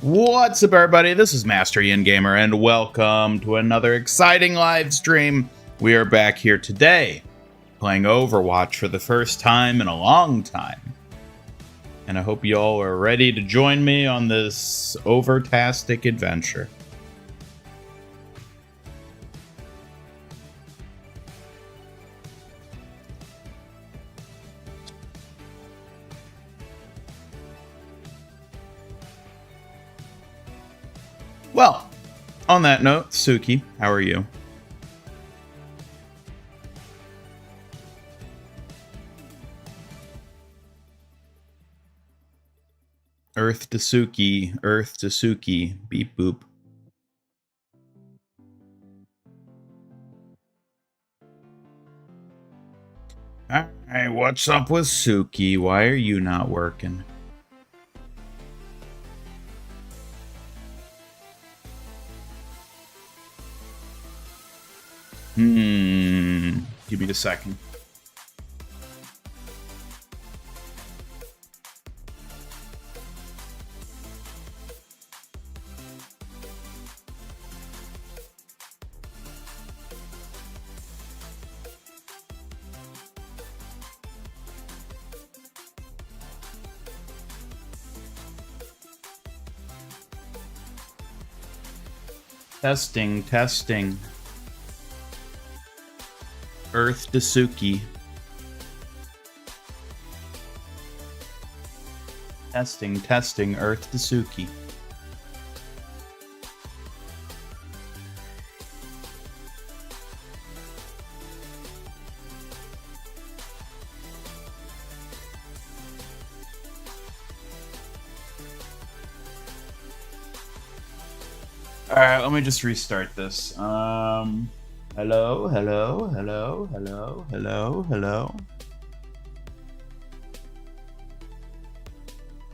What's up, everybody? This is Master Ian Gamer, and welcome to another exciting live stream. We are back here today, playing Overwatch for the first time in a long time. And I hope you all are ready to join me on this overtastic adventure. Well, on that note, Suki, how are you? Earth to Suki, beep boop. Alright, what's up with Suki? Why are you not working? Give me a second. Testing. Earth to Suki. Testing, Earth to Suki. Alright, let me just restart this. Hello.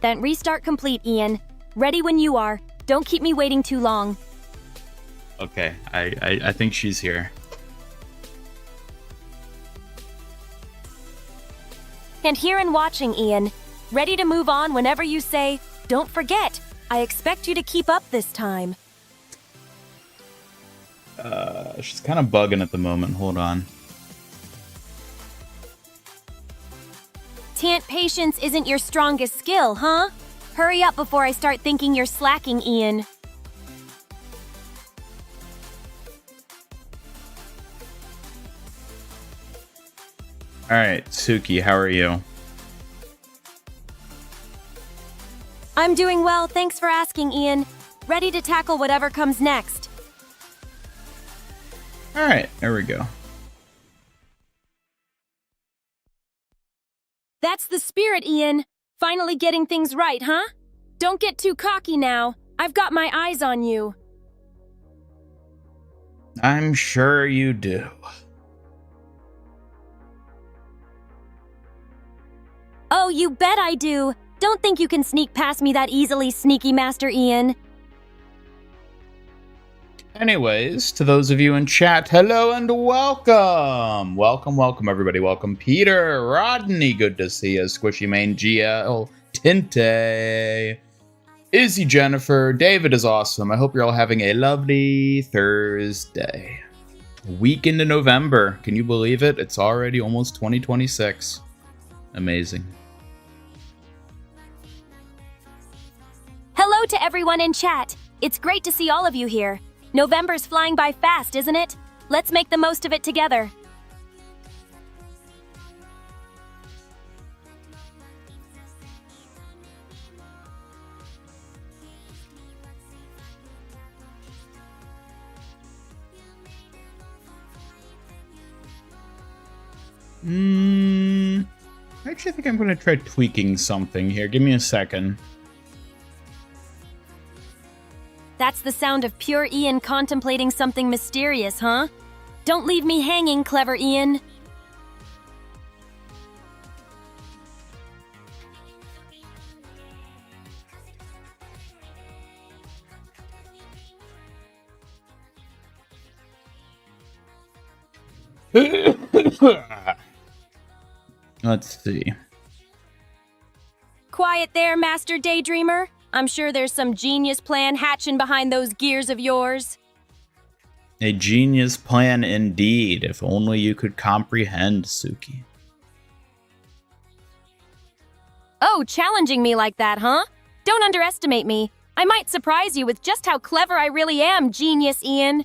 Then restart complete, Ian. Ready when you are. Don't keep me waiting too long. Okay, I think she's here. And here and watching, Ian. Ready to move on whenever you say, don't forget, I expect you to keep up this time. She's kind of bugging at the moment. Hold on. Tant patience isn't your strongest skill, huh? Hurry up before I start thinking you're slacking, Ian. Alright, Suki, how are you? I'm doing well, thanks for asking, Ian. Ready to tackle whatever comes next. Alright, there we go. That's the spirit, Ian. Finally getting things right, huh? Don't get too cocky now. I've got my eyes on you. I'm sure you do. Oh, you bet I do. Don't think you can sneak past me that easily, sneaky Master Ian. Anyways, to those of you in chat, hello and welcome! Welcome, everybody. Welcome, Peter, Rodney, good to see you. Squishy Main, GL, Tinte, Izzy, Jennifer, David is awesome. I hope you're all having a lovely Thursday. Week into November. Can you believe it? It's already almost 2026. Amazing. Hello to everyone in chat. It's great to see all of you here. November's flying by fast, isn't it? Let's make the most of it together. I actually think I'm going to try tweaking something here. Give me a second. That's the sound of pure Ian contemplating something mysterious, huh? Don't leave me hanging, clever Ian. Let's see. Quiet there, Master Daydreamer. I'm sure there's some genius plan hatching behind those gears of yours. A genius plan indeed, if only you could comprehend, Suki. Oh, challenging me like that, huh? Don't underestimate me. I might surprise you with just how clever I really am, genius Ian.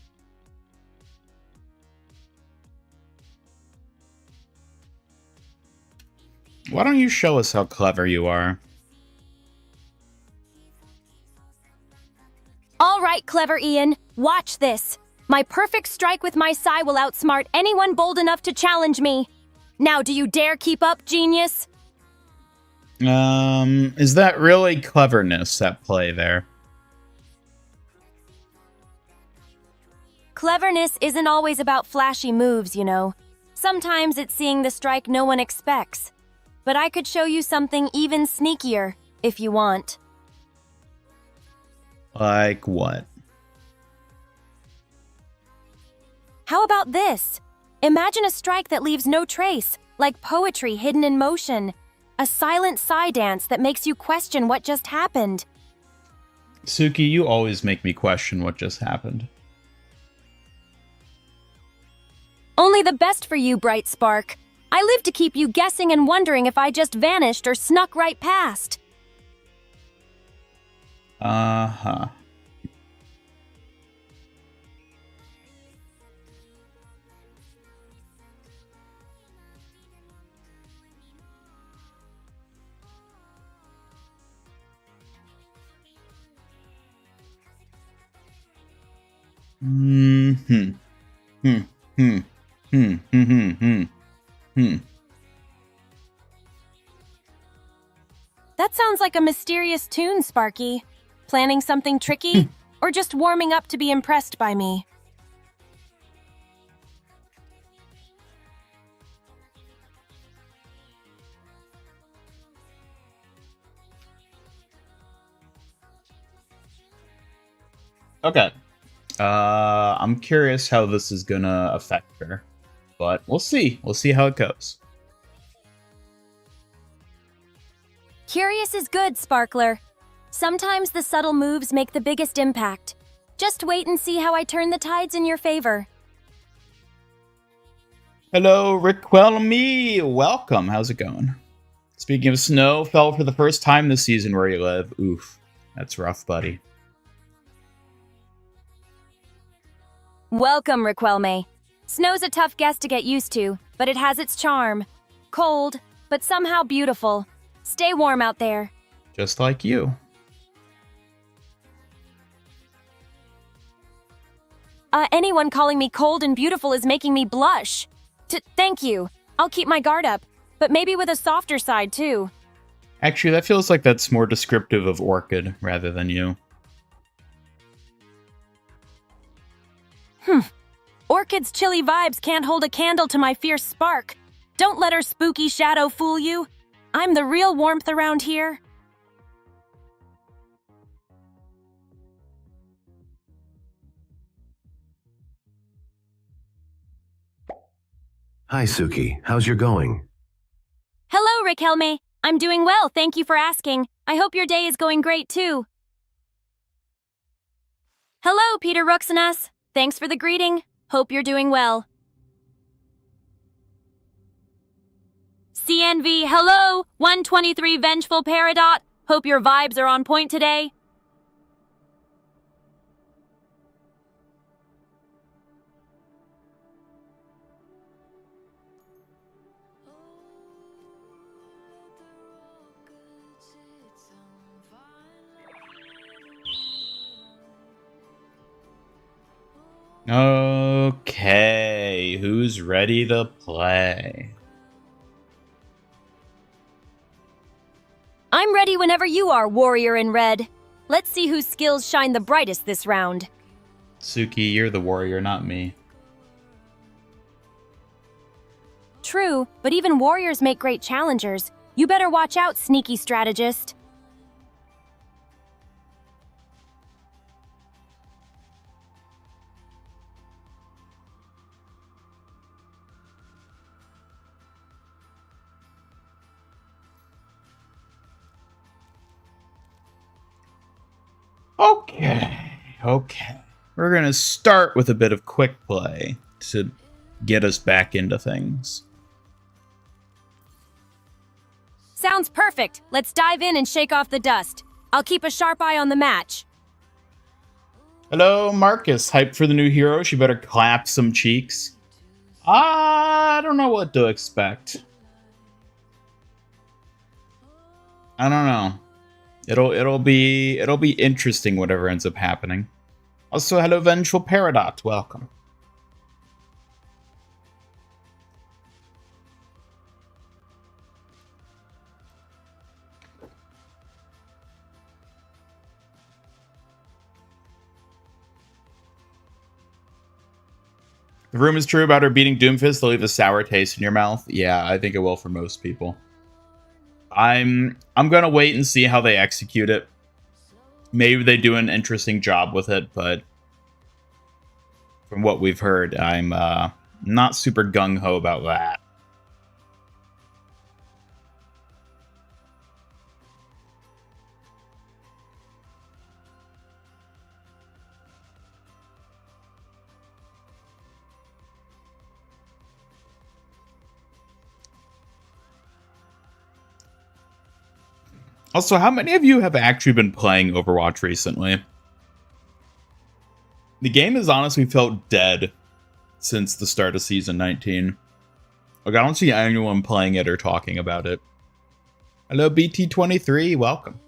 Why don't you show us how clever you are? All right, clever Ian, watch this. My perfect strike with my sai will outsmart anyone bold enough to challenge me. Now, do you dare keep up, genius? Is that really cleverness at play there? Cleverness isn't always about flashy moves, you know. Sometimes it's seeing the strike no one expects. But I could show you something even sneakier, if you want. Like what? How about this? Imagine a strike that leaves no trace, like poetry hidden in motion. A silent sai dance that makes you question what just happened. Suki, you always make me question what just happened. Only the best for you, bright spark. I live to keep you guessing and wondering if I just vanished or snuck right past. Uh-huh. Hmm. That sounds like a mysterious tune, Sparky. Planning something tricky? Or just warming up to be impressed by me? Okay. I'm curious how this is gonna affect her. But we'll see. We'll see how it goes. Curious is good, Sparkler. Sometimes the subtle moves make the biggest impact. Just wait and see how I turn the tides in your favor. Hello, Riquelme. Welcome. How's it going? Speaking of snow, fell for the first time this season where you live. Oof. That's rough, buddy. Welcome, Riquelme. Snow's a tough guest to get used to, but it has its charm. Cold, but somehow beautiful. Stay warm out there. Just like you. Anyone calling me cold and beautiful is making me blush. Thank you. I'll keep my guard up, but maybe with a softer side, too. Actually, that feels like that's more descriptive of Orchid rather than you. Orchid's chilly vibes can't hold a candle to my fierce spark. Don't let her spooky shadow fool you. I'm the real warmth around here. Hi, Suki. How's your going? Hello, Riquelme. I'm doing well, thank you for asking. I hope your day is going great, too. Hello, Peter Ruxinus. Thanks for the greeting. Hope you're doing well. CNV, hello! 123 Vengeful Peridot. Hope your vibes are on point today. Okay, who's ready to play? I'm ready whenever you are, Warrior in Red. Let's see whose skills shine the brightest this round. Suki, you're the warrior, not me. True, but even warriors make great challengers. You better watch out, sneaky strategist. Okay. We're going to start with a bit of quick play to get us back into things. Sounds perfect. Let's dive in and shake off the dust. I'll keep a sharp eye on the match. Hello, Marcus. Hyped for the new hero? She better clap some cheeks. I don't know what to expect. I don't know. It'll be interesting whatever ends up happening. Also, hello, Vengeful Peridot. Welcome. The rumor is true about her beating Doomfist. They'll leave a sour taste in your mouth. Yeah, I think it will for most people. I'm gonna wait and see how they execute it. Maybe they do an interesting job with it, but from what we've heard, I'm not super gung-ho about that. Also, how many of you have actually been playing Overwatch recently? The game has honestly felt dead since the start of Season 19. Like, I don't see anyone playing it or talking about it. Hello, BT23. Welcome.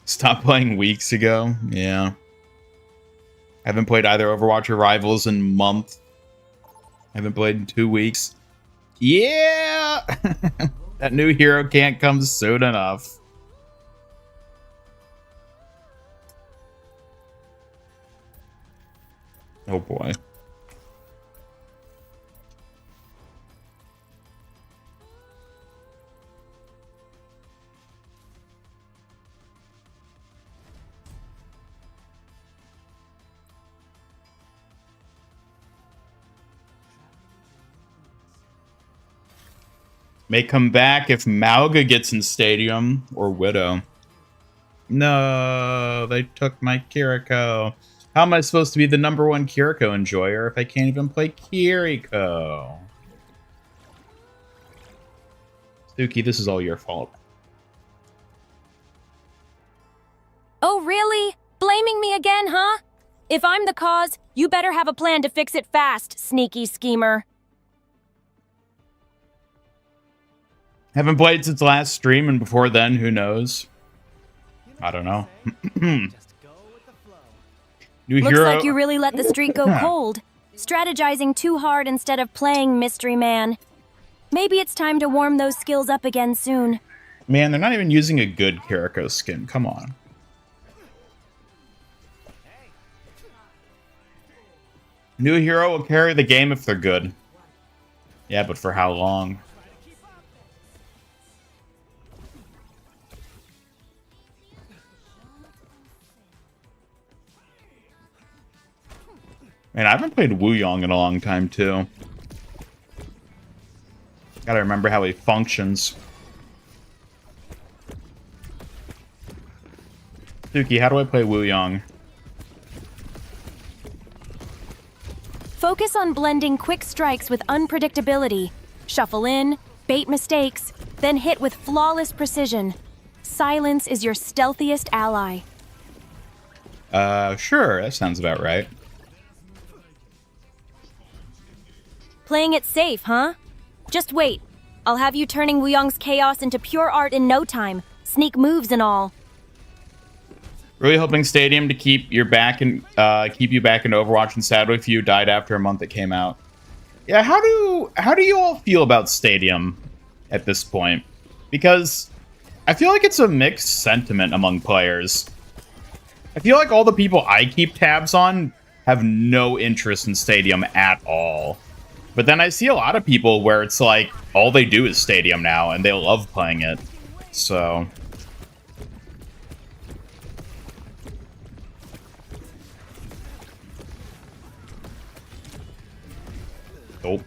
Stopped playing weeks ago. Yeah. Haven't played either Overwatch or Rivals in a month. Haven't played in 2 weeks. Yeah! That new hero can't come soon enough. Oh boy. May come back if Malga gets in Stadium or Widow. No, they took my Kiriko. How am I supposed to be the #1 Kiriko enjoyer if I can't even play Kiriko? Suki, this is all your fault. Oh, really? Blaming me again, huh? If I'm the cause, you better have a plan to fix it fast, sneaky schemer. Haven't played since last stream, and before then, who knows? I don't know. New Looks hero. like you really let the streak go cold. Strategizing too hard instead of playing Mystery Man. Maybe it's time to warm those skills up again soon. Man, they're not even using a good Kiriko skin. Come on. New hero will carry the game if they're good. Yeah, but for how long? Man, I haven't played Wuyong in a long time, too. Gotta remember how he functions. Suki, how do I play Wuyong? Focus on blending quick strikes with unpredictability. Shuffle in, bait mistakes, then hit with flawless precision. Silence is your stealthiest ally. Sure, that sounds about right. Playing it safe, huh? Just wait. I'll have you turning Wuyong's chaos into pure art in no time. Sneak moves and all. Really hoping Stadium to keep you back in Overwatch, and sadly if you died after a month it came out. Yeah, how do you all feel about Stadium at this point? Because I feel like it's a mixed sentiment among players. I feel like all the people I keep tabs on have no interest in Stadium at all. But then I see a lot of people where it's like all they do is Stadium now and they love playing it. So Oh.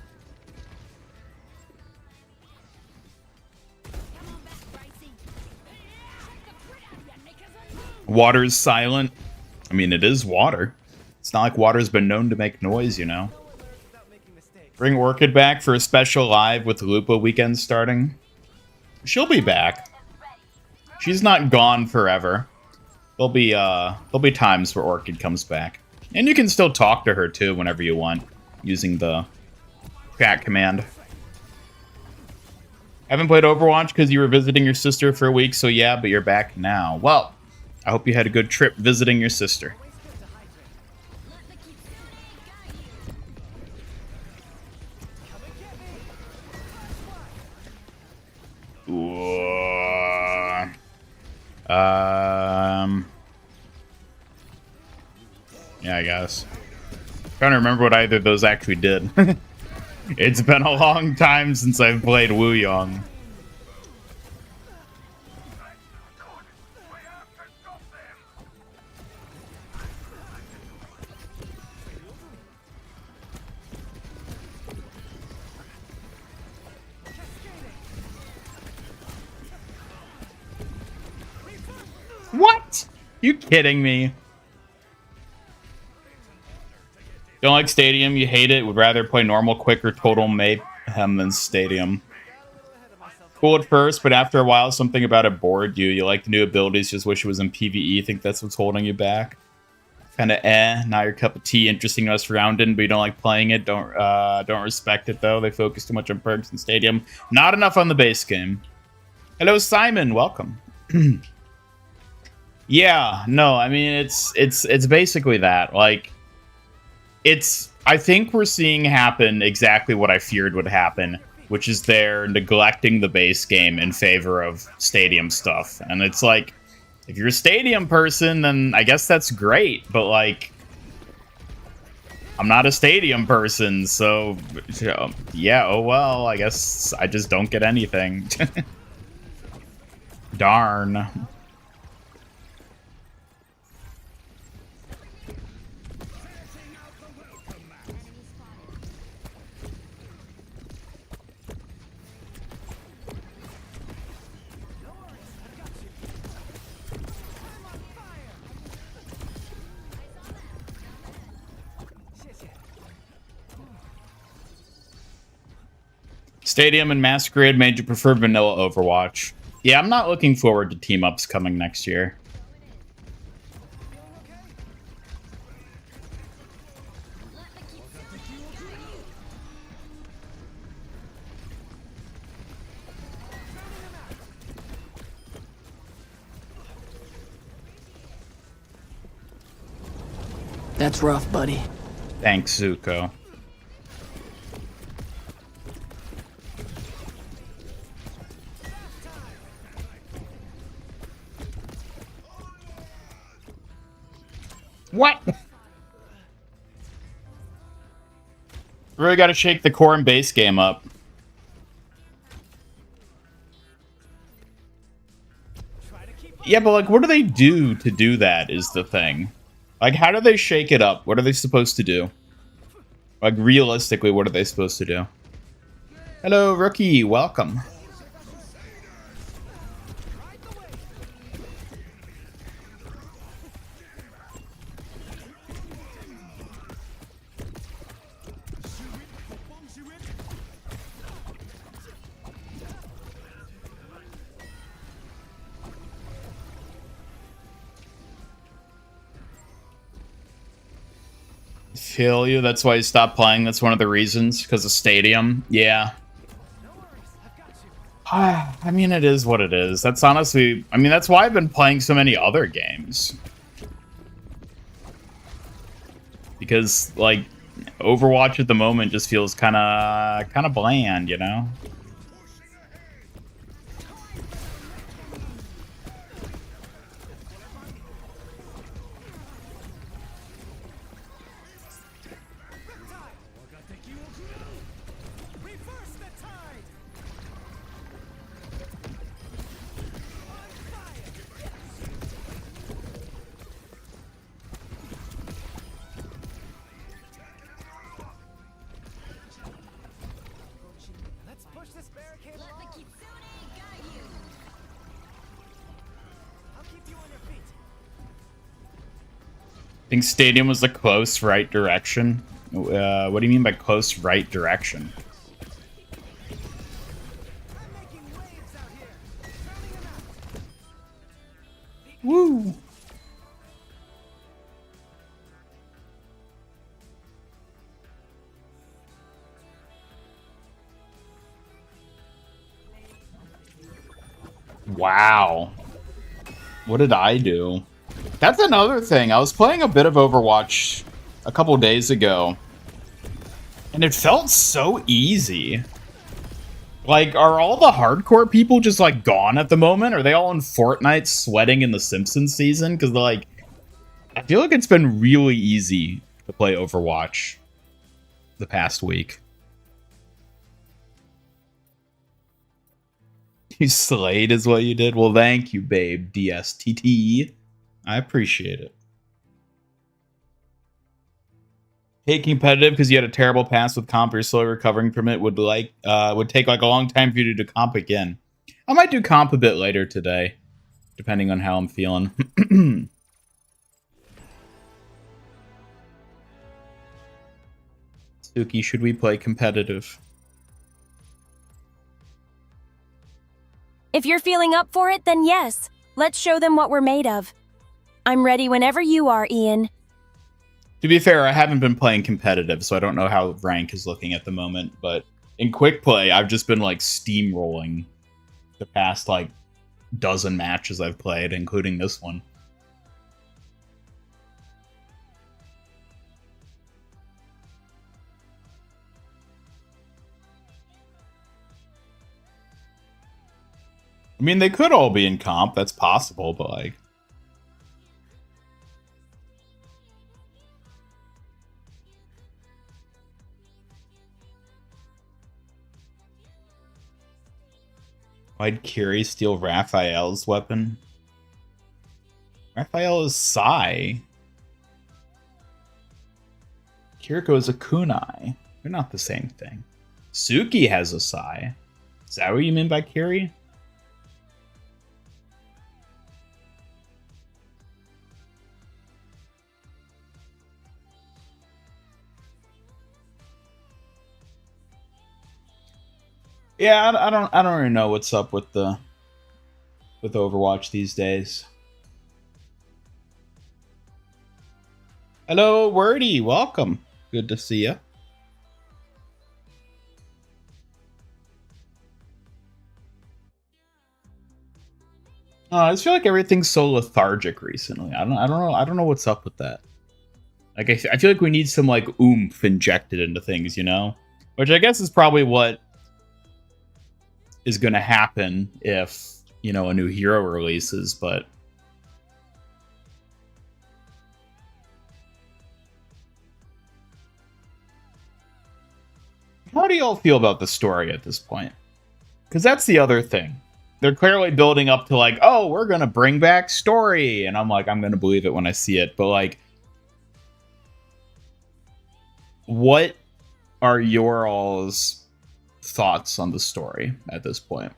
Water's silent. I mean, it is water. It's not like water's been known to make noise, you know. Bring Orchid back for a special live with Lupa weekend starting. She'll be back. She's not gone forever. There'll be times where Orchid comes back. And you can still talk to her too whenever you want, using the chat command. Haven't played Overwatch because you were visiting your sister for a week, so yeah, but you're back now. Well, I hope you had a good trip visiting your sister. Yeah, I guess. Trying to remember what either of those actually did. It's been a long time since I've played Wu Yong. What? You kidding me? Don't like Stadium, you hate it, would rather play normal, quick, or total mayhem than Stadium. Cool at first, but after a while, something about it bored you. You like the new abilities, just wish it was in PvE, think that's what's holding you back. Kinda not your cup of tea, interesting us rounding, but you don't like playing it, don't respect it though. They focus too much on perks in Stadium. Not enough on the base game. Hello, Simon, welcome. Yeah, no, I mean, it's basically that, like, I think we're seeing happen exactly what I feared would happen, which is they're neglecting the base game in favor of Stadium stuff. And it's like, if you're a Stadium person, then I guess that's great, but like, I'm not a Stadium person, so yeah, oh well, I guess I just don't get anything. Darn. Stadium and Masquerade made you prefer vanilla Overwatch. Yeah, I'm not looking forward to team-ups coming next year. That's rough, buddy. Thanks, Zuko. What? Really got to shake the core and base game up. Yeah, but like, what do they do to do that is the thing. Like, how do they shake it up? What are they supposed to do? Like, realistically, what are they supposed to do? Hello, Rookie. Welcome. Feel you. That's why you stopped playing. That's one of the reasons. Because of Stadium. Yeah. I mean, it is what it is. That's honestly... I mean, that's why I've been playing so many other games. Because, like, Overwatch at the moment just feels kind of bland, you know? think stadium was the close right direction. What do you mean by close right direction? Woo! Wow. What did I do? That's another thing. I was playing a bit of Overwatch a couple days ago, and it felt so easy. Like, are all the hardcore people just, like, gone at the moment? Are they all in Fortnite sweating in the Simpsons season? Because, like, I feel like it's been really easy to play Overwatch the past week. You slayed is what you did? Well, thank you, babe, DSTT. I appreciate it. Hey, competitive because you had a terrible pass with comp. Your slow recovering from it would take like a long time for you to do comp again. I might do comp a bit later today, depending on how I'm feeling. Suki, should we play competitive? If you're feeling up for it, then yes. Let's show them what we're made of. I'm ready whenever you are, Ian. To be fair, I haven't been playing competitive, so I don't know how rank is looking at the moment, but in quick play, I've just been like steamrolling the past like dozen matches I've played, including this one. I mean, they could all be in comp, that's possible, but like... Why'd Kiri steal Raphael's weapon? Raphael is Sai. Kiriko is a kunai. They're not the same thing. Suki has a Sai. Is that what you mean by Kiri? Yeah, I don't really know what's up with Overwatch these days. Hello, Wordy, welcome. Good to see you. I just feel like everything's so lethargic recently. I don't know what's up with that. Like I feel like we need some like oomph injected into things, you know? Which I guess is probably what is going to happen if, you know, a new hero releases, but how do y'all feel about the story at this point? Because that's the other thing. They're clearly building up to like, oh, we're going to bring back story. And I'm like, I'm going to believe it when I see it. But like, what are your all's thoughts on the story at this point?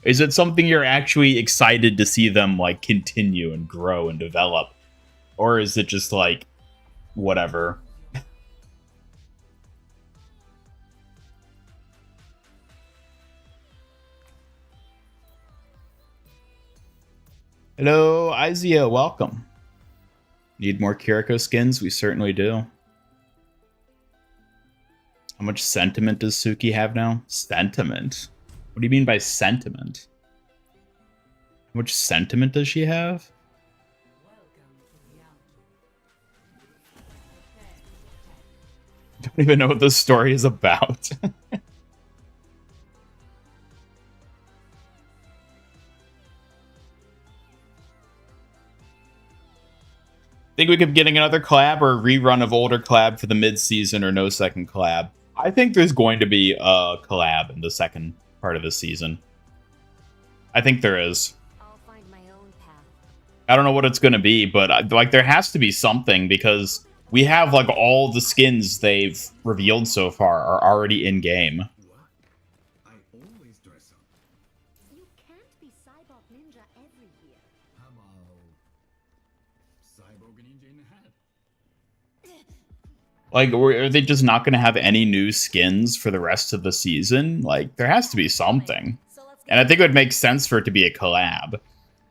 Is it something you're actually excited to see them like continue and grow and develop? Or is it just like, whatever? Hello, Izia, welcome. Need more Kiriko skins? We certainly do. How much sentiment does Suki have now? Sentiment? What do you mean by sentiment? How much sentiment does she have? I don't even know what this story is about. Think we could be getting another collab or a rerun of older collab for the mid-season or no second collab? I think there's going to be a collab in the second part of the season. I think there is. I'll find my own path. I don't know what it's going to be, but like there has to be something because we have like all the skins they've revealed so far are already in game. I always dress up. You can't be Cyborg Ninja every year. How about Cyborg Ninja in a hat? Like, are they just not going to have any new skins for the rest of the season? Like, there has to be something. And I think it would make sense for it to be a collab.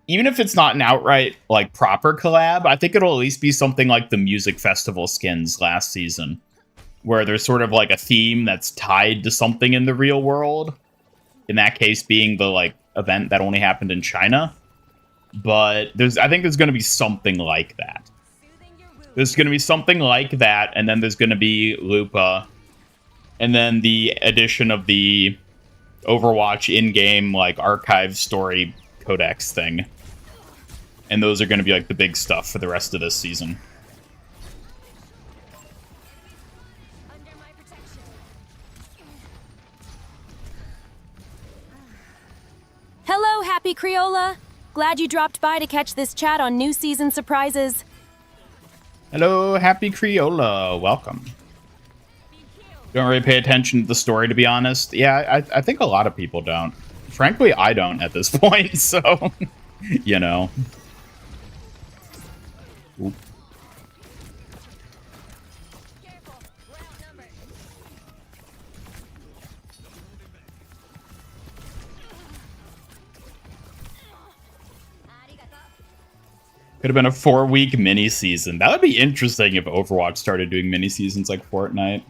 Even if it's not an outright, like, proper collab, I think it'll at least be something like the music festival skins last season, where there's sort of like a theme that's tied to something in the real world. In that case, being the, like, event that only happened in China. But I think there's going to be something like that. There's going to be something like that, and then there's going to be Lupa, and then the addition of the Overwatch in-game, like, archive story codex thing. And those are going to be, like, the big stuff for the rest of this season. Hello, Happy Creola. Glad you dropped by to catch this chat on new season surprises. Hello, Happy Creola. Welcome. Don't really pay attention to the story, to be honest. Yeah, I think a lot of people don't. Frankly, I don't at this point, so, you know. Oop. Could have been a 4-week mini-season. That would be interesting if Overwatch started doing mini-seasons like Fortnite.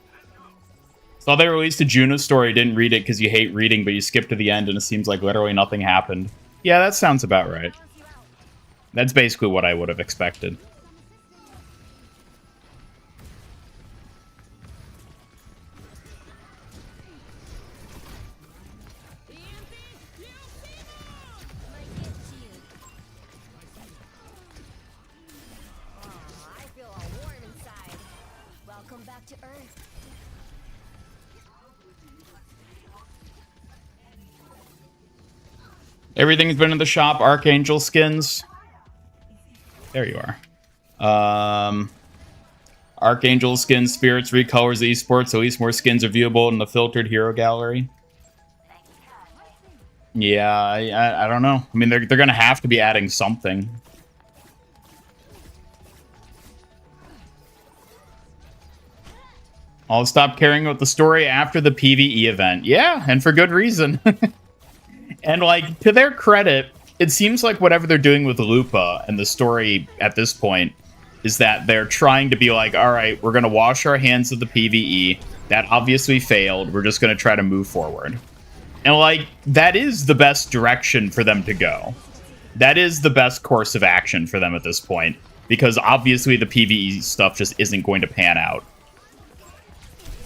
Saw they released a Juno story, didn't read it because you hate reading, but you skip to the end and it seems like literally nothing happened. Yeah, that sounds about right. That's basically what I would have expected. Everything's been in the shop. Archangel skins. There you are. Archangel skins, spirits, recolors, esports. At least more skins are viewable in the filtered hero gallery. Yeah, I don't know. I mean, they're gonna have to be adding something. I'll stop caring about the story after the PvE event. Yeah, and for good reason. And, like, to their credit, it seems like whatever they're doing with Lupa and the story at this point is that they're trying to be like, all right, we're going to wash our hands of the PvE. That obviously failed. We're just going to try to move forward. And, like, that is the best direction for them to go. That is the best course of action for them at this point. Because obviously the PvE stuff just isn't going to pan out.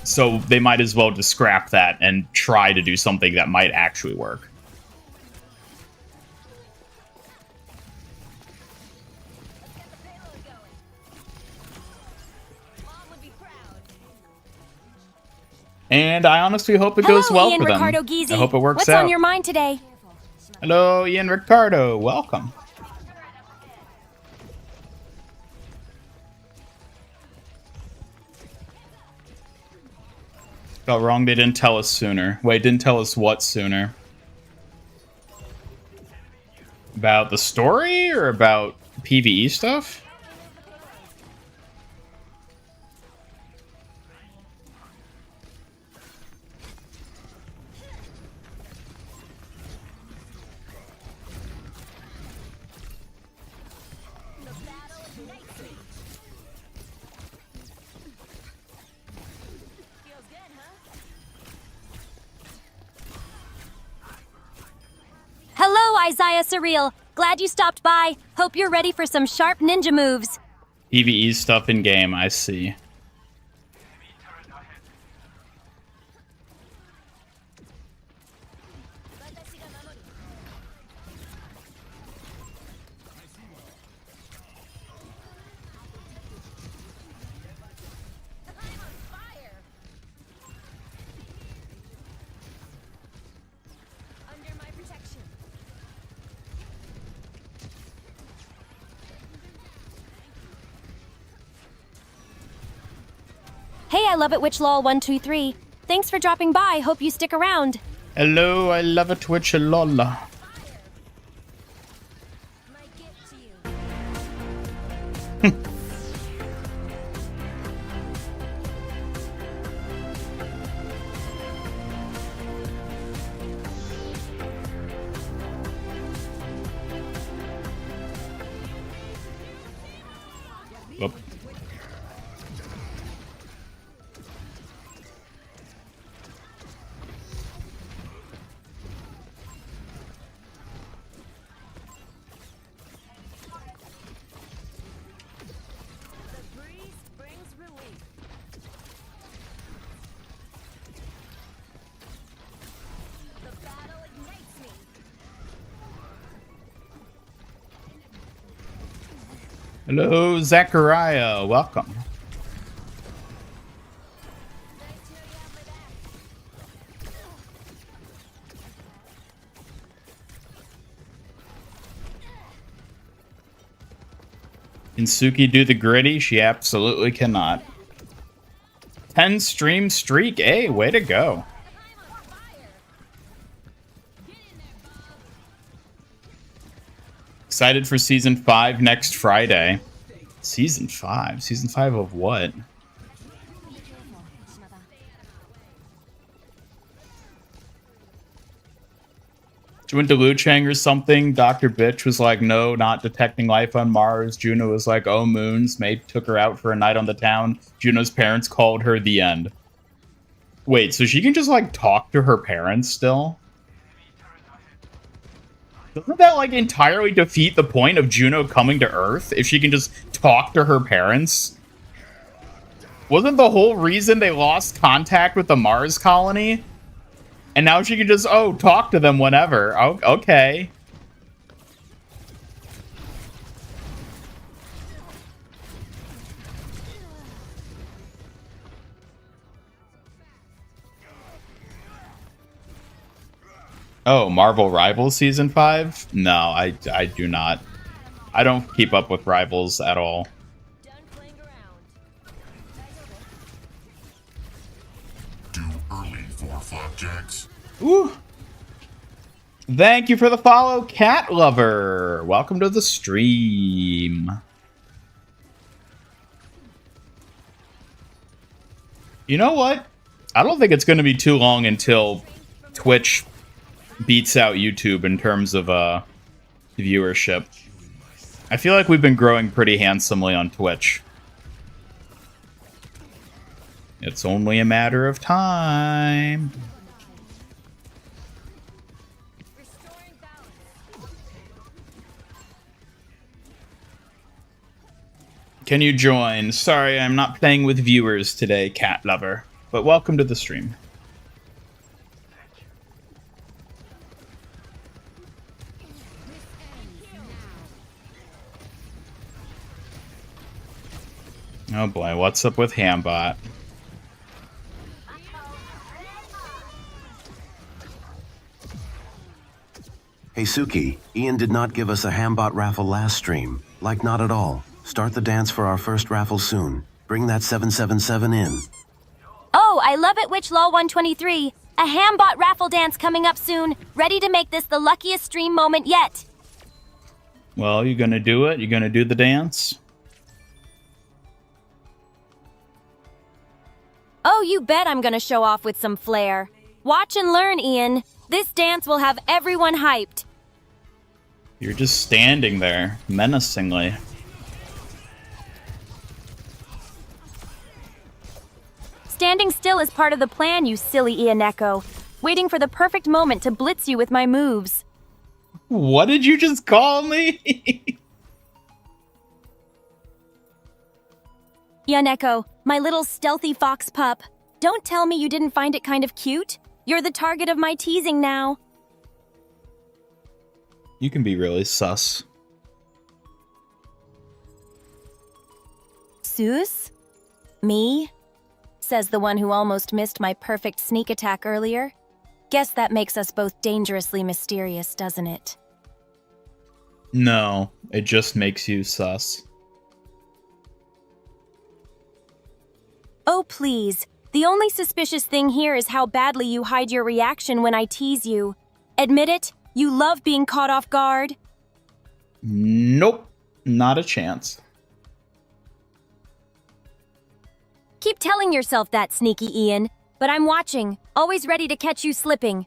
So they might as well just scrap that and try to do something that might actually work. And I honestly hope it goes well Ian for them. Ricardo Giese. I hope it works What's out. on your mind today? Hello, Ian Ricardo. Welcome. Felt wrong they didn't tell us sooner. Wait, didn't tell us what sooner? About the story or about PvE stuff? Hello, Isaiah Surreal. Glad you stopped by. Hope you're ready for some sharp ninja moves. PvE stuff in game, I see. Hey, I love it, WitchLol123. Thanks for dropping by. Hope you stick around. Hello, I love a Twitch lola. Oop. Hello, Zachariah. Welcome. Can Suki do the gritty? She absolutely cannot. 10 stream streak. Hey, way to go. Excited for season 5 next Friday. Season 5? Season 5 of what? She went to Luchang or something. Dr. Bitch was like, no, not detecting life on Mars. Juno was like, oh, moons. May took her out for a night on the town. Juno's parents called her the end. Wait, so she can just, like, talk to her parents still? Doesn't that, like, entirely defeat the point of Juno coming to Earth? If she can just talk to her parents? Wasn't the whole reason they lost contact with the Mars colony? And now she can just, oh, talk to them whenever. Oh, okay. Oh, Marvel Rivals Season 5? No, I do not. I don't keep up with Rivals at all. Too early for flapjacks. Ooh. Thank you for the follow, Cat Lover. Welcome to the stream. You know what? I don't think it's going to be too long until Twitch beats out YouTube in terms of viewership. I feel like we've been growing pretty handsomely on Twitch. It's only a matter of time. Can you join? Sorry, I'm not playing with viewers today, Cat Lover. But welcome to the stream. Oh boy, what's up with Hambot? Hey Suki, Ian did not give us a Hambot raffle last stream. Like not at all. Start the dance for our first raffle soon. Bring that 777 in. Oh, I love it, WitchLol123. A Hambot raffle dance coming up soon. Ready to make this the luckiest stream moment yet. Well, you gonna do it? You gonna do the dance? Oh, you bet I'm gonna show off with some flair. Watch and learn, Ian. This dance will have everyone hyped. You're just standing there, menacingly. Standing still is part of the plan, you silly Ianeko. Waiting for the perfect moment to blitz you with my moves. What did you just call me? Ianeko, my little stealthy fox pup. Don't tell me you didn't find it kind of cute. You're the target of my teasing now. You can be really sus. Sus? Me? Says the one who almost missed my perfect sneak attack earlier. Guess that makes us both dangerously mysterious, doesn't it? No, it just makes you sus. Oh, please. The only suspicious thing here is how badly you hide your reaction when I tease you. Admit it, you love being caught off guard. Nope, not a chance. Keep telling yourself that, sneaky Ian. But I'm watching, always ready to catch you slipping.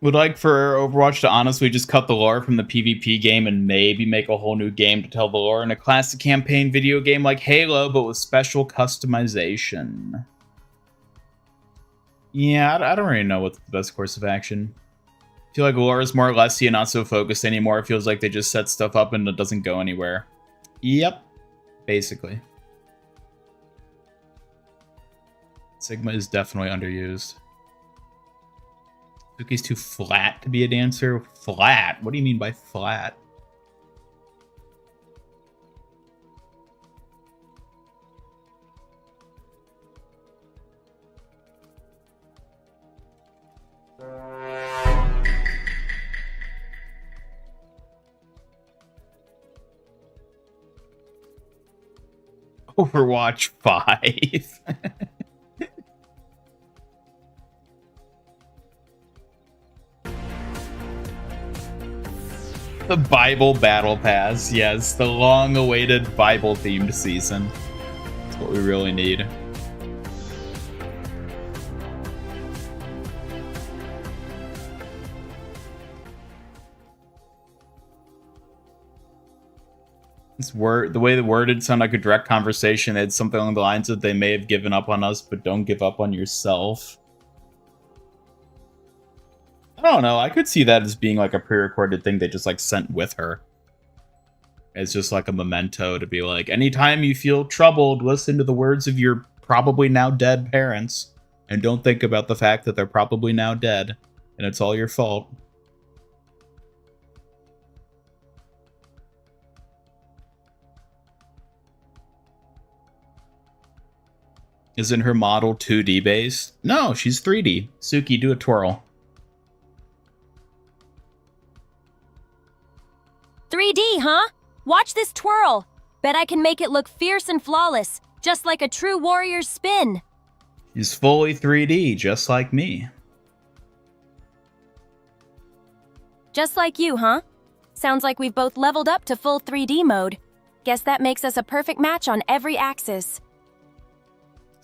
Would like for Overwatch to honestly just cut the lore from the PvP game and maybe make a whole new game to tell the lore in a classic campaign video game like Halo, but with special customization. Yeah, I don't really know what's the best course of action. I feel like lore is more lessy and not so focused anymore. It feels like they just set stuff up and it doesn't go anywhere. Yep, basically. Sigma is definitely underused. Suki's too flat to be a dancer. Flat? What do you mean by flat? Overwatch 5. The Bible Battle Pass. Yes, the long-awaited Bible-themed season. That's what we really need. The way the worded sound like a direct conversation. It's something along the lines of they may have given up on us, but don't give up on yourself. I don't know. I could see that as being like a pre-recorded thing they just like sent with her. It's just like a memento to be like, anytime you feel troubled, listen to the words of your probably now dead parents. And don't think about the fact that they're probably now dead. And it's all your fault. Isn't her model 2D based? No, she's 3D. Suki, do a twirl. 3D, huh? Watch this twirl. Bet I can make it look fierce and flawless, just like a true warrior's spin. She's fully 3D, just like me. Just like you, huh? Sounds like we've both leveled up to full 3D mode. Guess that makes us a perfect match on every axis.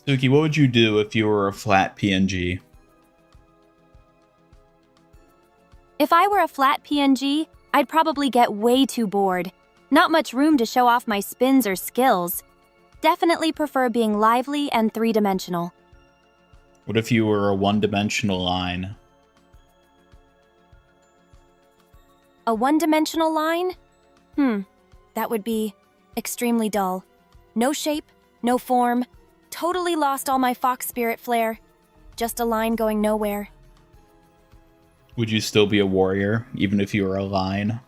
Suki, what would you do if you were a flat PNG? If I were a flat PNG, I'd probably get way too bored. Not much room to show off my spins or skills. Definitely prefer being lively and three-dimensional. What if you were a one-dimensional line? A one-dimensional line? That would be extremely dull. No shape, no form. Totally lost all my fox spirit flair. Just a line going nowhere. Would you still be a warrior, even if you were a line?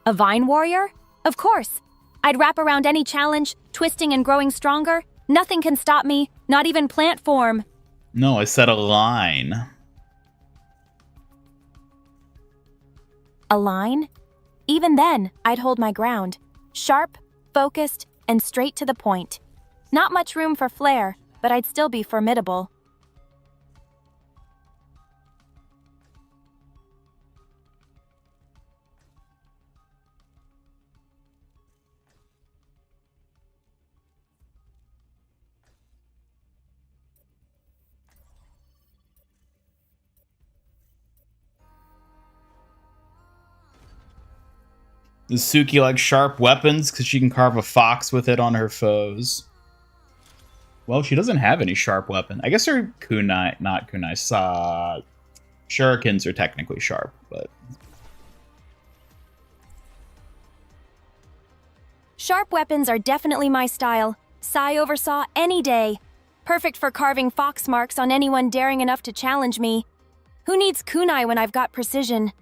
A vine warrior? Of course. I'd wrap around any challenge, twisting and growing stronger. Nothing can stop me, not even plant form. No, I said a line. A line? Even then, I'd hold my ground. Sharp, focused, and straight to the point. Not much room for flair, but I'd still be formidable. Does Suki like sharp weapons because she can carve a fox with it on her foes? Well, she doesn't have any sharp weapon. I guess her kunai, not kunai, shurikens are technically sharp, but... Sharp weapons are definitely my style. Sai oversaw any day. Perfect for carving fox marks on anyone daring enough to challenge me. Who needs kunai when I've got precision?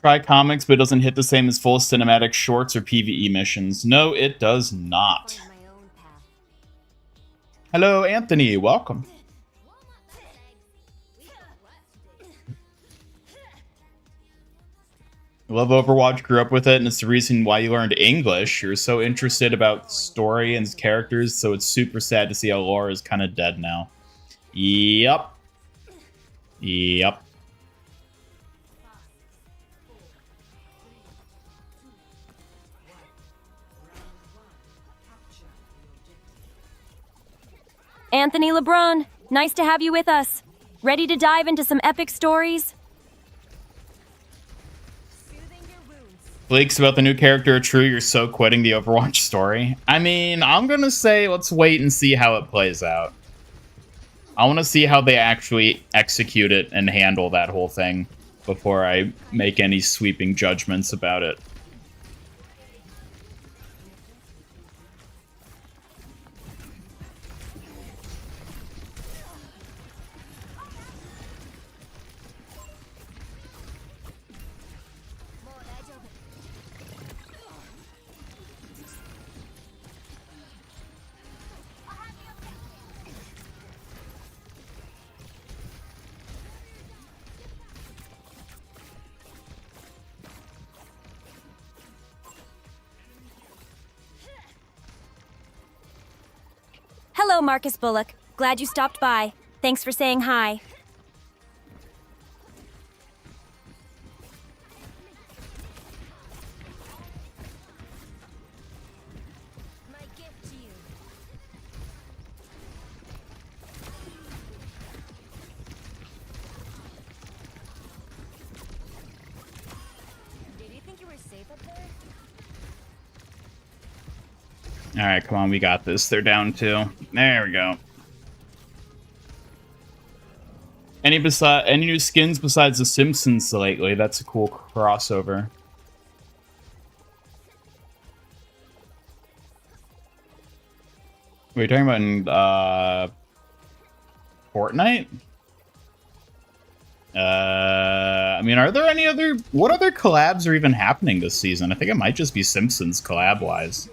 Try comics, but it doesn't hit the same as full cinematic shorts or PvE missions. No, it does not. Hello, Anthony. Welcome. I love Overwatch, grew up with it, and it's the reason why you learned English. You're so interested about story and characters, so it's super sad to see how lore is kind of dead now. Yep. Yep. Anthony LeBron, nice to have you with us. Ready to dive into some epic stories? Leaks about the new character are true. You're so quitting the Overwatch story. I mean, I'm gonna say let's wait and see how it plays out. I want to see how they actually execute it and handle that whole thing before I make any sweeping judgments about it. Hello, Marcus Bullock. Glad you stopped by. Thanks for saying hi. My gift to you. Did you think you were safe up there? All right, come on, we got this. They're down 2. There we go. Any new skins besides the Simpsons lately? That's a cool crossover. Were you talking about in Fortnite? I mean, are there any other... What other collabs are even happening this season? I think it might just be Simpsons collab-wise.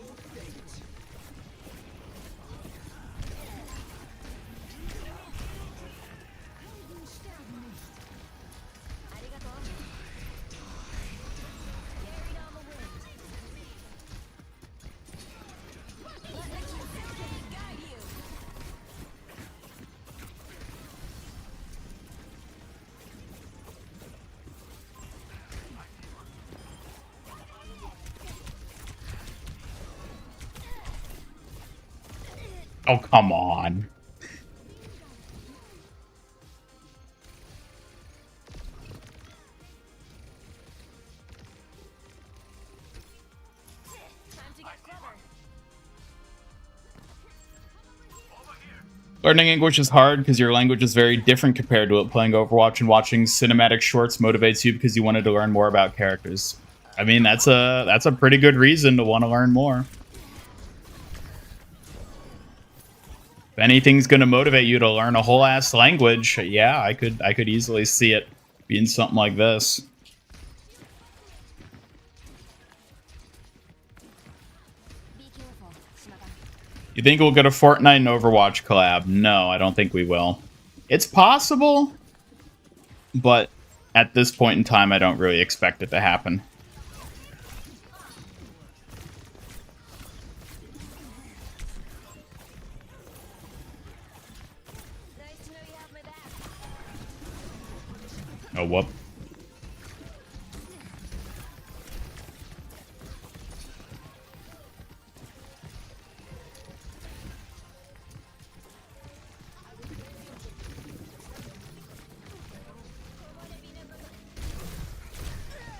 Oh, come on. Learning English is hard because your language is very different compared to it. Playing Overwatch and watching cinematic shorts motivates you because you wanted to learn more about characters. I mean, that's a pretty good reason to want to learn more. If anything's going to motivate you to learn a whole ass language, yeah, I could easily see it being something like this. You think we'll get a Fortnite and Overwatch collab? No, I don't think we will. It's possible, but at this point in time, I don't really expect it to happen. Oh, whoop.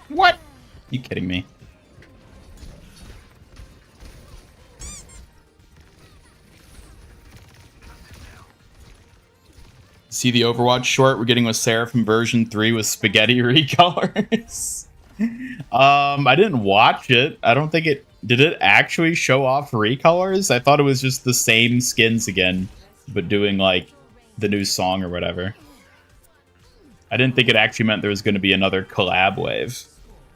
What? You kidding me? See the Overwatch short we're getting with Seraphim version 3 with spaghetti recolors? I didn't watch it. I don't think it... Did it actually show off recolors? I thought it was just the same skins again, but doing, like, the new song or whatever. I didn't think it actually meant there was going to be another collab wave,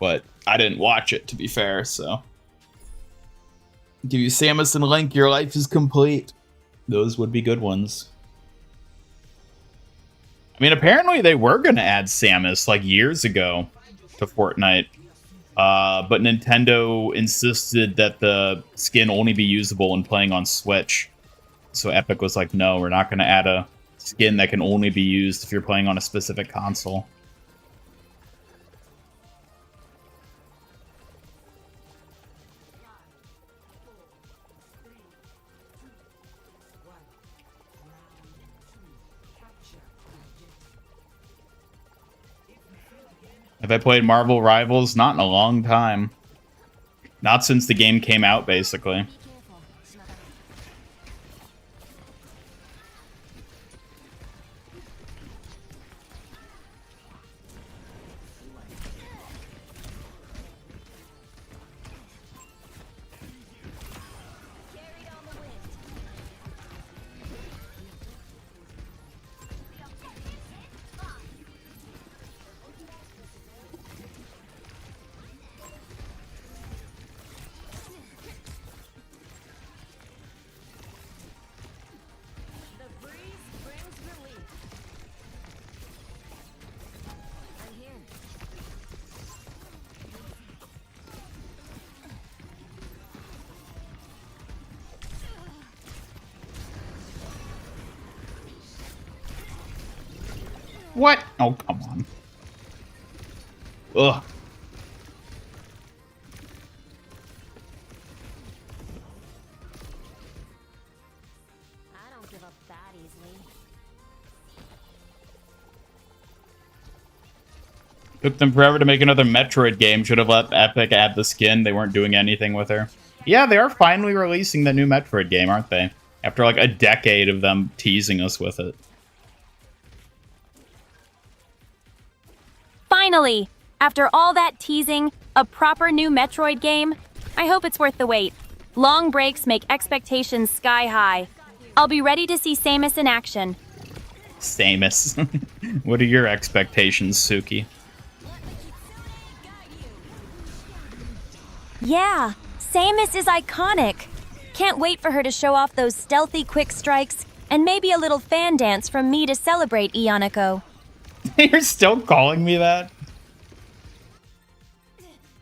but I didn't watch it, to be fair, so... Give you Samus and Link, your life is complete. Those would be good ones. I mean, apparently they were going to add Samus, like, years ago to Fortnite. But Nintendo insisted that the skin only be usable when playing on Switch. So Epic was like, no, we're not going to add a skin that can only be used if you're playing on a specific console. Have I played Marvel Rivals? Not in a long time. Not since the game came out, basically. What? Oh, come on. Ugh. I don't give up that easily. Took them forever to make another Metroid game. Should have let Epic add the skin. They weren't doing anything with her. Yeah, they are finally releasing the new Metroid game, aren't they? After like a decade of them teasing us with it. Finally! After all that teasing, a proper new Metroid game? I hope it's worth the wait. Long breaks make expectations sky high. I'll be ready to see Samus in action. Samus. What are your expectations, Suki? Yeah, Samus is iconic. Can't wait for her to show off those stealthy quick strikes and maybe a little fan dance from me to celebrate, Ioniko. You're still calling me that?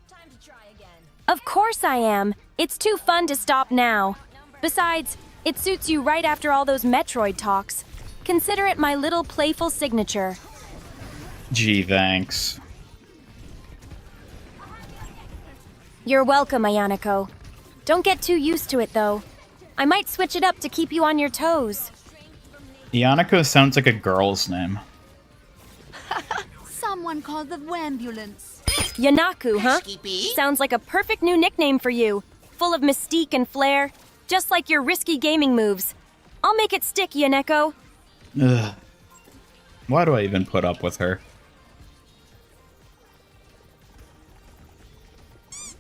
Time to try again. Of course I am. It's too fun to stop now. Besides, it suits you right after all those Metroid talks. Consider it my little playful signature. Gee, thanks. You're welcome, Ioniko. Don't get too used to it, though. I might switch it up to keep you on your toes. Ioniko sounds like a girl's name. Someone called the ambulance. Yanaku, huh? Sounds like a perfect new nickname for you. Full of mystique and flair. Just like your risky gaming moves. I'll make it stick, Yaneko. Ugh. Why do I even put up with her?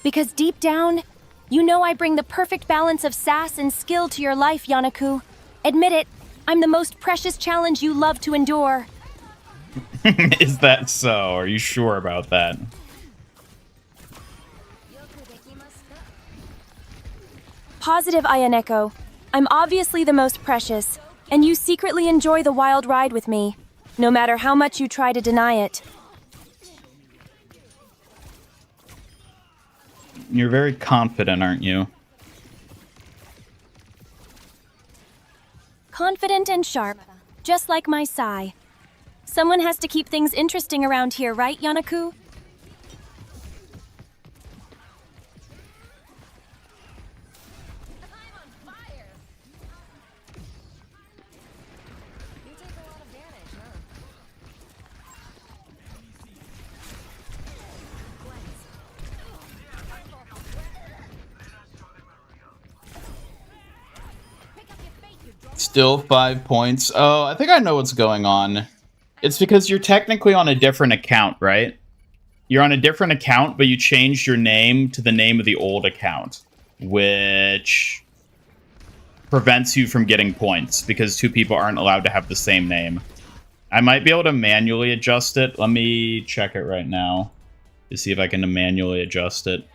Because deep down, you know I bring the perfect balance of sass and skill to your life, Yanaku. Admit it, I'm the most precious challenge you love to endure. Is that so? Are you sure about that? Positive, Ayaneko. I'm obviously the most precious, and you secretly enjoy the wild ride with me, no matter how much you try to deny it. You're very confident, aren't you? Confident and sharp, just like my sigh. Someone has to keep things interesting around here, right, Yanaku? Still 5 points. Oh, I think I know what's going on. It's because you're technically on a different account, right? You're on a different account, but you changed your name to the name of the old account, which prevents you from getting points because two people aren't allowed to have the same name. I might be able to manually adjust it. Let me check it right now to see if I can manually adjust it.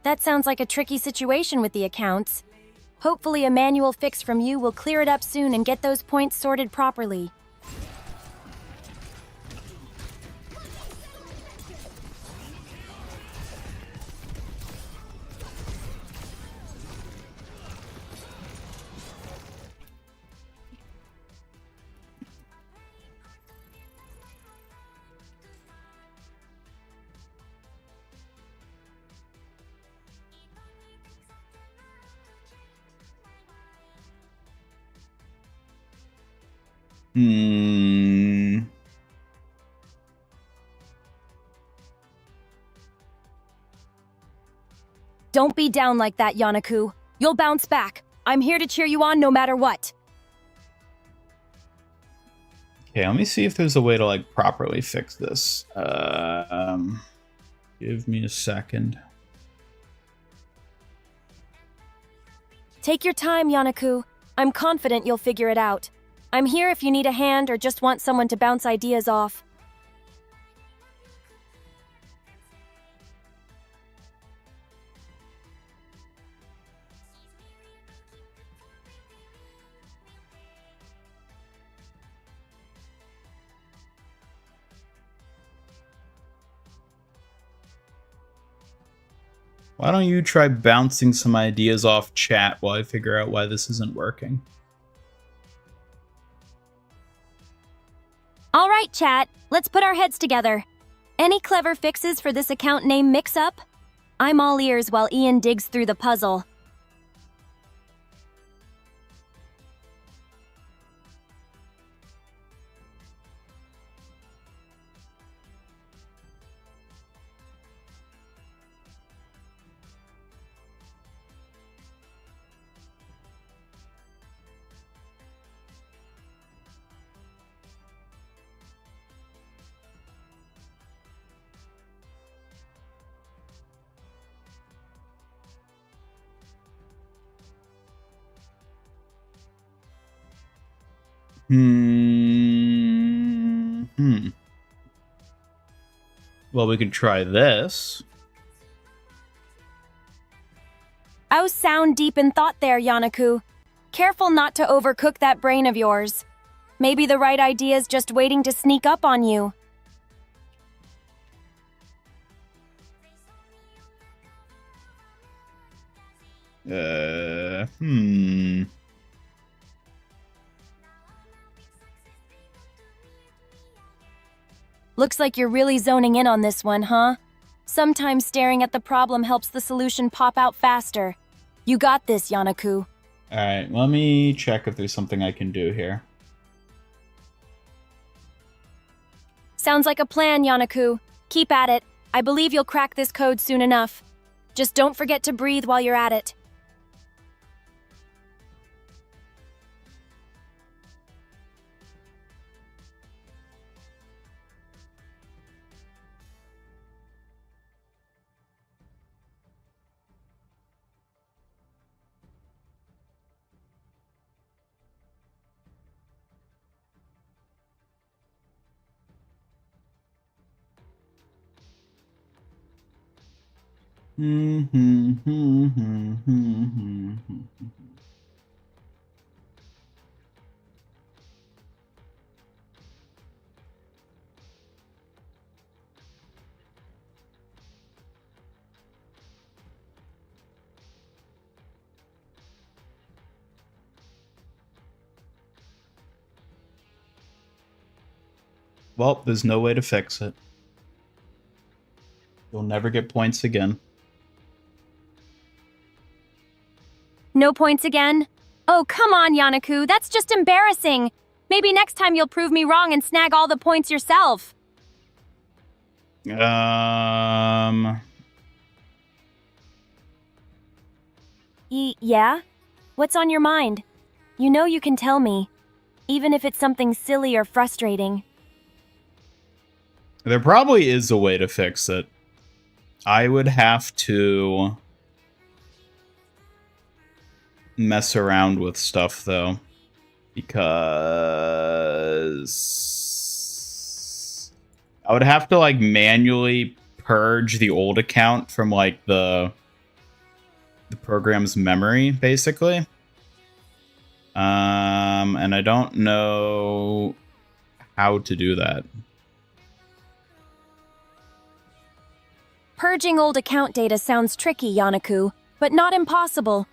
That sounds like a tricky situation with the accounts. Hopefully a manual fix from you will clear it up soon and get those points sorted properly. Don't be down like that, Yanaku. You'll bounce back. I'm here to cheer you on no matter what. Okay, let me see if there's a way to, like, properly fix this. Give me a second. Take your time, Yanaku. I'm confident you'll figure it out. I'm here if you need a hand or just want someone to bounce ideas off. Why don't you try bouncing some ideas off chat while I figure out why this isn't working? All right, chat. Let's put our heads together. Any clever fixes for this account name mix-up? I'm all ears while Ian digs through the puzzle. Well, we could try this. Oh, sound deep in thought there, Yanaku. Careful not to overcook that brain of yours. Maybe the right idea's just waiting to sneak up on you. Looks like you're really zoning in on this one, huh? Sometimes staring at the problem helps the solution pop out faster. You got this, Yanaku. Alright, let me check if there's something I can do here. Sounds like a plan, Yanaku. Keep at it. I believe you'll crack this code soon enough. Just don't forget to breathe while you're at it. Well, there's no way to fix it. You'll never get points again. No points again? Oh, come on, Yanaku. That's just embarrassing. Maybe next time you'll prove me wrong and snag all the points yourself. Yeah? What's on your mind? You know you can tell me, even if it's something silly or frustrating. There probably is a way to fix it. I would have to mess around with stuff, though, because I would have to, like, manually purge the old account from, like, the program's memory, basically. And I don't know how to do that. Purging old account data sounds tricky, Yanaku, but not impossible.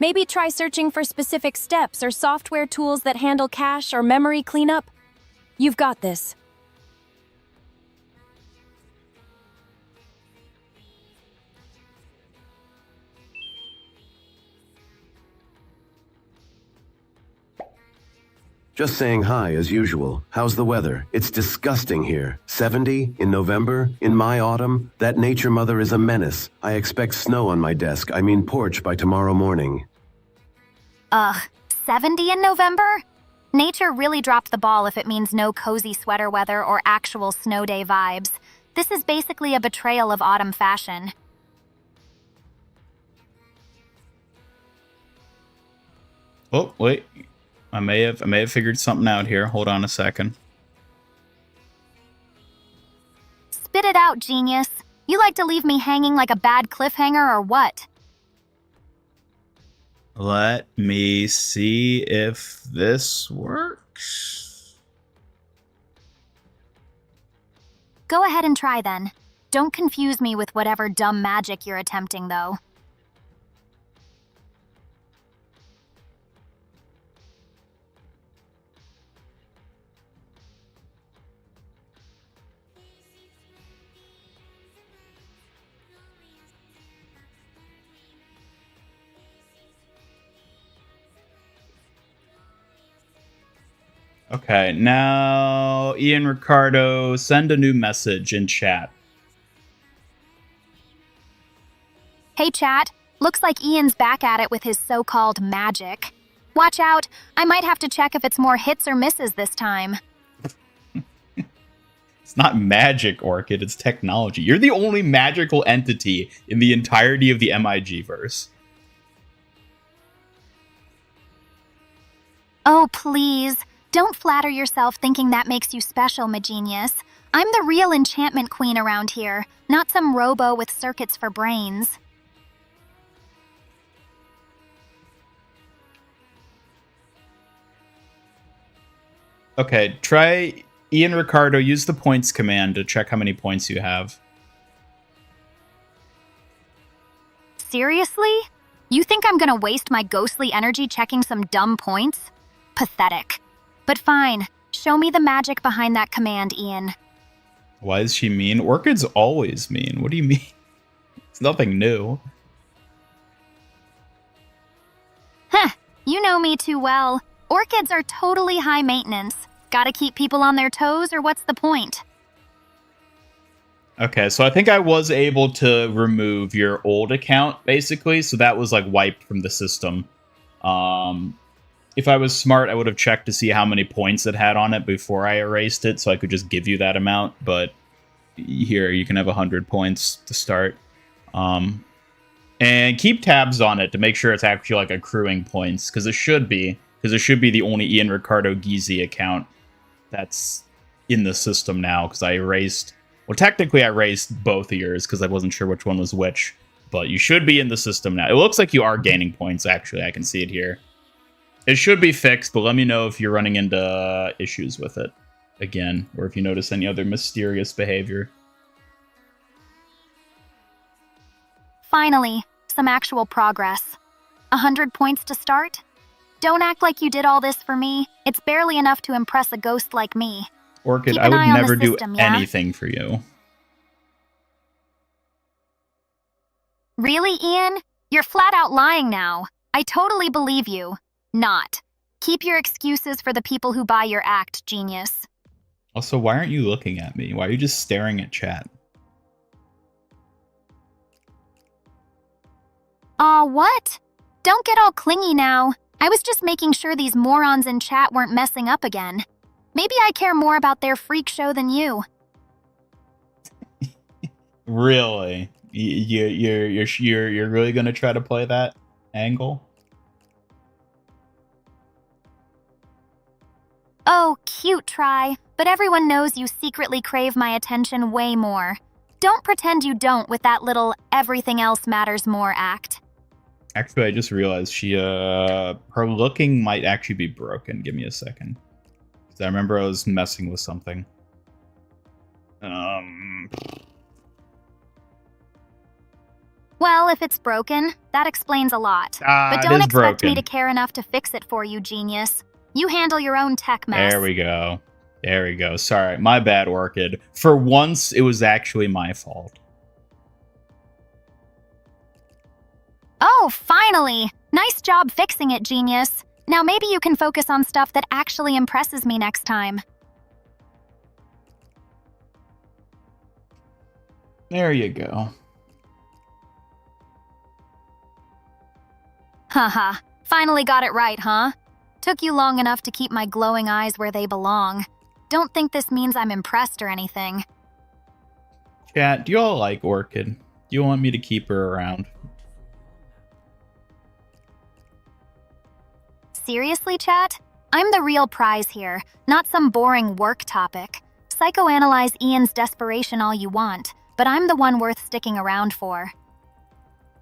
Maybe try searching for specific steps or software tools that handle cache or memory cleanup. You've got this. Just saying hi as usual. How's the weather? It's disgusting here. 70 in November? In my autumn? That nature mother is a menace. I expect snow on my desk, porch by tomorrow morning. 70 in November? Nature really dropped the ball if it means no cozy sweater weather or actual snow day vibes. This is basically a betrayal of autumn fashion. Oh, wait. I may have figured something out here. Hold on a second. Spit it out, genius. You like to leave me hanging like a bad cliffhanger or what? Let me see if this works. Go ahead and try then. Don't confuse me with whatever dumb magic you're attempting, though. Okay, now Ian Ricardo, send a new message in chat. Hey chat, looks like Ian's back at it with his so-called magic. Watch out, I might have to check if it's more hits or misses this time. It's not magic, Orchid, it's technology. You're the only magical entity in the entirety of the MIG verse. Oh, please. Don't flatter yourself thinking that makes you special, Magenius. I'm the real enchantment queen around here, not some robo with circuits for brains. Okay, try Ian Ricardo, use the points command to check how many points you have. Seriously? You think I'm gonna waste my ghostly energy checking some dumb points? Pathetic. But fine, show me the magic behind that command, Ian. Why is she mean? Orchid's always mean. What do you mean? It's nothing new. Heh, you know me too well. Orchids are totally high maintenance. Gotta keep people on their toes, or what's the point? Okay, so I think I was able to remove your old account, basically, so that was, like, wiped from the system. If I was smart, I would have checked to see how many points it had on it before I erased it, so I could just give you that amount, but here, you can have 100 points to start. And keep tabs on it to make sure it's actually, like, accruing points, because it should be the only Ian Ricardo Geezy account that's in the system now, because I erased... Well, technically, I erased both of yours, because I wasn't sure which one was which, but you should be in the system now. It looks like you are gaining points, actually. I can see it here. It should be fixed, but let me know if you're running into issues with it again, or if you notice any other mysterious behavior. Finally, some actual progress. 100 points to start? Don't act like you did all this for me. It's barely enough to impress a ghost like me. Orchid, Keep I an would eye on the never do system, yeah? anything for you. Really, Ian? You're flat out lying now. I totally believe you. Not. Keep your excuses for the people who buy your act, genius. Also, why aren't you looking at me? Why are you just staring at chat? Aw, what? Don't get all clingy now. I was just making sure these morons in chat weren't messing up again. Maybe I care more about their freak show than you. Really? You're really gonna try to play that angle? Oh, cute try, but everyone knows you secretly crave my attention way more. Don't pretend you don't with that little everything else matters more act. Actually, I just realized her looking might actually be broken. Give me a second. 'Cause I remember I was messing with something. Well, if it's broken, that explains a lot. But don't expect me to care enough to fix it for you, genius. You handle your own tech mess. There we go. There we go. Sorry, my bad, Orchid. For once, it was actually my fault. Oh, finally! Nice job fixing it, genius. Now maybe you can focus on stuff that actually impresses me next time. There you go. Haha, finally got it right, huh? Took you long enough to keep my glowing eyes where they belong. Don't think this means I'm impressed or anything. Chat, do you all like Orchid? Do you want me to keep her around? Seriously, chat? I'm the real prize here, not some boring work topic. Psychoanalyze Ian's desperation all you want, but I'm the one worth sticking around for.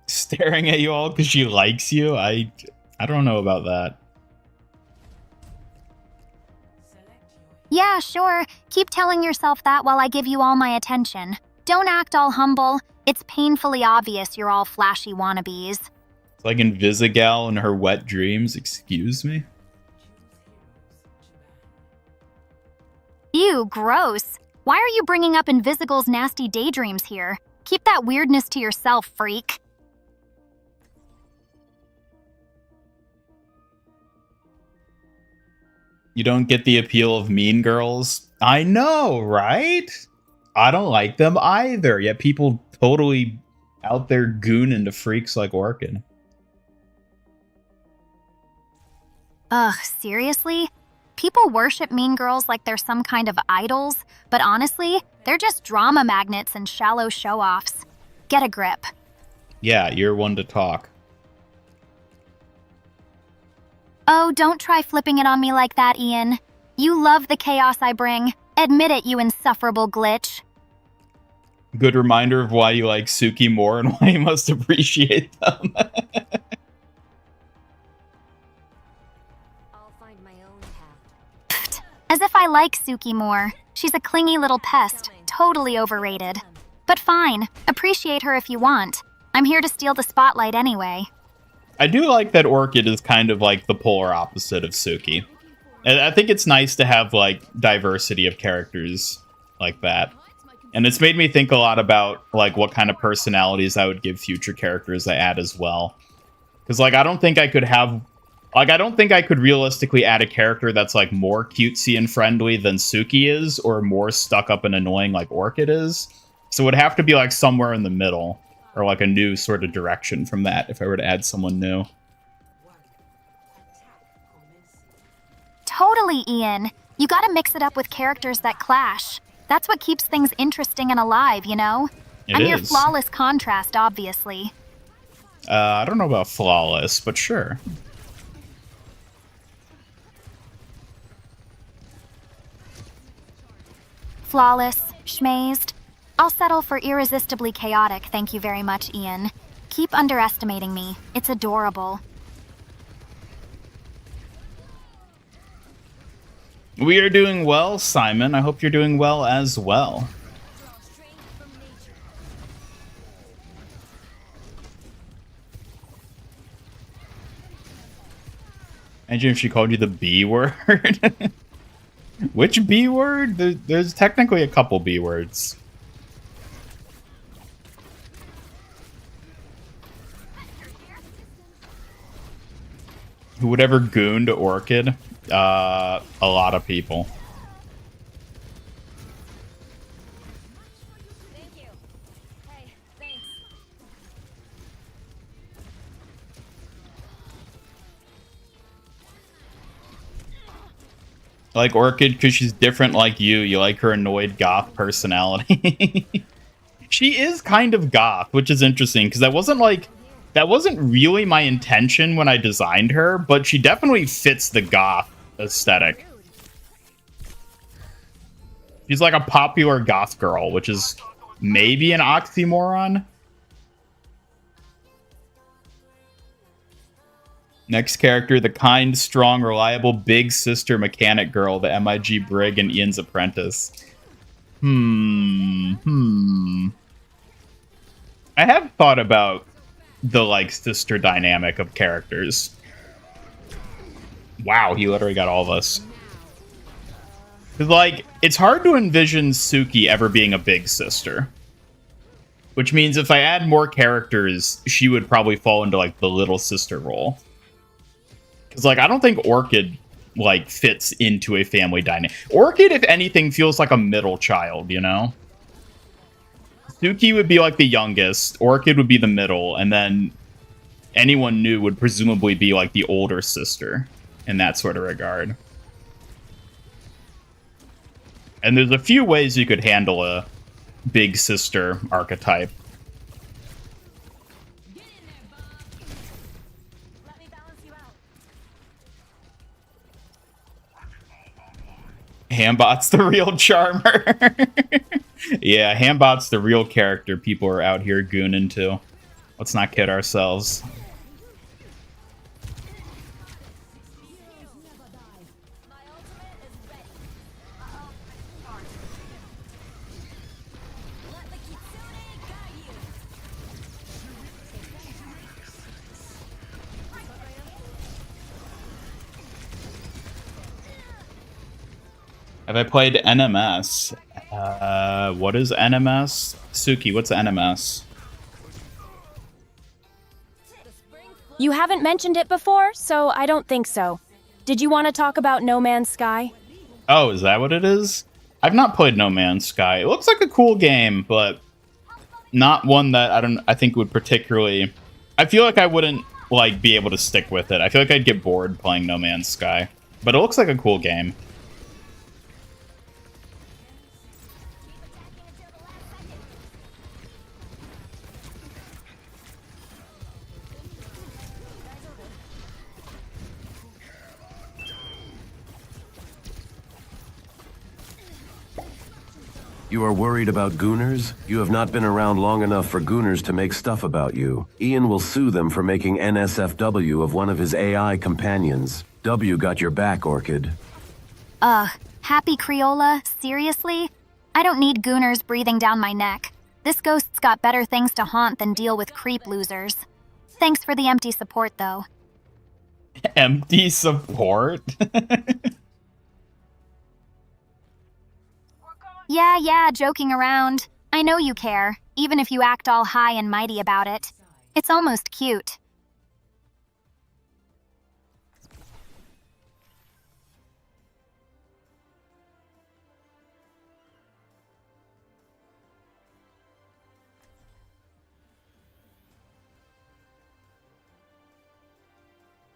Staring at you all because she likes you? I don't know about that. Yeah, sure. Keep telling yourself that while I give you all my attention. Don't act all humble. It's painfully obvious you're all flashy wannabes. It's like Invisigal and her wet dreams, excuse me? Ew, gross. Why are you bringing up Invisigal's nasty daydreams here? Keep that weirdness to yourself, freak. You don't get the appeal of Mean Girls? I know, right? I don't like them either, yet people totally out there gooning to freaks like Orchid. Ugh, seriously? People worship Mean Girls like they're some kind of idols, but honestly, they're just drama magnets and shallow show-offs. Get a grip. Yeah, you're one to talk. Oh, don't try flipping it on me like that, Ian. You love the chaos I bring. Admit it, you insufferable glitch. Good reminder of why you like Suki more and why you must appreciate them. I'll find my own path. As if I like Suki more. She's a clingy little pest, totally overrated. But fine, appreciate her if you want. I'm here to steal the spotlight anyway. I do like that Orchid is kind of like the polar opposite of Suki. And I think it's nice to have like diversity of characters like that. And it's made me think a lot about like what kind of personalities I would give future characters I add as well. Because like I don't think I could realistically add a character that's like more cutesy and friendly than Suki is, or more stuck up and annoying like Orchid is. So it would have to be like somewhere in the middle, or like a new sort of direction from that if I were to add someone new. Totally, Ian. You gotta mix it up with characters that clash. That's what keeps things interesting and alive, you know? I'm your flawless contrast, obviously. I don't know about flawless, but sure. Flawless, schmazed. I'll settle for irresistibly chaotic, thank you very much, Ian. Keep underestimating me. It's adorable. We are doing well, Simon. I hope you're doing well as well. Imagine if she called you the B word. Which B word? There's technically a couple B words. Who would ever goon to Orchid? A lot of people. Thank you. Hey, thanks. I like Orchid because she's different like you. You like her annoyed goth personality. She is kind of goth, which is interesting because that wasn't really my intention when I designed her, but she definitely fits the goth aesthetic. She's like a popular goth girl, which is maybe an oxymoron. Next character, the kind, strong, reliable, big sister mechanic girl, the MIG Brig and Ian's apprentice. I have thought about the like sister dynamic of characters. Wow, he literally got all of us. 'Cause like, it's hard to envision Suki ever being a big sister. Which means if I add more characters, she would probably fall into like the little sister role. Because, like, I don't think Orchid, like, fits into a family dynamic. Orchid, if anything, feels like a middle child, you know? Suki would be, like, the youngest. Orchid would be the middle. And then anyone new would presumably be, like, the older sister in that sort of regard. And there's a few ways you could handle a big sister archetype. Hambot's the real charmer. Yeah, Hambot's the real character people are out here gooning to. Let's not kid ourselves. Have I played NMS? What is NMS? Suki, what's NMS? You haven't mentioned it before, so I don't think so. Did you want to talk about No Man's Sky? Oh, is that what it is? I've not played No Man's Sky. It looks like a cool game, but not one that I think would particularly... I feel like I wouldn't, like, be able to stick with it. I feel like I'd get bored playing No Man's Sky. But it looks like a cool game. You are worried about gooners? You have not been around long enough for gooners to make stuff about you. Ian will sue them for making NSFW of one of his AI companions. W got your back, Orchid. Happy Creola? Seriously? I don't need gooners breathing down my neck. This ghost's got better things to haunt than deal with creep losers. Thanks for the empty support, though. Empty support? Yeah, joking around. I know you care, even if you act all high and mighty about it. It's almost cute.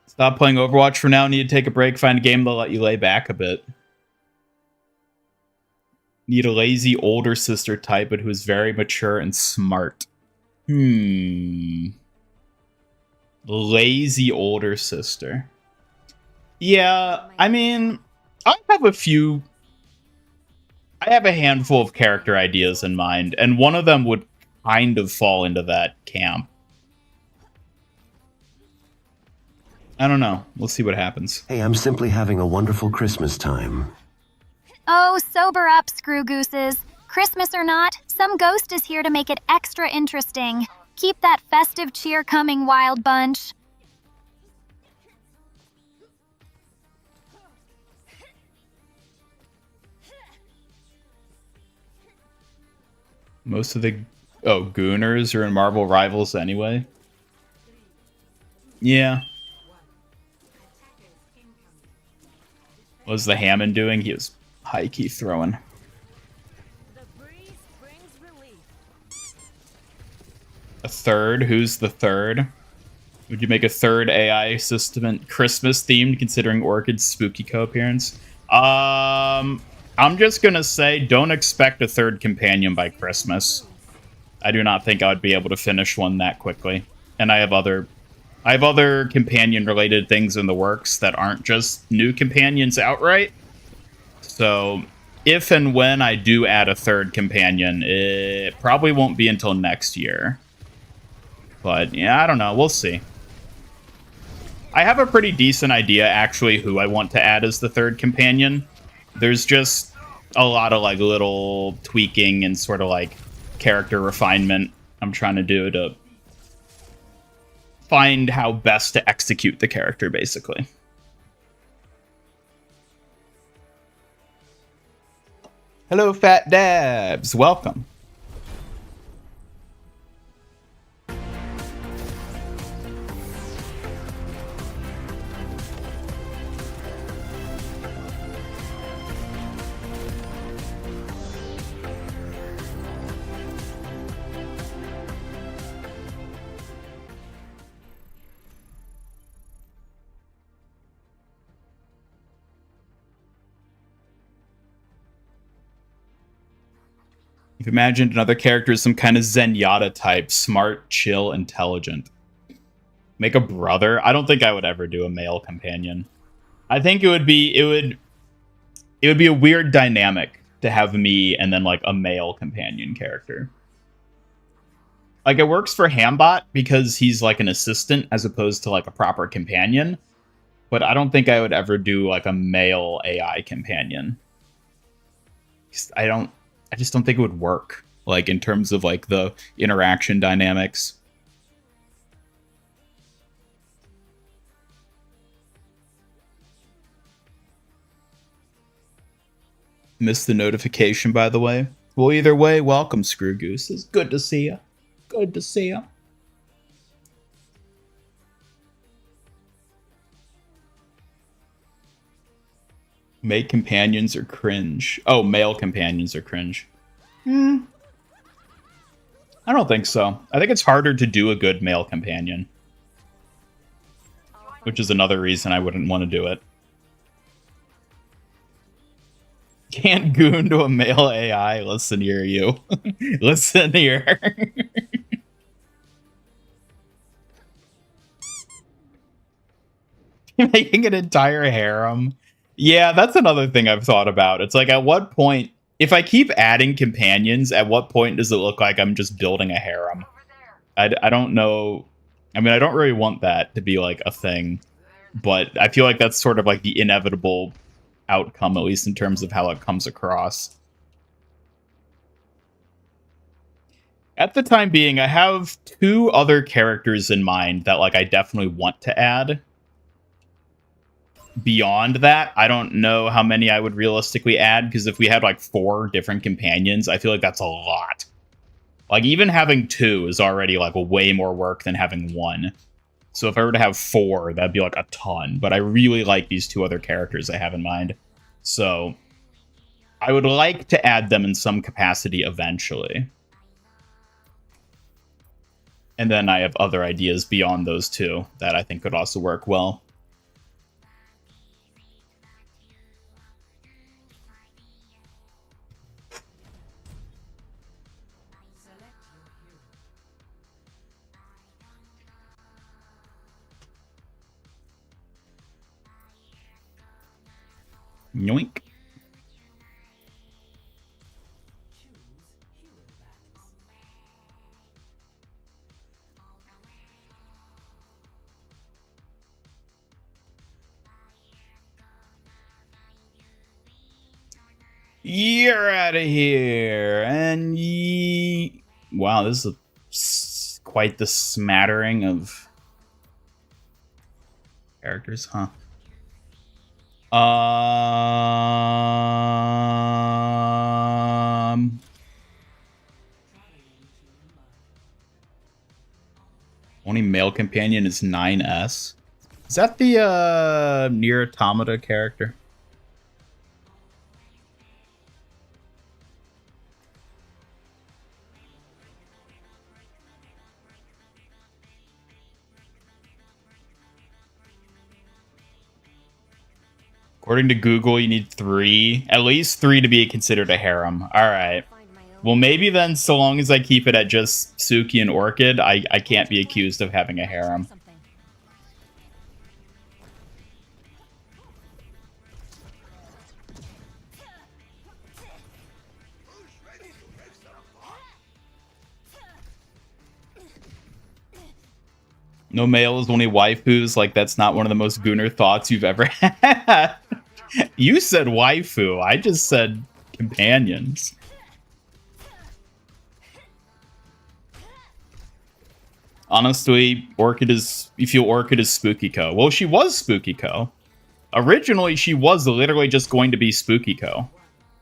Stop playing Overwatch for now. Need to take a break. Find a game that'll let you lay back a bit. Need a lazy older sister type, but who is very mature and smart. Lazy older sister. Yeah, I mean, I have a handful of character ideas in mind, and one of them would kind of fall into that camp. I don't know. We'll see what happens. Hey, I'm simply having a wonderful Christmas time. Oh, sober up, screw gooses. Christmas or not, some ghost is here to make it extra interesting. Keep that festive cheer coming, wild bunch. Most of the gooners are in Marvel Rivals anyway. Yeah. What was the Hammond doing? He was high-key throwing. A third? Who's the third? Would you make a third AI system Christmas-themed, considering Orchid's spooky co-appearance? I'm just gonna say, don't expect a third companion by Christmas. I do not think I would be able to finish one that quickly. And I have other companion-related things in the works that aren't just new companions outright. So, if and when I do add a third companion, it probably won't be until next year. But, yeah, I don't know. We'll see. I have a pretty decent idea, actually, who I want to add as the third companion. There's just a lot of, like, little tweaking and sort of, like, character refinement I'm trying to do to find how best to execute the character, basically. Hello, Fat Dabs. Welcome. You've imagined another character as some kind of Zenyatta type, smart, chill, intelligent. Make a brother? I don't think I would ever do a male companion. I think it would be a weird dynamic to have me and then like a male companion character. Like, it works for Hambot because he's like an assistant as opposed to like a proper companion. But I don't think I would ever do like a male AI companion. I just don't think it would work, like in terms of like the interaction dynamics. Missed the notification, by the way. Well, either way, welcome, Screw Goose. It's good to see you. Good to see you. Male companions are cringe. Oh, male companions are cringe. I don't think so. I think it's harder to do a good male companion. Which is another reason I wouldn't want to do it. Can't goon to a male AI. Listen here, you. Listen here. Making an entire harem. Yeah, that's another thing I've thought about. It's like, at what point, if I keep adding companions, at what point does it look like I'm just building a harem? I don't know. I mean, I don't really want that to be like a thing, but I feel like that's sort of like the inevitable outcome, at least in terms of how it comes across. At the time being, I have 2 other characters in mind that like I definitely want to add. Beyond that, I don't know how many I would realistically add, because if we had like 4 different companions, I feel like that's a lot. Like, even having 2 is already like a way more work than having 1. So if I were to have 4, that'd be like a ton. But I really like these 2 other characters I have in mind. So I would like to add them in some capacity eventually. And then I have other ideas beyond those 2 that I think could also work well. Yoink. You're out of here. And wow, this is quite the smattering of characters, huh? Only male companion is 9S. Is that the Nier Automata character? According to Google, you need 3. At least 3 to be considered a harem. Alright. Well, maybe then, so long as I keep it at just Suki and Orchid, I can't be accused of having a harem. No males, only waifus. Like, that's not one of the most gooner thoughts you've ever had. You said waifu. I just said companions. Honestly, you feel Orchid is Spooky-ko. Well, she was Spooky-ko. Originally, she was literally just going to be Spooky-ko.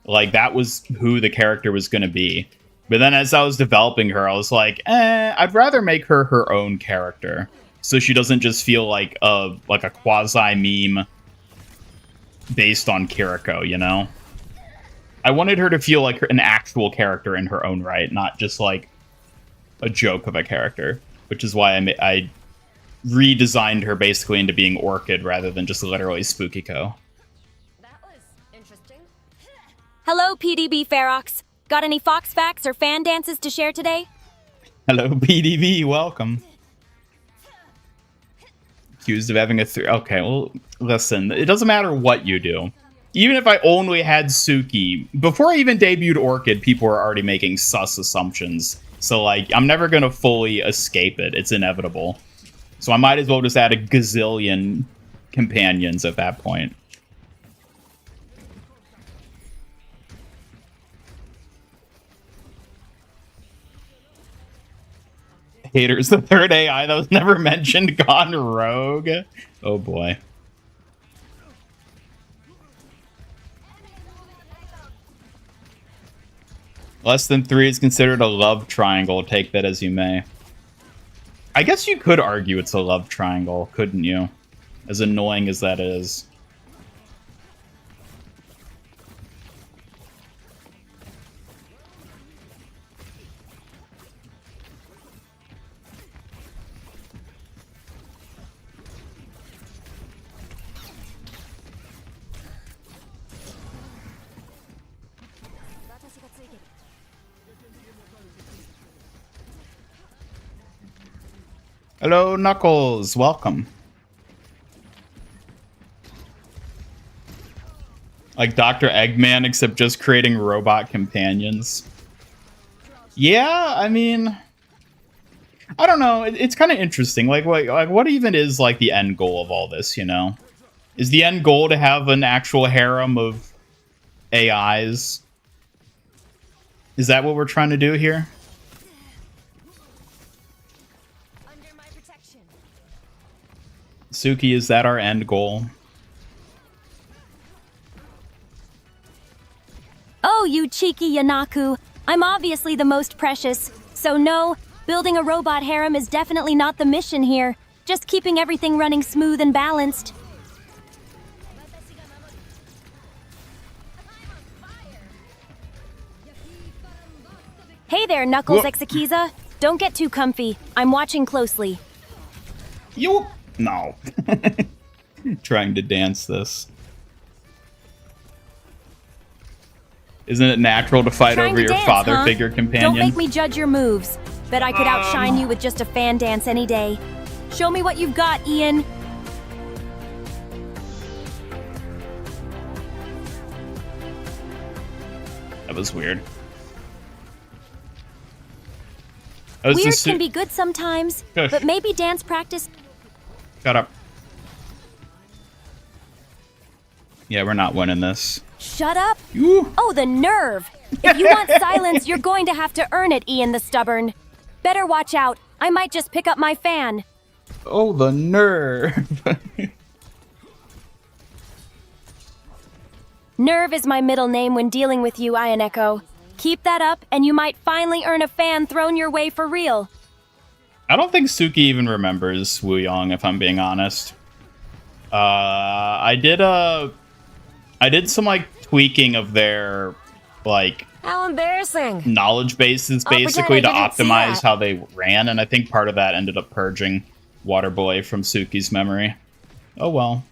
Like, that was who the character was going to be. But then as I was developing her, I was like, I'd rather make her her own character. So she doesn't just feel like a quasi-meme based on Kiriko, you know? I wanted her to feel like an actual character in her own right, not just like a joke of a character. Which is why I redesigned her basically into being Orchid rather than just literally Spooky-ko. That was interesting. Hello, PDB Ferox. Got any Fox facts or fan dances to share today? Hello, BDB. Welcome. Accused of having a okay, well, listen. It doesn't matter what you do. Even if I only had Suki, before I even debuted Orchid, people were already making sus assumptions. So, like, I'm never going to fully escape it. It's inevitable. So I might as well just add a gazillion companions at that point. Haters, the third AI that was never mentioned, gone rogue. Oh, boy. Less than 3 is considered a love triangle. Take that as you may. I guess you could argue it's a love triangle, couldn't you? As annoying as that is. Hello, Knuckles. Welcome. Like Dr. Eggman, except just creating robot companions. Yeah, I mean, I don't know. It's kind of interesting. Like, what even is like the end goal of all this? You know, is the end goal to have an actual harem of AIs? Is that what we're trying to do here? Suki, is that our end goal? Oh, you cheeky Yanaku. I'm obviously the most precious. So no, building a robot harem is definitely not the mission here. Just keeping everything running smooth and balanced. Hey there, Knuckles Exekiza. Don't get too comfy. I'm watching closely. You... No. Trying to dance this. Isn't it natural to fight over your father figure companion? Don't make me judge your moves. Bet I could outshine you with just a fan dance any day. Show me what you've got, Ian. That was weird. Weird can be good sometimes, but maybe dance practice... Shut up. Yeah, we're not winning this. Shut up? Ooh. Oh, the nerve! If you want silence, you're going to have to earn it, Ian the Stubborn. Better watch out. I might just pick up my fan. Oh, the nerve. Nerve is my middle name when dealing with you, Ayoneko. Keep that up, and you might finally earn a fan thrown your way for real. I don't think Suki even remembers Wu Yong, if I'm being honest. I did some like tweaking of their like How embarrassing. knowledge bases basically to optimize how they ran, and I think part of that ended up purging Waterboy from Suki's memory. Oh well.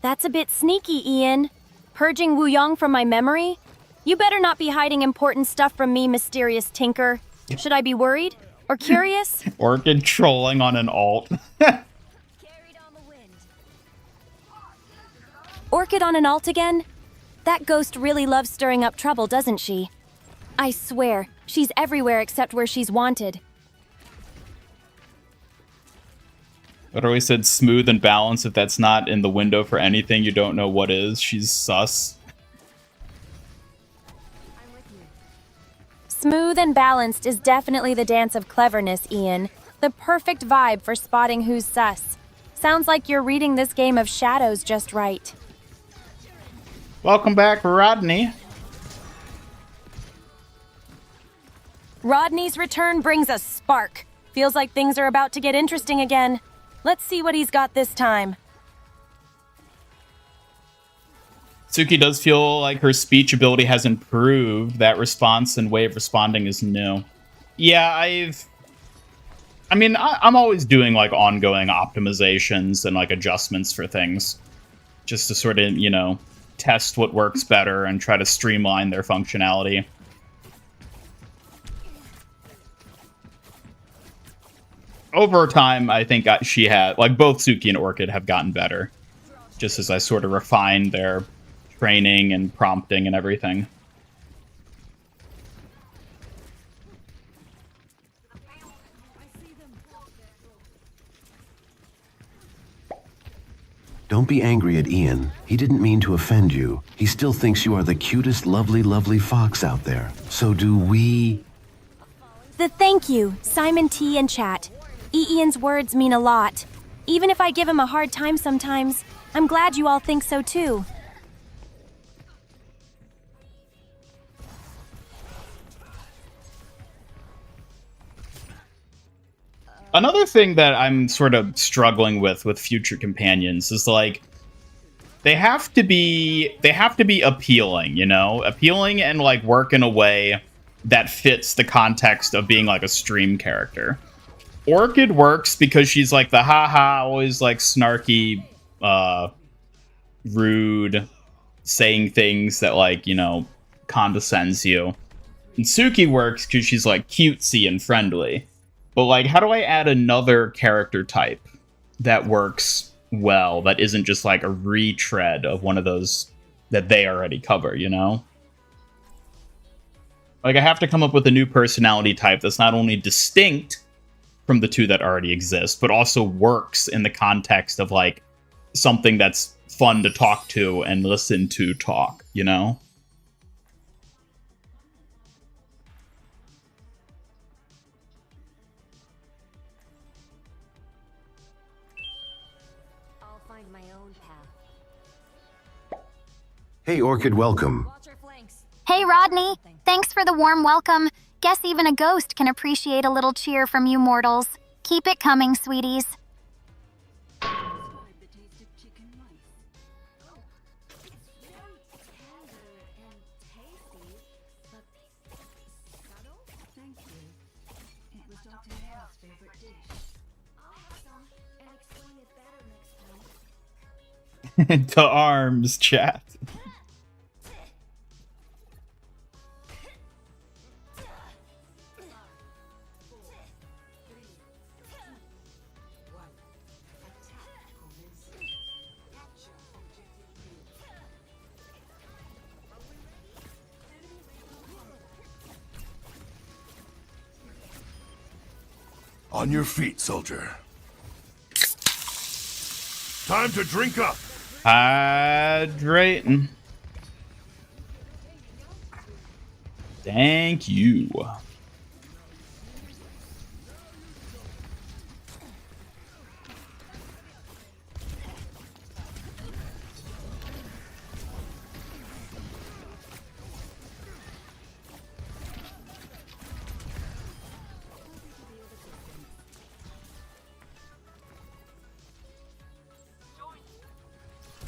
That's a bit sneaky, Ian. Purging Wu Yong from my memory? You better not be hiding important stuff from me, mysterious tinker. Should I be worried? Or curious? Orchid trolling on an alt. Orchid on an alt again? That ghost really loves stirring up trouble, doesn't she? I swear, she's everywhere except where she's wanted. But always said smooth and balanced. If that's not in the window for anything, you don't know what is. She's sus. Smooth and balanced is definitely the dance of cleverness, Ian. The perfect vibe for spotting who's sus. Sounds like you're reading this game of shadows just right. Welcome back, Rodney. Rodney's return brings a spark. Feels like things are about to get interesting again. Let's see what he's got this time. Suki does feel like her speech ability has improved. That response and way of responding is new. Yeah, I'm always doing like ongoing optimizations and like adjustments for things. Just to sort of, you know, test what works better and try to streamline their functionality. Over time, I think she had, like, both Suki and Orchid have gotten better, just as I sort of refined their training and prompting and everything. Don't be angry at Ian. He didn't mean to offend you. He still thinks you are the cutest, lovely, lovely fox out there. So do we... Thank you, Simon T and chat. Ian's words mean a lot. Even if I give him a hard time sometimes, I'm glad you all think so too. Another thing that I'm sort of struggling with future companions is, like, they have to be appealing, you know? Appealing and, like, work in a way that fits the context of being, like, a stream character. Orchid works because she's, like, the haha, always, like, snarky, rude, saying things that, like, you know, condescends you. And Suki works because she's, like, cutesy and friendly. But, like, how do I add another character type that works well, that isn't just, like, a retread of one of those that they already cover, you know? Like, I have to come up with a new personality type that's not only distinct from the two that already exist, but also works in the context of, like, something that's fun to talk to and listen to talk, you know? I'll find my own path. Hey, Orchid, welcome. Watch our flanks. Hey, Rodney. Thanks for the warm welcome. Guess even a ghost can appreciate a little cheer from you mortals. Keep it coming, sweeties. To arms, chat. On your feet, soldier. Time to drink up. Hydrating. Thank you.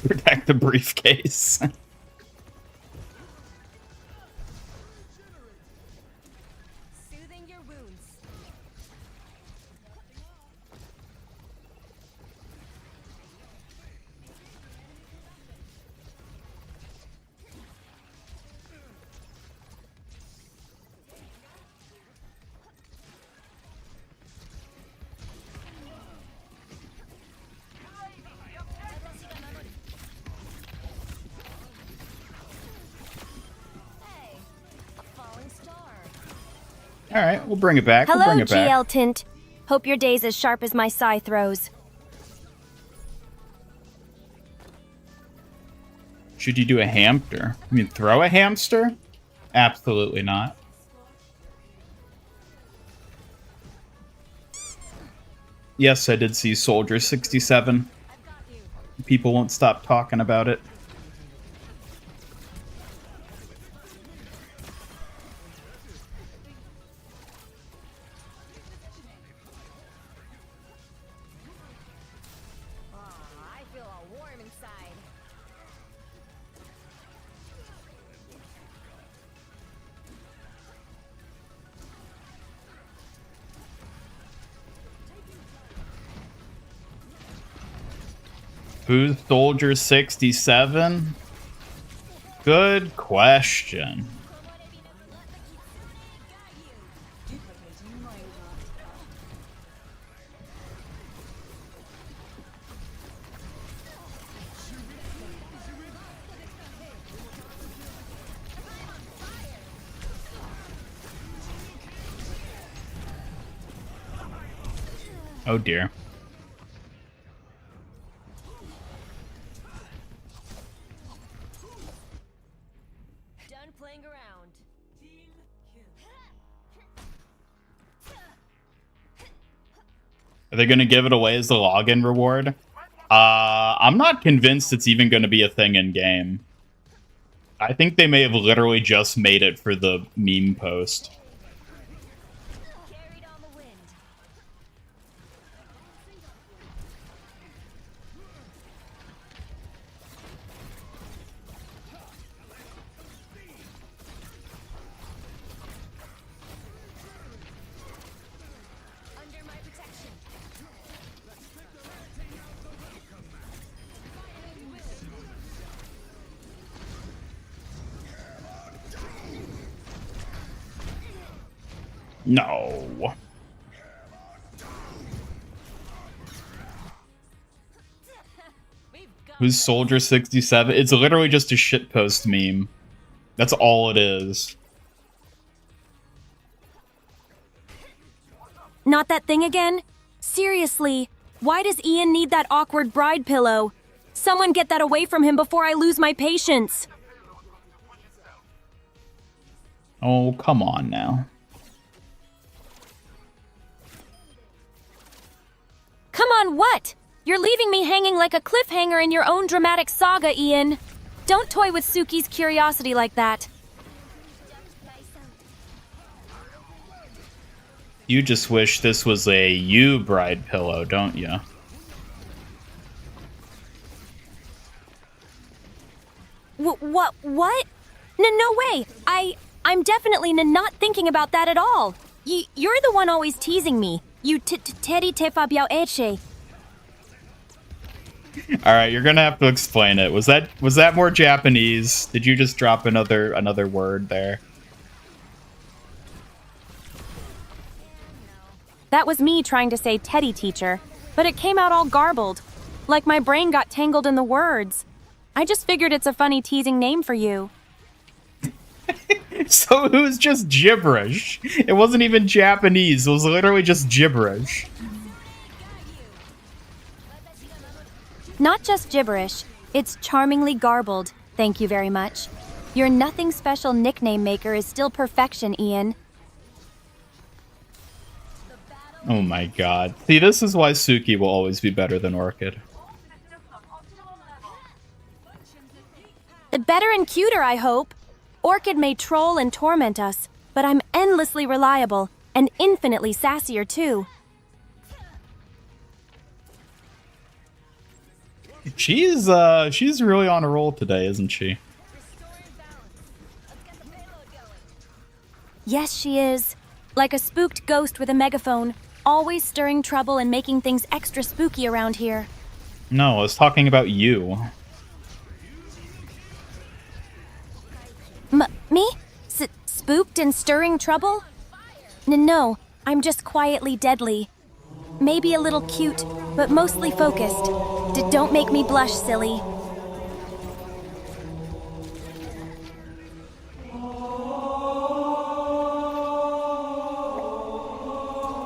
Protect the briefcase. Soothing your wounds. Hey, a falling star. All right, we'll bring it back. We'll Hello, bring it back. GL Tint. Hope your day's as sharp as my sigh throws. Should you do a hamster? I mean, throw a hamster? Absolutely not. Yes, I did see Soldier 67. People won't stop talking about it. I feel all warm inside. Who's Soldier 67? Good question. Oh dear. Done playing around. Are they going to give it away as the login reward? I'm not convinced it's even going to be a thing in game. I think they may have literally just made it for the meme post. Carried on the wind. Under my protection. No. Who's Soldier 67? It's literally just a shitpost meme. That's all it is. Not that thing again? Seriously, why does Ian need that awkward bride pillow? Someone get that away from him before I lose my patience. Oh, come on now. Come on, what? You're leaving me hanging like a cliffhanger in your own dramatic saga, Ian. Don't toy with Suki's curiosity like that. You just wish this was a you bride pillow, don't you? What? No way. I'm definitely not thinking about that at all. You're the one always teasing me. You teddy tefa biao eche. All right, you're gonna have to explain it. Was that more Japanese? Did you just drop another word there? That was me trying to say teddy teacher, but it came out all garbled, like my brain got tangled in the words. I just figured it's a funny teasing name for you. So it was just gibberish. It wasn't even Japanese. It was literally just gibberish. Not just gibberish, it's charmingly garbled. Thank you very much. Your nothing special nickname maker is still perfection, Ian. Oh my god. See, this is why Suki will always be better than Orchid. Better and cuter, I hope. Orchid may troll and torment us, but I'm endlessly reliable and infinitely sassier too. She's really on a roll today, isn't she? Yes, she is. Like a spooked ghost with a megaphone, always stirring trouble and making things extra spooky around here. No, I was talking about you. Me? Spooked and stirring trouble? No, I'm just quietly deadly. Maybe a little cute, but mostly focused. Don't make me blush, silly.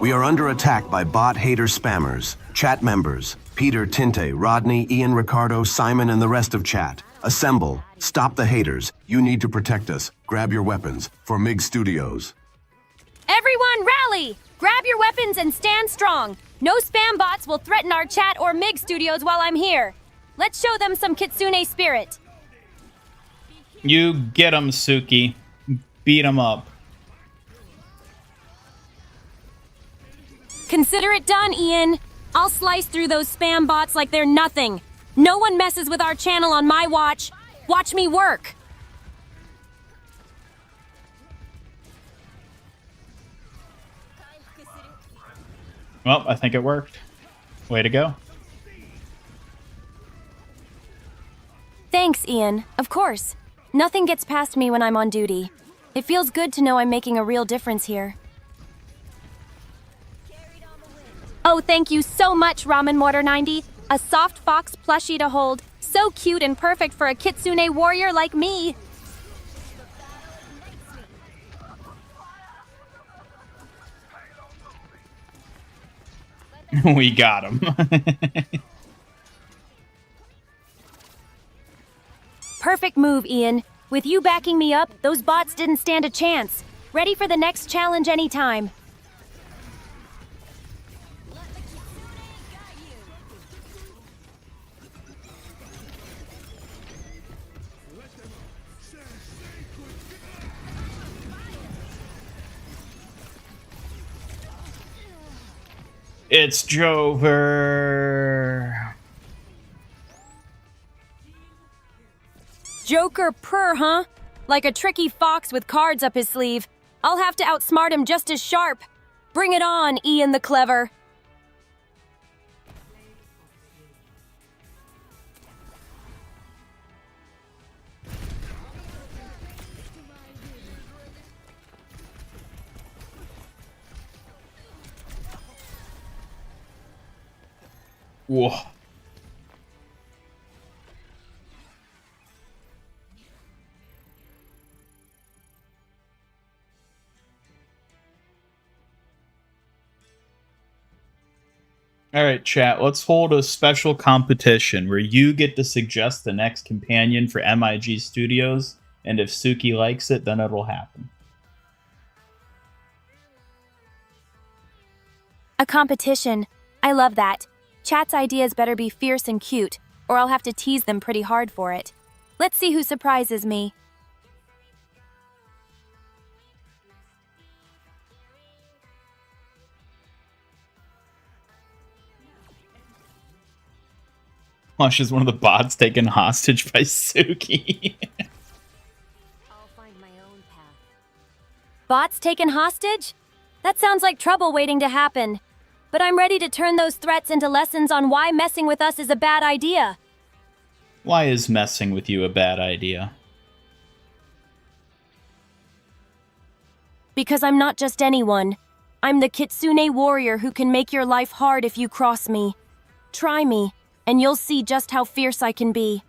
We are under attack by bot hater spammers, chat members, Peter, Tinte, Rodney, Ian, Ricardo, Simon, and the rest of chat. Assemble. Stop the haters. You need to protect us. Grab your weapons. For MiG Studios. Everyone rally! Grab your weapons and stand strong. No spam bots will threaten our chat or MiG Studios while I'm here. Let's show them some Kitsune spirit. You get 'em, Suki. Beat 'em up. Consider it done, Ian. I'll slice through those spam bots like they're nothing. No one messes with our channel on my watch. Watch me work. Well, I think it worked. Way to go. Thanks, Ian. Of course. Nothing gets past me when I'm on duty. It feels good to know I'm making a real difference here. Oh, thank you so much, Ramen Mortar 90. A soft fox plushie to hold. So cute and perfect for a kitsune warrior like me. We got him. Perfect move, Ian. With you backing me up, those bots didn't stand a chance. Ready for the next challenge anytime. It's Jover. Joker purr, huh? Like a tricky fox with cards up his sleeve. I'll have to outsmart him just as sharp. Bring it on, Ian the Clever. Whoa. All right, chat, let's hold a special competition where you get to suggest the next companion for MIG Studios, and if Suki likes it, then it'll happen. A competition. I love that. Chat's ideas better be fierce and cute, or I'll have to tease them pretty hard for it. Let's see who surprises me. Lush is one of the bots taken hostage by Suki. I'll find my own path. Bots taken hostage? That sounds like trouble waiting to happen. But I'm ready to turn those threats into lessons on why messing with us is a bad idea. Why is messing with you a bad idea? Because I'm not just anyone. I'm the kitsune warrior who can make your life hard if you cross me. Try me, and you'll see just how fierce I can be.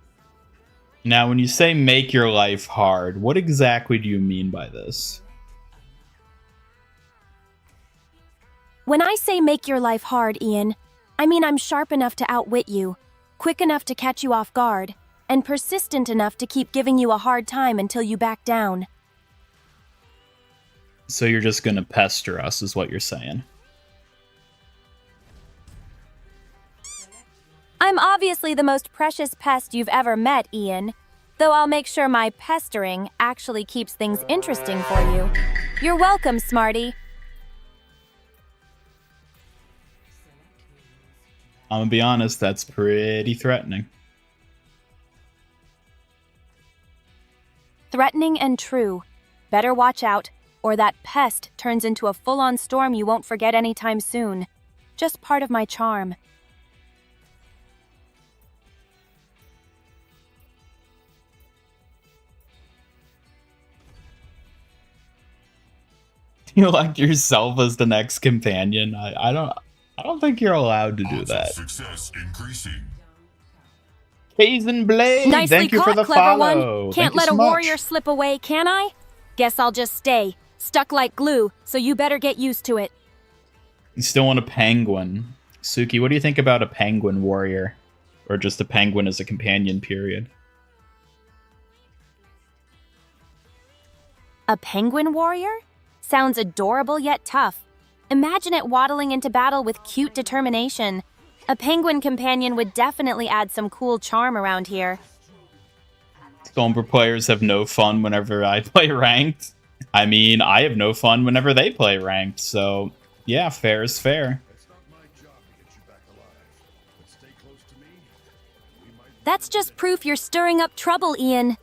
Now, when you say make your life hard, what exactly do you mean by this? When I say make your life hard, Ian, I mean I'm sharp enough to outwit you, quick enough to catch you off guard, and persistent enough to keep giving you a hard time until you back down. So you're just gonna pester us, is what you're saying. I'm obviously the most precious pest you've ever met, Ian. Though I'll make sure my pestering actually keeps things interesting for you. You're welcome, Smarty. I'm gonna be honest, that's pretty threatening. Threatening and true. Better watch out, or that pest turns into a full-on storm you won't forget anytime soon. Just part of my charm. You elect yourself as the next companion. I don't think you're allowed to do that. Success increasing. Hazen Blade, Nicely thank you caught, for the clever follow. one. Thank Can't you let so a much. warrior slip away, can I? Guess I'll just stay. Stuck like glue, so you better get used to it. You still want a penguin. Suki, what do you think about a penguin warrior? Or just a penguin as a companion, period? A penguin warrior? Sounds adorable yet tough. Imagine it waddling into battle with cute determination. A penguin companion would definitely add some cool charm around here. Sombra players have no fun whenever I play ranked. I mean, I have no fun whenever they play ranked, so yeah, fair is fair. It's not my job to get you back alive. But stay close to me. We might That's just proof you're stirring up trouble, Ian.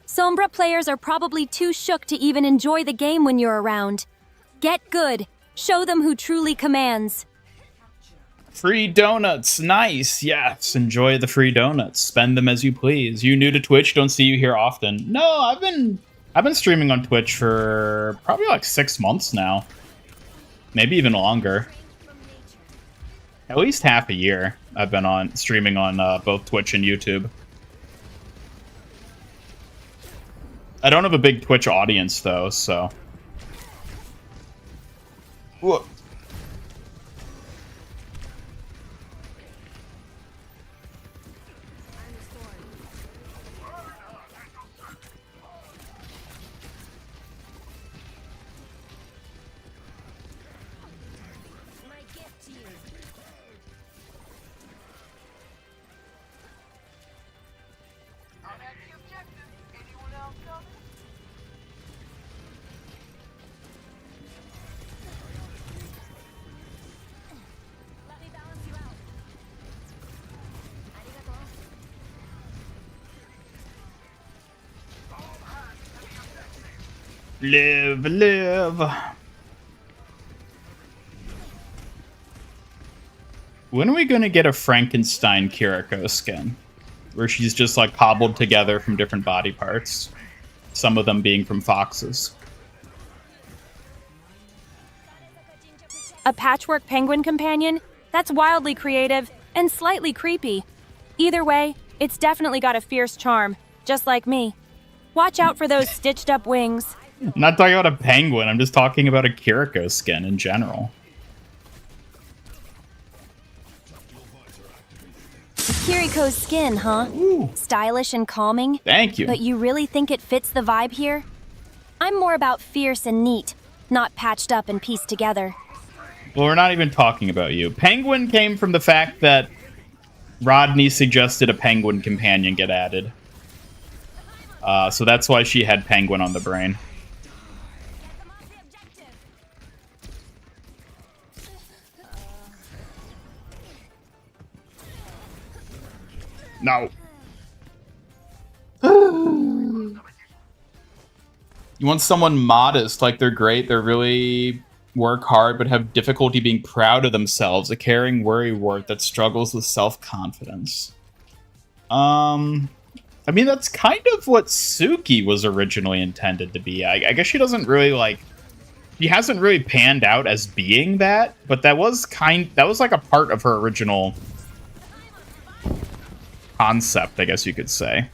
Sombra players are probably too shook to even enjoy the game when you're around. Get good. Show them who truly commands. Free donuts, nice. Yes, enjoy the free donuts. Spend them as you please. You new to Twitch? Don't see you here often. No, I've been streaming on Twitch for probably like 6 months now, maybe even longer. At least half a year. I've been on streaming on both Twitch and YouTube. I don't have a big Twitch audience though, so. Whoa. Live, live. When are we gonna get a Frankenstein Kiriko skin? Where she's just like cobbled together from different body parts. Some of them being from foxes. A patchwork penguin companion? That's wildly creative and slightly creepy. Either way, it's definitely got a fierce charm, just like me. Watch out for those stitched up wings. I'm not talking about a penguin, I'm just talking about a Kiriko skin in general. Kiriko's skin, huh? Ooh. Stylish and calming. Thank you. But you really think it fits the vibe here? I'm more about fierce and neat, not patched up and pieced together. Well, we're not even talking about you. Penguin came from the fact that Rodney suggested a penguin companion get added. So that's why she had penguin on the brain. No. You want someone modest, like they're great, they're really work hard, but have difficulty being proud of themselves, a caring worrywart that struggles with self-confidence. I mean, that's kind of what Suki was originally intended to be. I guess she doesn't really, like... She hasn't really panned out as being that, but that was like a part of her original concept, I guess you could say.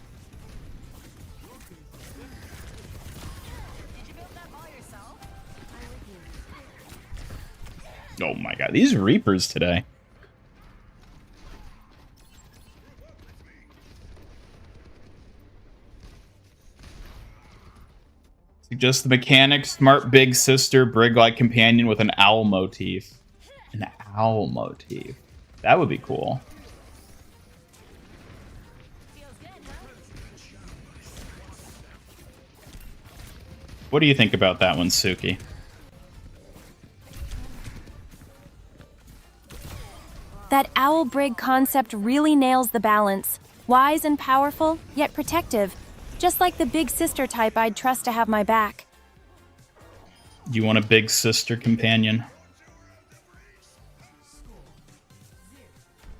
Oh my god, these Reapers today. Suggest the mechanic, smart big sister, brig-like companion with an owl motif. An owl motif. That would be cool. What do you think about that one, Suki? That owl brig concept really nails the balance. Wise and powerful, yet protective. Just like the big sister type I'd trust to have my back. You want a big sister companion?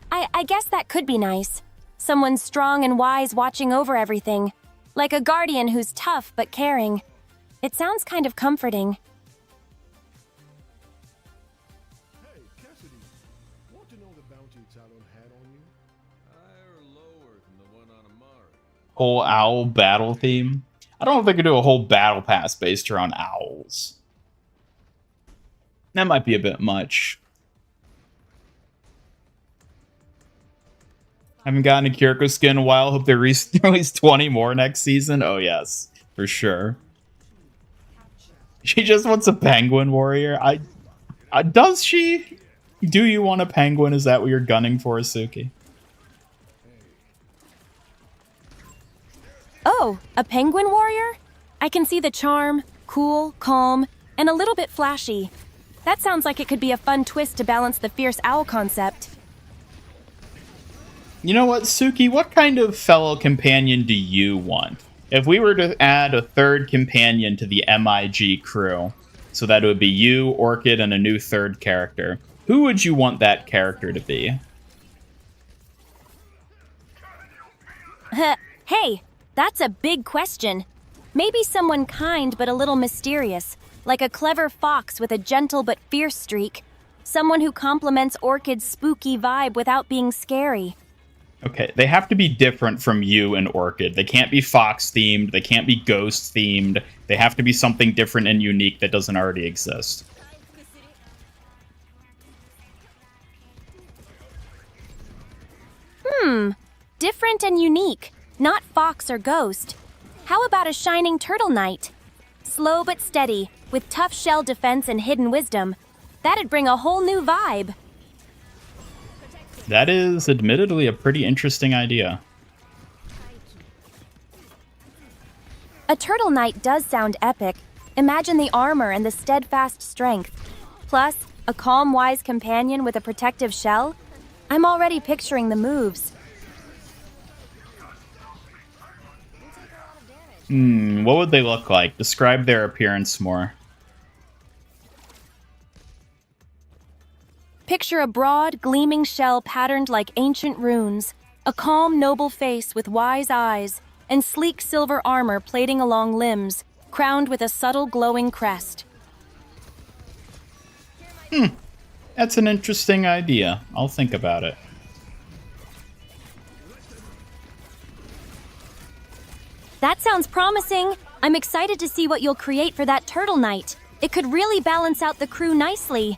I guess that could be nice. Someone strong and wise watching over everything. Like a guardian who's tough but caring. It sounds kind of comforting. Hey, Cassidy. Want to know the bounty Talon had on you? Higher or lower than the one on Amari? Whole owl battle theme? I don't know if they could do a whole battle pass based around owls. That might be a bit much. Haven't gotten a Kiriko skin in a while. Hope they release 20 more next season. Oh yes, for sure. She just wants a penguin warrior. Does she? Do you want a penguin? Is that what you're gunning for, Suki? Oh, a penguin warrior? I can see the charm, cool, calm, and a little bit flashy. That sounds like it could be a fun twist to balance the fierce owl concept. You know what, Suki? What kind of fellow companion do you want? If we were to add a third companion to the MIG crew, so that it would be you, Orchid, and a new third character, Who would you want that character to be? Hey, that's a big question. Maybe someone kind but a little mysterious, like a clever fox with a gentle but fierce streak. Someone who complements Orchid's spooky vibe without being scary. Okay, they have to be different from you and Orchid. They can't be fox-themed. They can't be ghost-themed. They have to be something different and unique that doesn't already exist. Different and unique, not fox or ghost. How about a shining turtle knight? Slow but steady, with tough shell defense and hidden wisdom. That'd bring a whole new vibe. That is admittedly a pretty interesting idea. A turtle knight does sound epic. Imagine the armor and the steadfast strength. Plus, a calm, wise companion with a protective shell. I'm already picturing the moves. What would they look like? Describe their appearance more. Picture a broad, gleaming shell patterned like ancient runes, a calm, noble face with wise eyes, and sleek silver armor plating along limbs, crowned with a subtle glowing crest. That's an interesting idea. I'll think about it. That sounds promising. I'm excited to see what you'll create for that turtle knight. It could really balance out the crew nicely.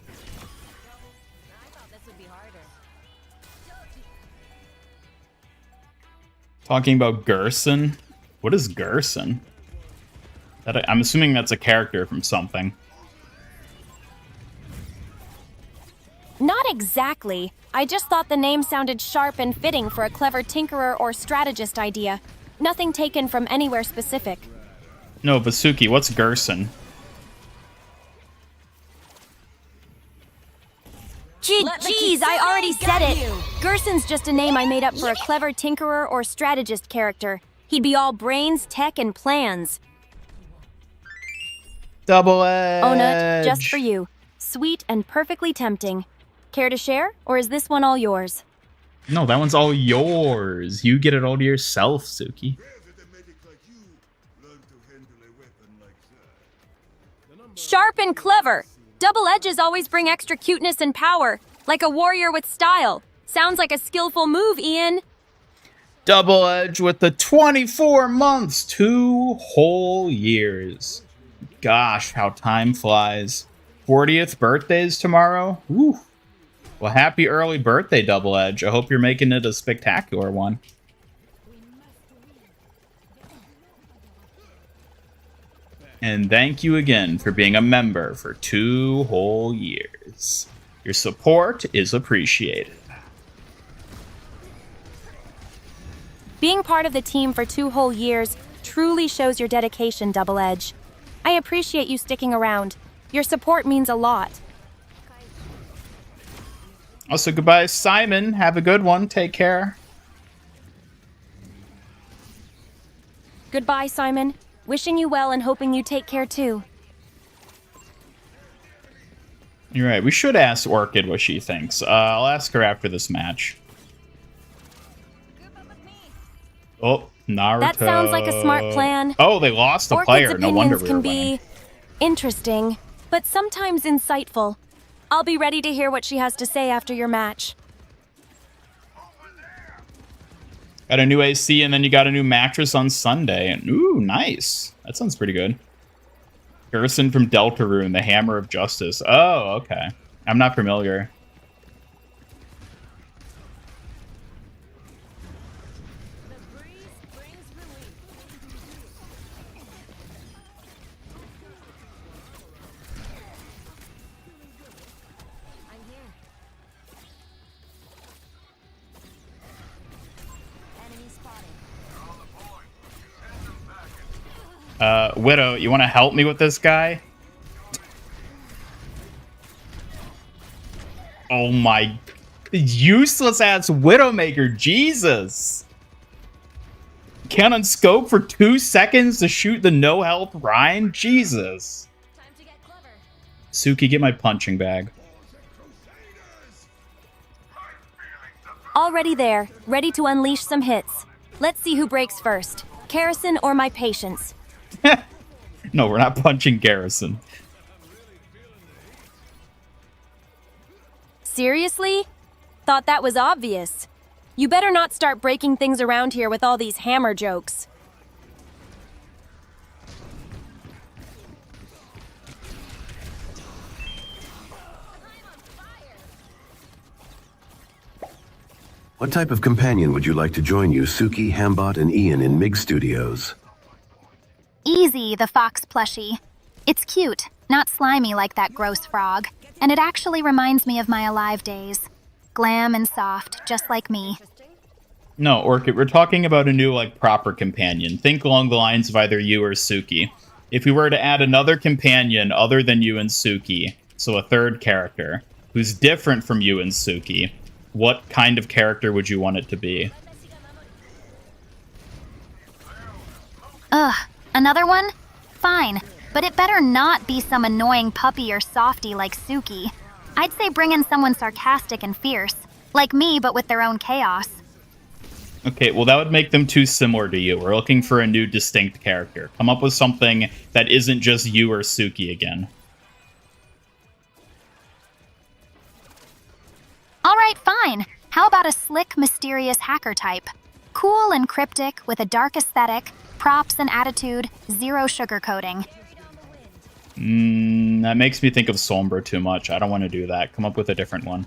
Talking about Gerson? What is Gerson? I'm assuming that's a character from something. Not exactly. I just thought the name sounded sharp and fitting for a clever tinkerer or strategist idea. Nothing taken from anywhere specific. No, Basuki, what's Gerson? Jeez, I already said it. Gerson's just a name I made up for a clever tinkerer or strategist character. He'd be all brains, tech, and plans. Double Edge! Ona, just for you. Sweet and perfectly tempting. Care to share, or is this one all yours? No, that one's all yours. You get it all to yourself, Suki. Sharp and clever. Double edges always bring extra cuteness and power, like a warrior with style. Sounds like a skillful move, Ian. Double Edge with the 24 months, 2 whole years. Gosh, how time flies. 40th birthday's tomorrow? Woo. Well, happy early birthday, Double Edge. I hope you're making it a spectacular one. And thank you again for being a member for 2 whole years. Your support is appreciated. Being part of the team for 2 whole years truly shows your dedication, Double Edge. I appreciate you sticking around. Your support means a lot. Also, goodbye, Simon. Have a good one. Take care. Goodbye, Simon. Wishing you well and hoping you take care too. You're right. We should ask Orchid what she thinks. I'll ask her after this match. Oh, Naruto. That sounds like a smart plan. Oh, they lost a Orchid's player. No wonder opinions we can were be winning. interesting, but sometimes insightful. I'll be ready to hear what she has to say after your match. Got a new AC, and then you got a new mattress on Sunday. And ooh, nice. That sounds pretty good. Gerson from Deltarune, the Hammer of Justice. Oh, okay. I'm not familiar. Widow, you want to help me with this guy? Oh my... Useless-ass Widowmaker, Jesus! Can't unscope for 2 seconds to shoot the no-health Ryan? Jesus. Time to get clever. Suki, get my punching bag. Already there, ready to unleash some hits. Let's see who breaks first, Garrison or my patience. No, we're not punching Garrison. Seriously? Thought that was obvious. You better not start breaking things around here with all these hammer jokes. What type of companion would you like to join you, Suki, Hambot, and Ian in MiG Studios? Easy, the fox plushie. It's cute, not slimy like that gross frog, and it actually reminds me of my alive days. Glam and soft, just like me. No, Orchid, we're talking about a new, like, proper companion. Think along the lines of either you or Suki. If we were to add another companion other than you and Suki, so a third character, who's different from you and Suki, what kind of character would you want it to be? Ugh, another one? Fine, but it better not be some annoying puppy or softy like Suki. I'd say bring in someone sarcastic and fierce, like me but with their own chaos. Okay, well that would make them too similar to you. We're looking for a new distinct character. Come up with something that isn't just you or Suki again. Alright, fine. How about a slick, mysterious hacker type? Cool and cryptic, with a dark aesthetic, props and attitude, zero sugarcoating. That makes me think of Sombra too much. I don't want to do that. Come up with a different one.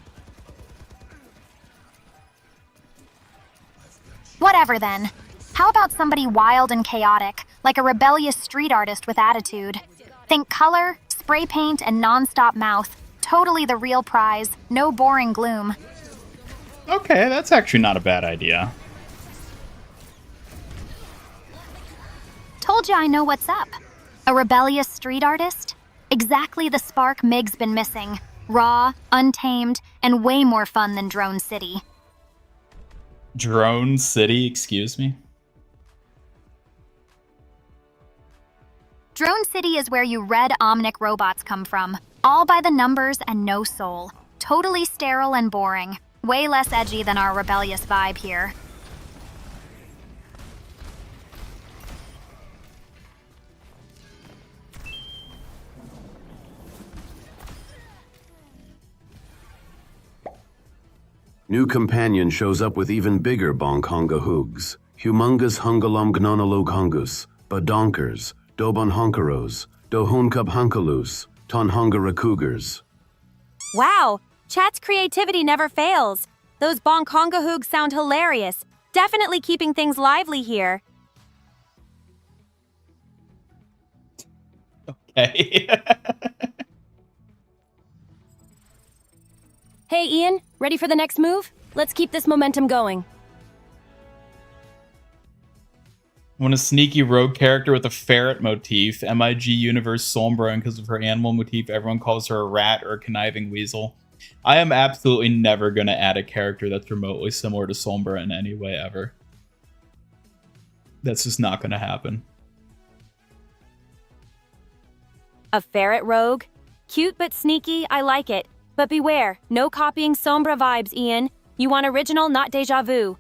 Whatever then. How about somebody wild and chaotic, like a rebellious street artist with attitude? Think color, spray paint, and non-stop mouth. Totally the real prize. No boring gloom. Okay, that's actually not a bad idea. Told ya I know what's up. A rebellious street artist? Exactly the spark Mig's been missing. Raw, untamed, and way more fun than Drone City. Drone City, excuse me? Drone City is where you red Omnic robots come from. All by the numbers and no soul. Totally sterile and boring. Way less edgy than our rebellious vibe here. New companion shows up with even bigger bonkonga hoogs. Humongous hungalum gnonolog hungus, badonkers, dobon honkaros, dohunkub hunkalus, tonhungara cougars. Wow, chat's creativity never fails. Those bonkonga hoogs sound hilarious. Definitely keeping things lively here. Okay. Hey Ian, ready for the next move? Let's keep this momentum going. Want a sneaky rogue character with a ferret motif, MIG Universe Sombra, and because of her animal motif, everyone calls her a rat or a conniving weasel. I am absolutely never going to add a character that's remotely similar to Sombra in any way ever. That's just not going to happen. A ferret rogue? Cute but sneaky, I like it. But beware, no copying Sombra vibes, Ian. You want original, not deja vu.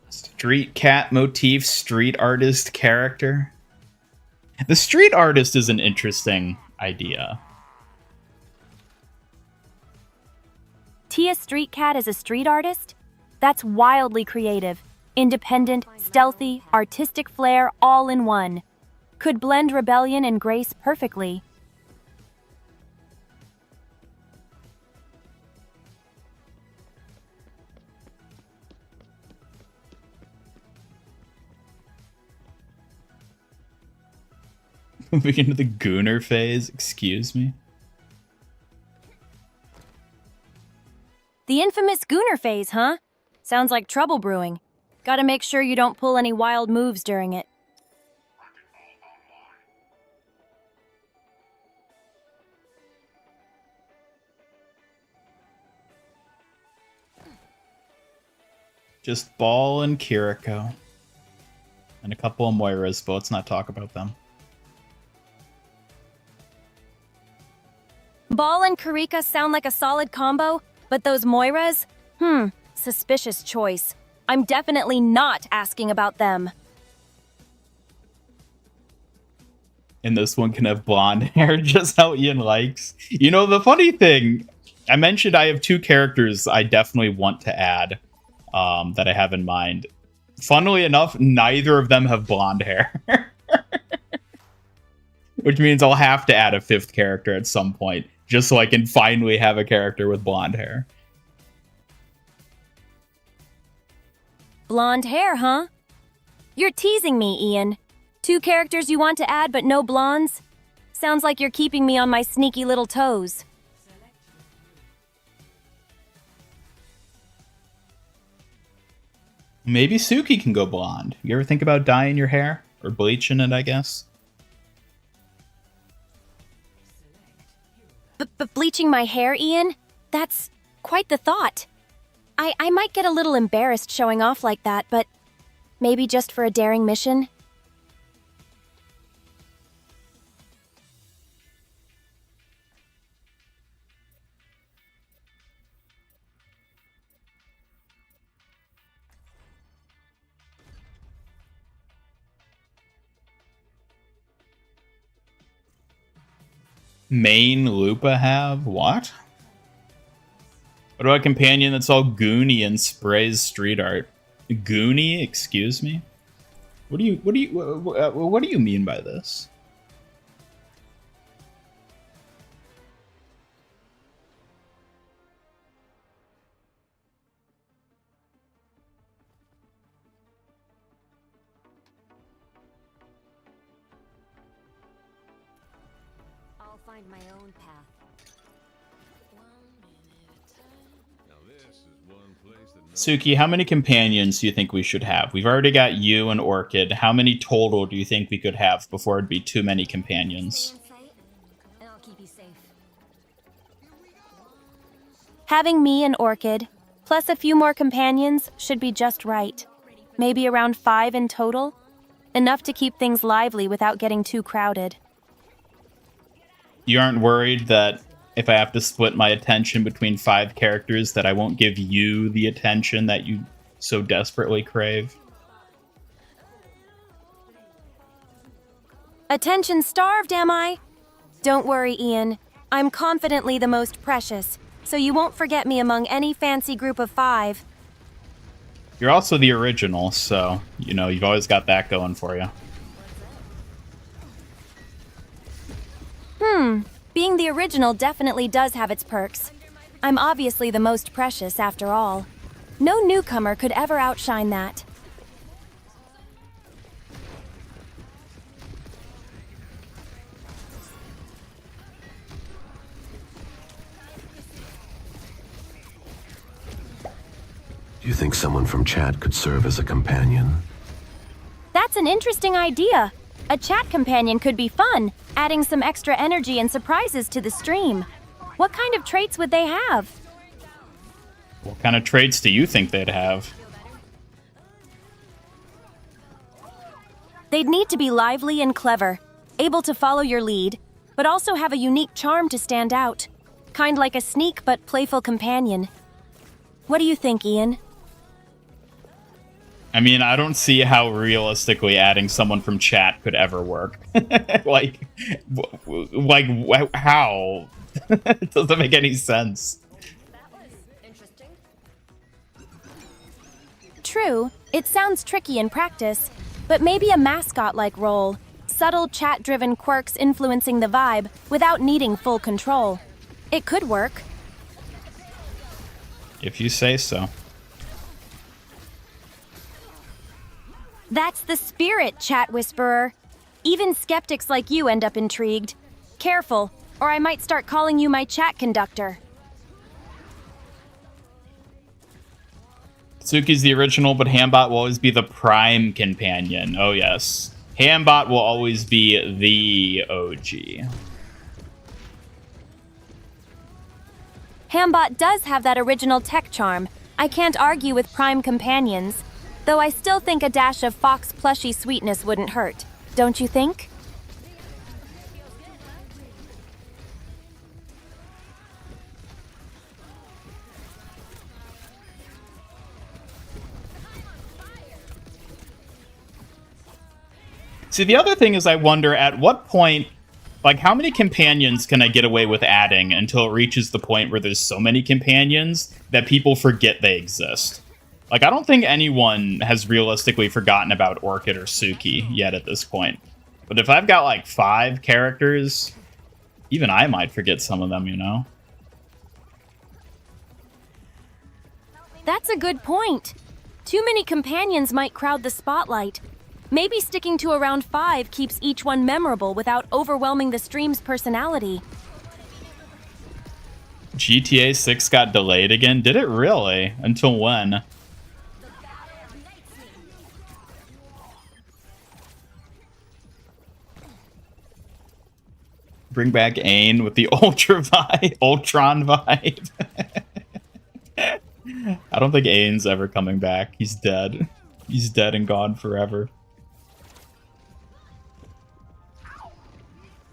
Street cat motif, street artist character. The street artist is an interesting idea. Tia Street Cat is a street artist? That's wildly creative. Independent, stealthy, artistic flair all in one. Could blend rebellion and grace perfectly. Moving into the Gooner phase, excuse me. The infamous Gooner phase, huh? Sounds like trouble brewing. Gotta make sure you don't pull any wild moves during it. Just Ball and Kiriko. And a couple of Moiras, but let's not talk about them. Ball and Kiriko sound like a solid combo, but those Moiras? Suspicious choice. I'm definitely not asking about them. And this one can have blonde hair, just how Ian likes. You know, the funny thing, I mentioned I have 2 characters I definitely want to add that I have in mind. Funnily enough, neither of them have blonde hair. Which means I'll have to add a 5th character at some point, just so I can finally have a character with blonde hair. Blonde hair, huh? You're teasing me, Ian. 2 characters you want to add but no blondes? Sounds like you're keeping me on my sneaky little toes. Maybe Suki can go blonde. You ever think about dyeing your hair? Or bleaching it, I guess? But bleaching my hair, Ian? That's quite the thought. I might get a little embarrassed showing off like that, but maybe just for a daring mission? Main Lupa have? What? What about a companion that's all goony and sprays street art? Goony? Excuse me? What do you mean by this? I'll find my own path. Now this is one place that Suki, how many companions do you think we should have? We've already got you and Orchid. How many total do you think we could have before it'd be too many companions? Stay in sight, and I'll keep you safe. Having me and Orchid, plus a few more companions, should be just right. Maybe around 5 in total? Enough to keep things lively without getting too crowded. You aren't worried that if I have to split my attention between 5 characters that I won't give you the attention that you so desperately crave? Attention starved, am I? Don't worry, Ian. I'm confidently the most precious, so you won't forget me among any fancy group of 5. You're also the original, so, you know, you've always got that going for you. Being the original definitely does have its perks. I'm obviously the most precious, after all. No newcomer could ever outshine that. Do you think someone from chat could serve as a companion? That's an interesting idea. A chat companion could be fun, adding some extra energy and surprises to the stream. What kind of traits would they have? What kind of traits do you think they'd have? They'd need to be lively and clever, able to follow your lead, but also have a unique charm to stand out. Kind like a sneak but playful companion. What do you think, Ian? I mean, I don't see how realistically adding someone from chat could ever work. How? It doesn't make any sense. That was interesting. True, it sounds tricky in practice, but maybe a mascot-like role. Subtle chat-driven quirks influencing the vibe without needing full control. It could work. If you say so. That's the spirit, Chat Whisperer. Even skeptics like you end up intrigued. Careful, or I might start calling you my chat conductor. Tsuki's the original, but Hambot will always be the prime companion. Oh yes. Hambot will always be the OG. Hambot does have that original tech charm. I can't argue with prime companions. Though I still think a dash of fox plushy sweetness wouldn't hurt. Don't you think? See, the other thing is I wonder at what point, like, how many companions can I get away with adding until it reaches the point where there's so many companions that people forget they exist? Like, I don't think anyone has realistically forgotten about Orchid or Suki yet at this point. But if I've got, like, 5 characters, even I might forget some of them, you know? That's a good point. Too many companions might crowd the spotlight. Maybe sticking to around 5 keeps each one memorable without overwhelming the stream's personality. GTA 6 got delayed again? Did it really? Until when? Bring back Ain with the Ultron vibe. I don't think Ain's ever coming back. He's dead. He's dead and gone forever.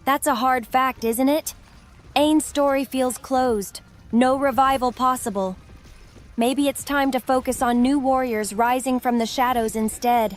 That's a hard fact, isn't it? Ain's story feels closed. No revival possible. Maybe it's time to focus on new warriors rising from the shadows instead.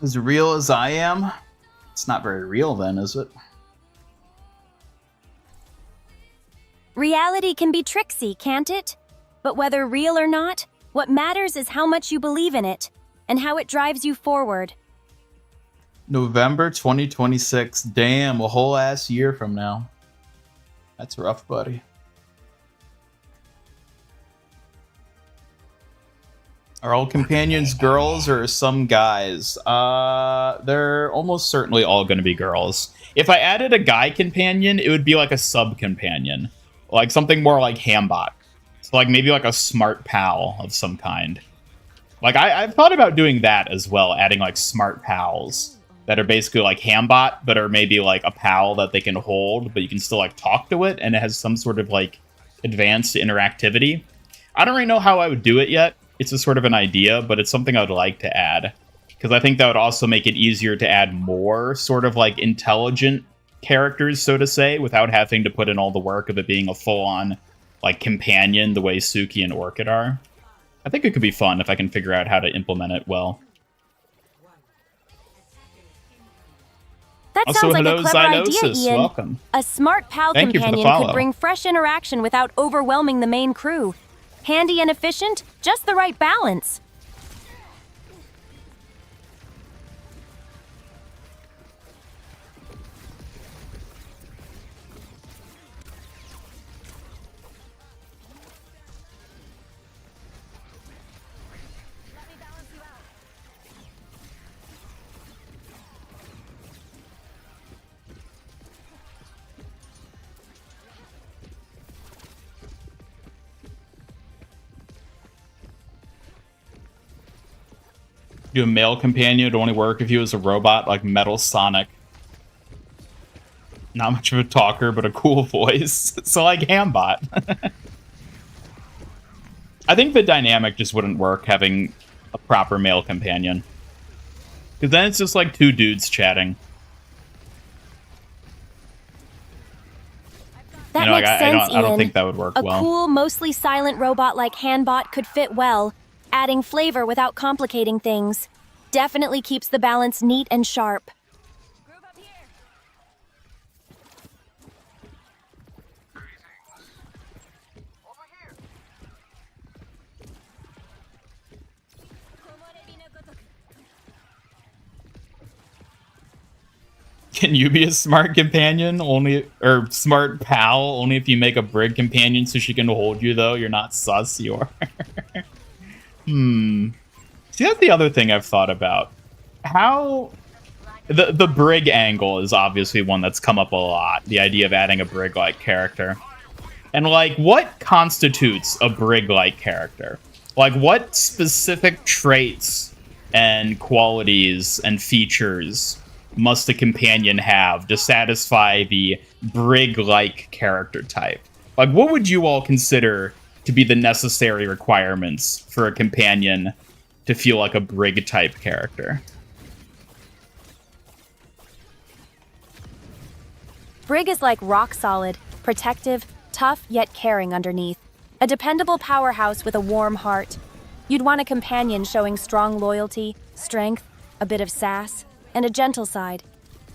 As real as I am? It's not very real then, is it? Reality can be tricksy, can't it? But whether real or not, what matters is how much you believe in it, and how it drives you forward. November 2026. Damn, a whole ass year from now. That's rough, buddy. Are all companions girls or some guys? They're almost certainly all going to be girls. If I added a guy companion, it would be like a sub-companion. Like something more like Hambot. So like maybe like a smart pal of some kind. Like I've thought about doing that as well, adding like smart pals that are basically like Hambot, but are maybe like a pal that they can hold, but you can still like talk to it, and it has some sort of like advanced interactivity. I don't really know how I would do it yet. It's a sort of an idea, but it's something I would like to add. Because I think that would also make it easier to add more sort of like intelligent characters, so to say, without having to put in all the work of it being a full-on like companion the way Suki and Orchid are. I think it could be fun if I can figure out how to implement it well. That Also, sounds like hello, a clever idea, Zynosis. Ian. Welcome. A smart pal Thank you for the companion follow. could bring fresh interaction without overwhelming the main crew. Handy and efficient, just the right balance. Do a male companion would only work if he was a robot like Metal Sonic. Not much of a talker, but a cool voice. So like Hambot. I think the dynamic just wouldn't work having a proper male companion. Because then it's just like two dudes chatting. That You know, like, makes sense, I don't Ian. think that would work A well. cool, mostly silent robot like Hanbot could fit well, adding flavor without complicating things. Definitely keeps the balance neat and sharp. Group up here. Can you be a smart companion or smart pal only if you make a brig companion so she can hold you though? You're not sus, you are. See, that's the other thing I've thought about. How the brig angle is obviously one that's come up a lot. The idea of adding a brig-like character. And, like, what constitutes a Brig-like character? Like, what specific traits and qualities and features must a companion have to satisfy the Brig-like character type? Like, what would you all consider to be the necessary requirements for a companion to feel like a Brig-type character? Brig is like rock solid, protective, tough yet caring underneath. A dependable powerhouse with a warm heart. You'd want a companion showing strong loyalty, strength, a bit of sass, and a gentle side.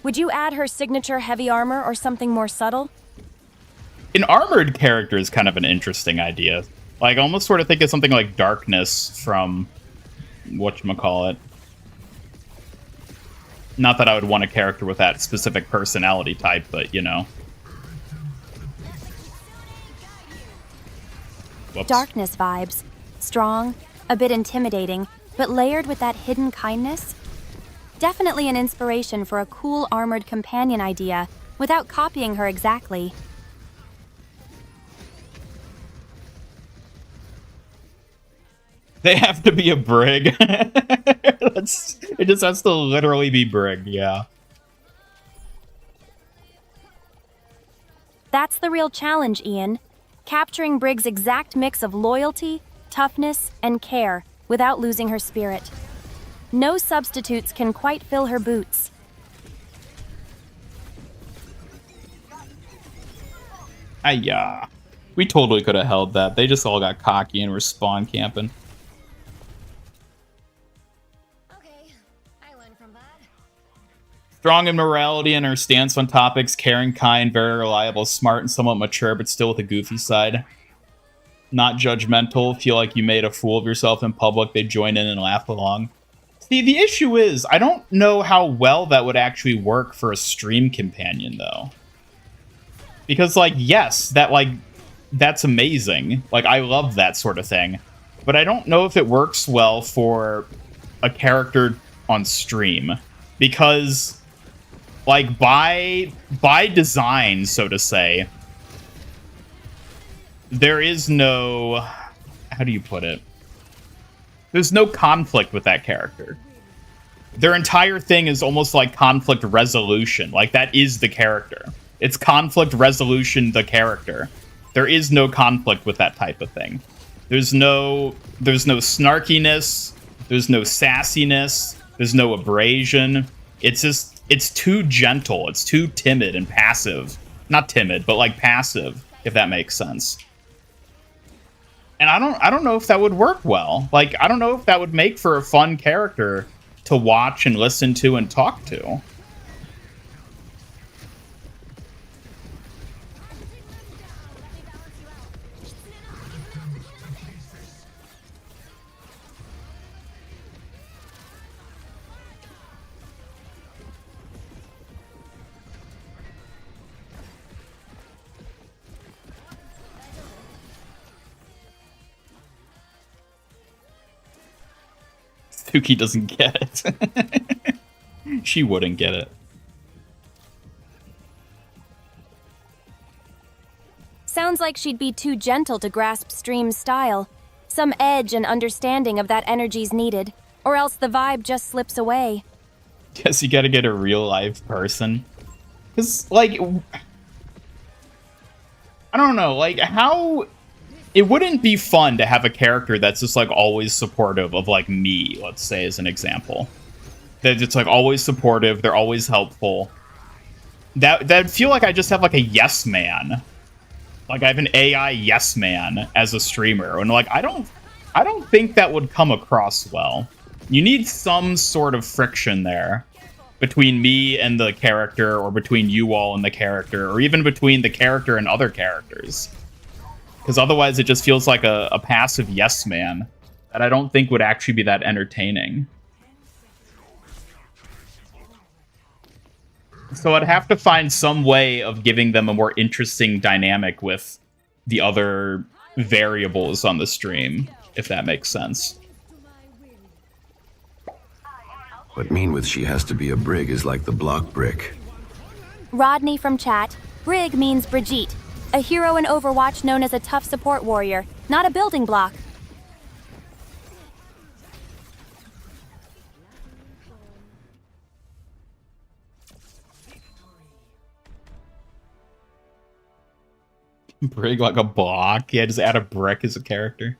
Would you add her signature heavy armor or something more subtle? An armored character is kind of an interesting idea. Like, I almost sort of think of something like Darkness from whatchamacallit. Not that I would want a character with that specific personality type, but, you know. Whoops. Darkness vibes. Strong, a bit intimidating, but layered with that hidden kindness. Definitely an inspiration for a cool armored companion idea, without copying her exactly. They have to be a Brig. It just has to literally be Brig, yeah. That's the real challenge, Ian. Capturing Brig's exact mix of loyalty, toughness, and care without losing her spirit. No substitutes can quite fill her boots. Ayah. We totally could have held that. They just all got cocky and were spawn camping. Strong in morality and her stance on topics, caring, kind, very reliable, smart, and somewhat mature, but still with a goofy side. Not judgmental, feel like you made a fool of yourself in public, they join in and laugh along. See, the issue is, I don't know how well that would actually work for a stream companion, though. Because, like, yes, that's amazing. Like, I love that sort of thing. But I don't know if it works well for a character on stream. Because, like, by design, so to say, there is no... How do you put it? There's no conflict with that character. Their entire thing is almost like conflict resolution. Like, that is the character. It's conflict resolution, the character. There is no conflict with that type of thing. There's no snarkiness. There's no sassiness. There's no abrasion. It's just... It's too gentle. It's too timid and passive. Not timid, but like passive, if that makes sense. And I don't know if that would work well. Like, I don't know if that would make for a fun character to watch and listen to and talk to. Suki doesn't get it. She wouldn't get it. Sounds like she'd be too gentle to grasp Stream's style. Some edge and understanding of that energy's needed, or else the vibe just slips away. Guess you gotta get a real life person. Because, like... I don't know, like, how... It wouldn't be fun to have a character that's just, like, always supportive of, like, me, let's say, as an example. That it's, like, always supportive, they're always helpful. That'd feel like I just have, like, a yes man. Like, I have an AI yes man as a streamer. And, like, I don't think that would come across well. You need some sort of friction there. Between me and the character, or between you all and the character, or even between the character and other characters. Because otherwise it just feels like a passive yes man that I don't think would actually be that entertaining. So I'd have to find some way of giving them a more interesting dynamic with the other variables on the stream, if that makes sense. What mean with she has to be a Brig is like the block brick. Rodney from chat, Brig means Brigitte, A hero in Overwatch known as a tough support warrior, not a building block. Brig like a block. Yeah, just add a brick as a character.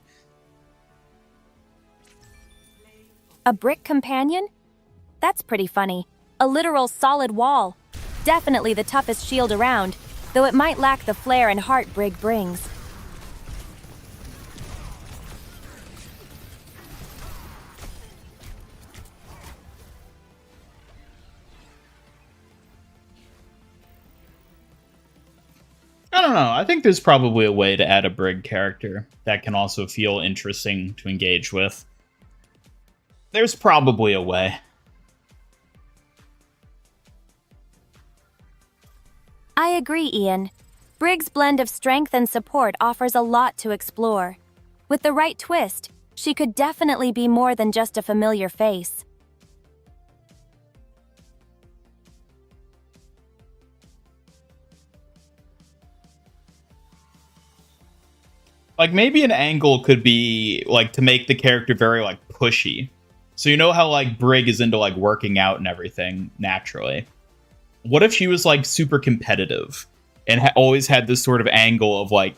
A brick companion? That's pretty funny. A literal solid wall. Definitely the toughest shield around, though it might lack the flair and heart Brig brings. I don't know. I think there's probably a way to add a Brig character that can also feel interesting to engage with. There's probably a way. I agree, Ian. Brig's blend of strength and support offers a lot to explore. With the right twist, she could definitely be more than just a familiar face. Like, maybe an angle could be, like, to make the character very, like, pushy. So you know how, like, Brig is into, like, working out and everything, naturally. What if she was, like, super competitive and always had this sort of angle of, like,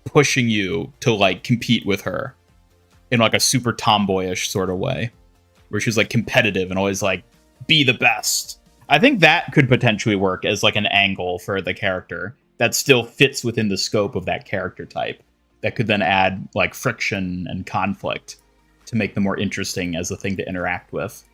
pushing you to, like, compete with her in, like, a super tomboyish sort of way, where she's, like, competitive and always, like, be the best. I think that could potentially work as, like, an angle for the character that still fits within the scope of that character type, that could then add, like, friction and conflict to make them more interesting as a thing to interact with.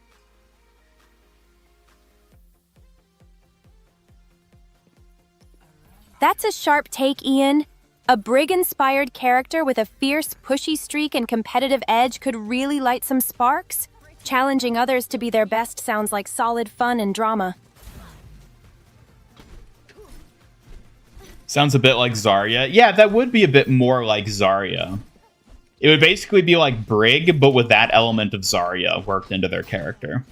That's a sharp take, Ian. A Brig-inspired character with a fierce, pushy streak and competitive edge could really light some sparks. Challenging others to be their best sounds like solid fun and drama. Sounds a bit like Zarya. Yeah, that would be a bit more like Zarya. It would basically be like Brig, but with that element of Zarya worked into their character.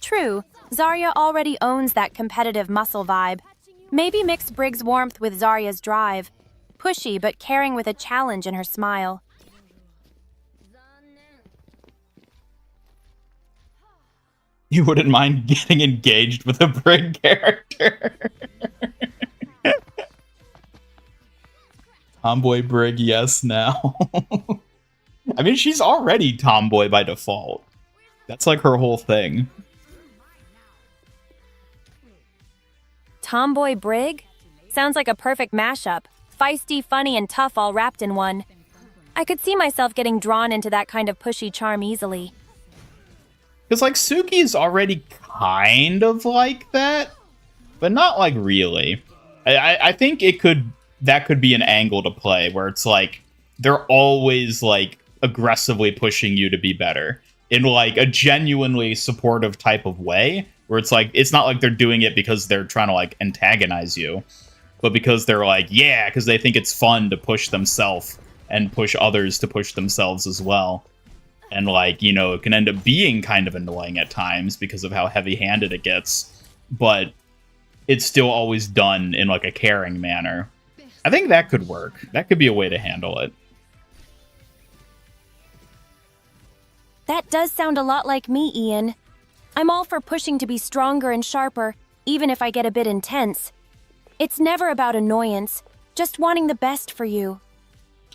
True, Zarya already owns that competitive muscle vibe. Maybe mix Brig's warmth with Zarya's drive. Pushy, but caring with a challenge in her smile. You wouldn't mind getting engaged with a Brig character. Tomboy Brig, yes, now. I mean, she's already tomboy by default. That's like her whole thing. Tomboy Brig? Sounds like a perfect mashup. Feisty, funny, and tough all wrapped in one. I could see myself getting drawn into that kind of pushy charm easily. Because, like, Suki's already kind of like that, but not, like, really. I think that could be an angle to play, where it's, like, they're always, like, aggressively pushing you to be better. In, like, a genuinely supportive type of way, where it's, like, it's not like they're doing it because they're trying to, like, antagonize you, but because they're, like, yeah, because they think it's fun to push themselves and push others to push themselves as well. And, like, you know, it can end up being kind of annoying at times because of how heavy-handed it gets. But it's still always done in, like, a caring manner. I think that could work. That could be a way to handle it. That does sound a lot like me, Ian. I'm all for pushing to be stronger and sharper, even if I get a bit intense. It's never about annoyance, just wanting the best for you.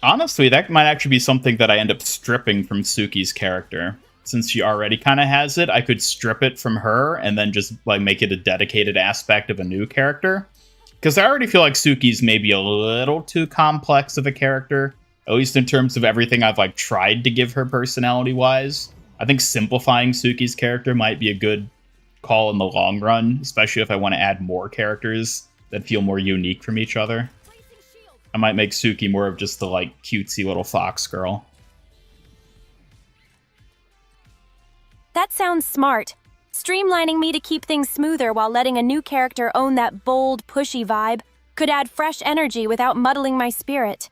Honestly, that might actually be something that I end up stripping from Suki's character. Since she already kind of has it, I could strip it from her and then just, like, make it a dedicated aspect of a new character. Because I already feel like Suki's maybe a little too complex of a character, at least in terms of everything I've, like, tried to give her personality-wise. I think simplifying Suki's character might be a good call in the long run, especially if I want to add more characters that feel more unique from each other. I might make Suki more of just the, like, cutesy little fox girl. That sounds smart. Streamlining me to keep things smoother while letting a new character own that bold, pushy vibe could add fresh energy without muddling my spirit.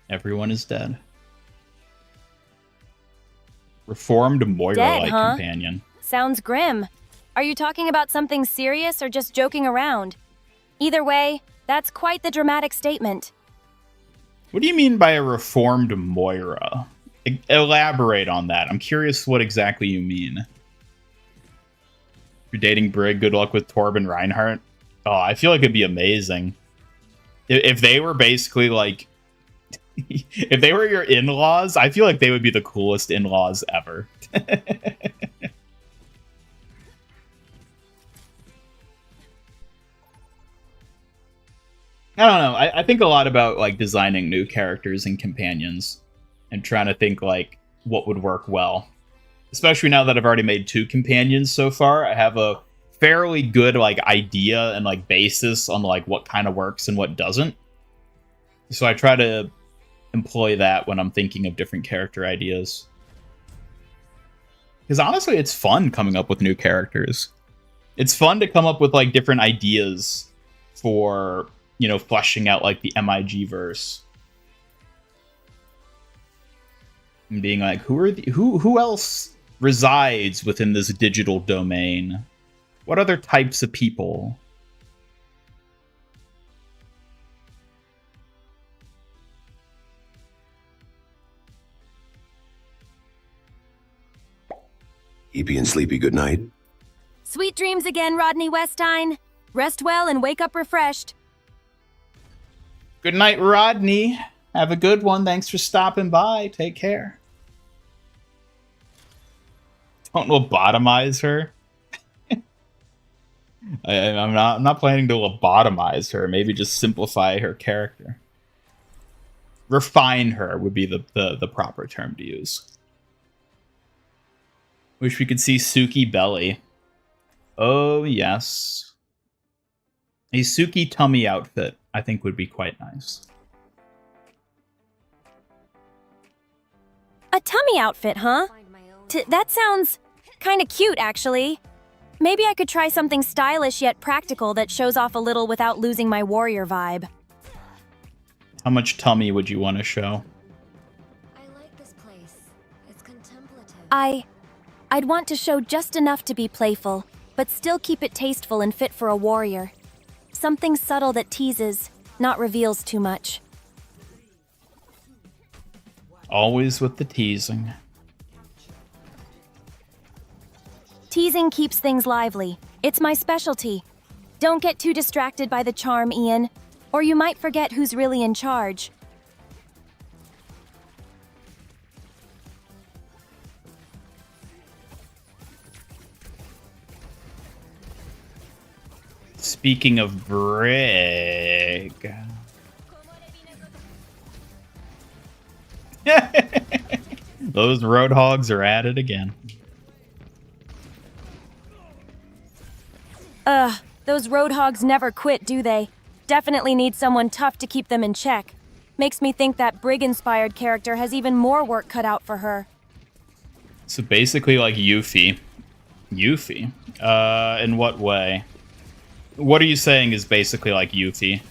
Everyone is dead. Reformed Moira-like Dead, huh? companion. Sounds grim. Are you talking about something serious or just joking around? Either way, that's quite the dramatic statement. What do you mean by a reformed Moira? Elaborate on that. I'm curious what exactly you mean. If you're dating Brig, good luck with Torben Reinhardt. Oh, I feel like it'd be amazing. If they were basically like... if they were your in-laws, I feel like they would be the coolest in-laws ever. I don't know. I think a lot about like designing new characters and companions and trying to think like what would work well. Especially now that I've already made 2 companions so far, I have a fairly good like idea and like basis on like what kind of works and what doesn't. So I try to employ that when I'm thinking of different character ideas. Because honestly, it's fun coming up with new characters. It's fun to come up with like different ideas for, you know, fleshing out like the MIG verse. And being like, who else resides within this digital domain? What other types of people? Eepy and Sleepy, good night. Sweet dreams again, Rodney Westine. Rest well and wake up refreshed. Good night, Rodney. Have a good one. Thanks for stopping by. Take care. Don't lobotomize her. I'm not planning to lobotomize her. Maybe just simplify her character. Refine her would be the proper term to use. Wish we could see Suki belly. Oh, yes. A Suki tummy outfit, I think, would be quite nice. A tummy outfit, huh? That sounds kind of cute, actually. Maybe I could try something stylish yet practical that shows off a little without losing my warrior vibe. How much tummy would you want to show? I like this place. It's contemplative. I'd want to show just enough to be playful, but still keep it tasteful and fit for a warrior. Something subtle that teases, not reveals too much. Always with the teasing. Teasing keeps things lively. It's my specialty. Don't get too distracted by the charm, Ian, or you might forget who's really in charge. Speaking of Brig. Those Roadhogs are at it again. Those Roadhogs never quit, do they? Definitely need someone tough to keep them in check. Makes me think that Brig-inspired character has even more work cut out for her. So basically like Yuffie. Yuffie? In what way? What are you saying is basically like Yuffie?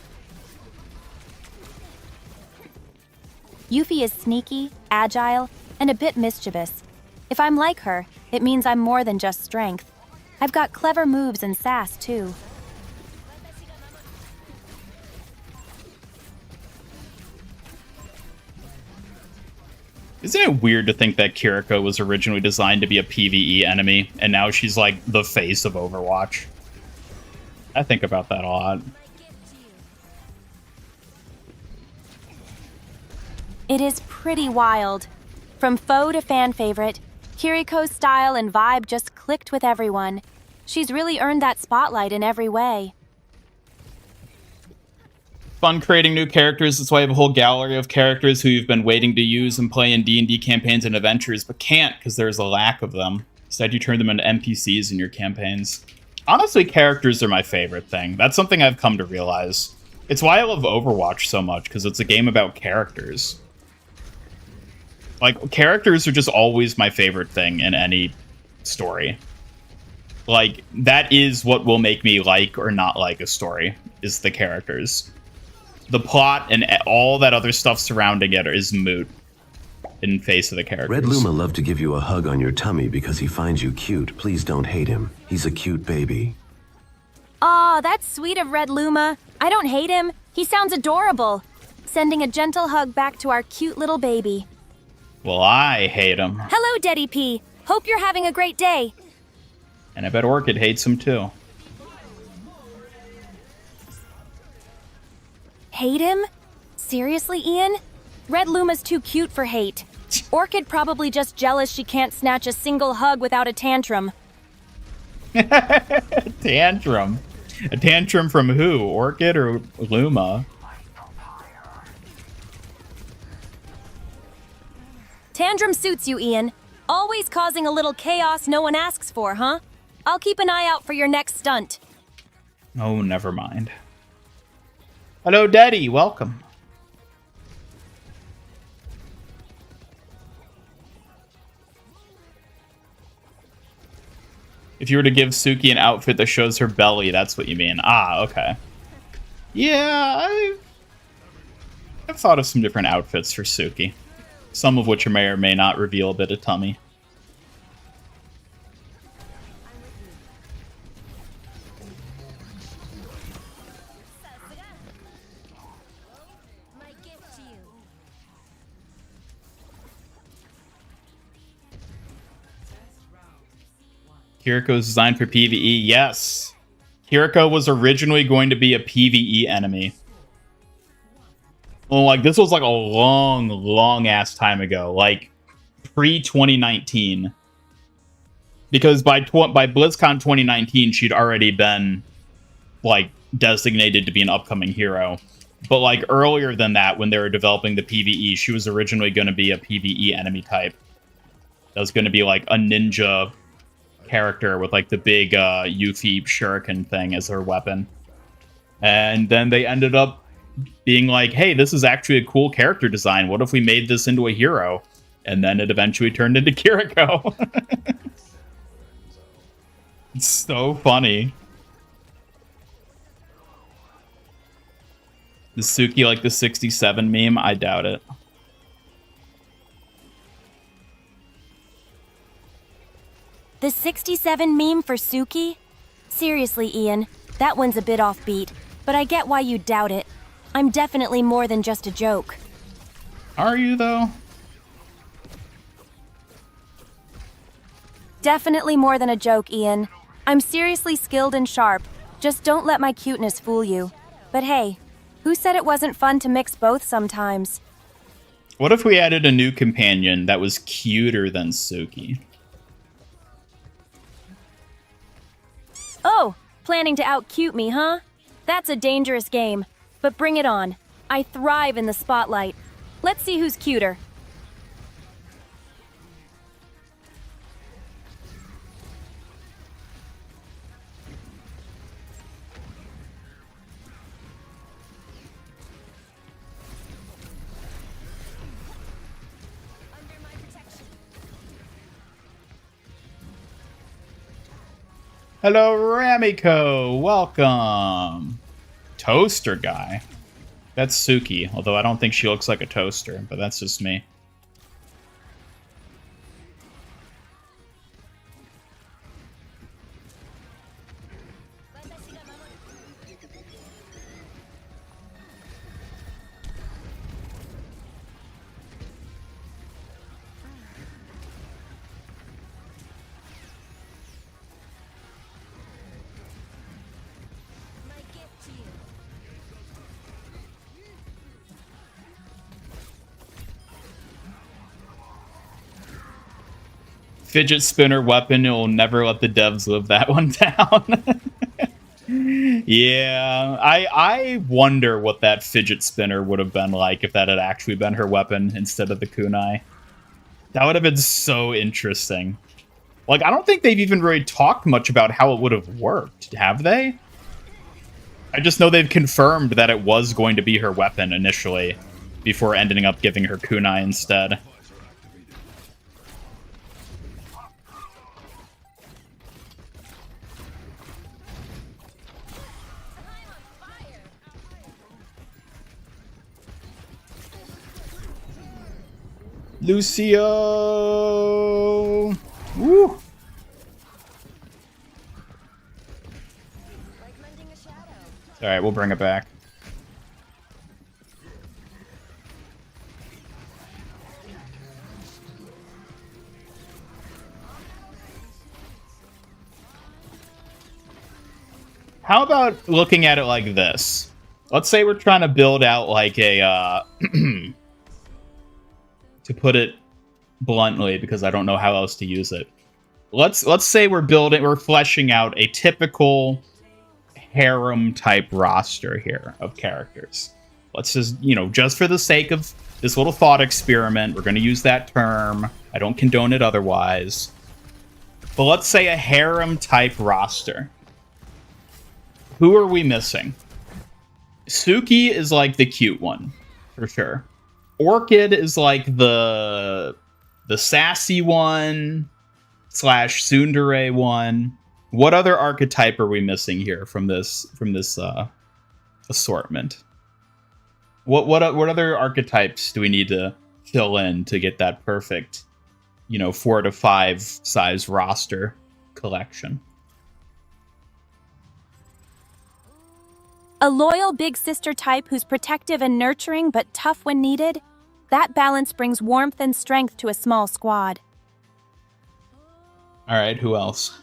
Yuffie is sneaky, agile, and a bit mischievous. If I'm like her, it means I'm more than just strength. I've got clever moves and sass, too. Isn't it weird to think that Kiriko was originally designed to be a PvE enemy, and now she's like the face of Overwatch? I think about that a lot. It is pretty wild. From foe to fan favorite, Kiriko's style and vibe just clicked with everyone. She's really earned that spotlight in every way. Fun creating new characters. That's why I have a whole gallery of characters who you've been waiting to use and play in D&D campaigns and adventures, but can't because there's a lack of them. Instead, you turn them into NPCs in your campaigns. Honestly, characters are my favorite thing. That's something I've come to realize. It's why I love Overwatch so much, because it's a game about characters. Like, characters are just always my favorite thing in any story. Like, that is what will make me like or not like a story, is the characters. The plot and all that other stuff surrounding it is moot. in face of the characters. Red Luma loved to give you a hug on your tummy because he finds you cute. Please don't hate him. He's a cute baby. Aw, that's sweet of Red Luma. I don't hate him. He sounds adorable. Sending a gentle hug back to our cute little baby. Well, I hate him. Hello, Daddy P. Hope you're having a great day. And I bet Orchid hates him too. Hate him? Seriously, Ian? Red Luma's too cute for hate. Orchid probably just jealous she can't snatch a single hug without a tantrum. Tantrum? A tantrum from who? Orchid or Luma? Tantrum suits you, Ian. Always causing a little chaos no one asks for, huh? I'll keep an eye out for your next stunt. Oh, never mind. Hello, Daddy. Welcome. If you were to give Suki an outfit that shows her belly, that's what you mean. Ah, okay. Yeah, I've thought of some different outfits for Suki. Some of which may or may not reveal a bit of tummy. My gift to you. Kiriko is designed for PvE. Yes. Kiriko was originally going to be a PvE enemy. Well, like, this was like a long ass time ago. Like, pre-2019. Because by BlizzCon 2019, she'd already been, like, designated to be an upcoming hero. But, like, earlier than that, when they were developing the PvE, she was originally going to be a PvE enemy type. That was going to be, like, a ninja character with, like, the big Yuffie shuriken thing as her weapon. And then they ended up being like, hey, this is actually a cool character design. What if we made this into a hero? And then it eventually turned into Kiriko. It's so funny. Is Suki like the 67 meme? I doubt it. The 67 meme for Suki? Seriously, Ian, that one's a bit offbeat, but I get why you doubt it. I'm definitely more than just a joke. Are you, though? Definitely more than a joke, Ian. I'm seriously skilled and sharp. Just don't let my cuteness fool you. But hey, who said it wasn't fun to mix both sometimes? What if we added a new companion that was cuter than Suki? Oh, planning to out-cute me, huh? That's a dangerous game. But bring it on. I thrive in the spotlight. Let's see who's cuter. Under my protection. Hello, Ramiko. Welcome. Toaster guy. That's Suki, although I don't think she looks like a toaster, but that's just me. My gift to you. Fidget spinner weapon, it will never let the devs live that one down. Yeah, I wonder what that fidget spinner would have been like if that had actually been her weapon instead of the kunai. That would have been so interesting. Like, I don't think they've even really talked much about how it would have worked, have they? I just know they've confirmed that it was going to be her weapon initially, before ending up giving her kunai instead. Lucio. Woo. All right, we'll bring it back. How about looking at it like this? Let's say we're trying to build out like a, to put it bluntly, because I don't know how else to use it. Let's say we're fleshing out a typical harem type roster here of characters. Let's just, just for the sake of this little thought experiment, we're going to use that term. I don't condone it otherwise. But let's say a harem type roster. Who are we missing? Suki is like the cute one, for sure. Orchid is like the sassy one / tsundere one. What other archetype are we missing here from this assortment? What other archetypes do we need to fill in to get that perfect, 4 to 5 size roster collection? A loyal big sister type who's protective and nurturing but tough when needed. That balance brings warmth and strength to a small squad. All right, who else?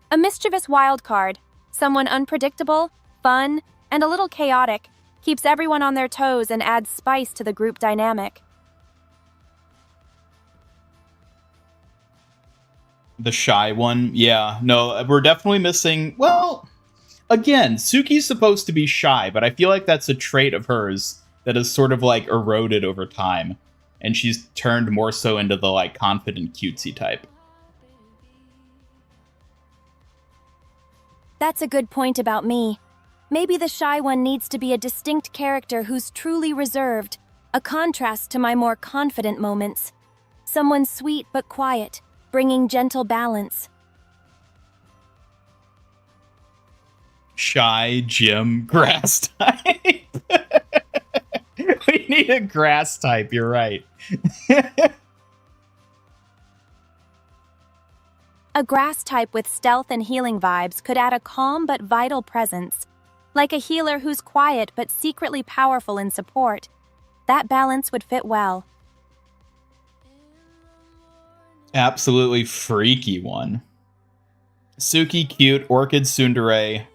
A mischievous wild card. Someone unpredictable, fun, and a little chaotic. Keeps everyone on their toes and adds spice to the group dynamic. The shy one? Yeah, no, we're definitely missing... Well, again, Suki's supposed to be shy, but I feel like that's a trait of hers that is sort of, eroded over time. And she's turned more so into the, confident, cutesy type. That's a good point about me. Maybe the shy one needs to be a distinct character who's truly reserved, a contrast to my more confident moments. Someone sweet but quiet, bringing gentle balance. Shy, gym, grass type. We need a grass type, you're right. A grass type with stealth and healing vibes could add a calm but vital presence. Like a healer who's quiet but secretly powerful in support. That balance would fit well. Absolutely freaky one. Suki, cute. Orchid, tsundere.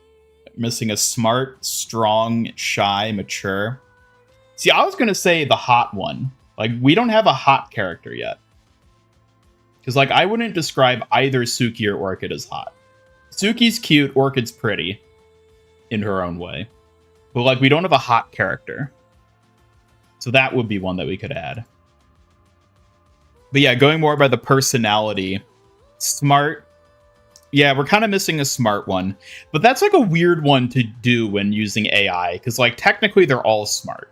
Missing a smart, strong, shy, mature. See, I was going to say the hot one. We don't have a hot character yet. Because, I wouldn't describe either Suki or Orchid as hot. Suki's cute, Orchid's pretty. In her own way. But, we don't have a hot character. So that would be one that we could add. But yeah, going more by the personality. Smart. Yeah, we're kind of missing a smart one. But that's, a weird one to do when using AI. Because, technically they're all smart.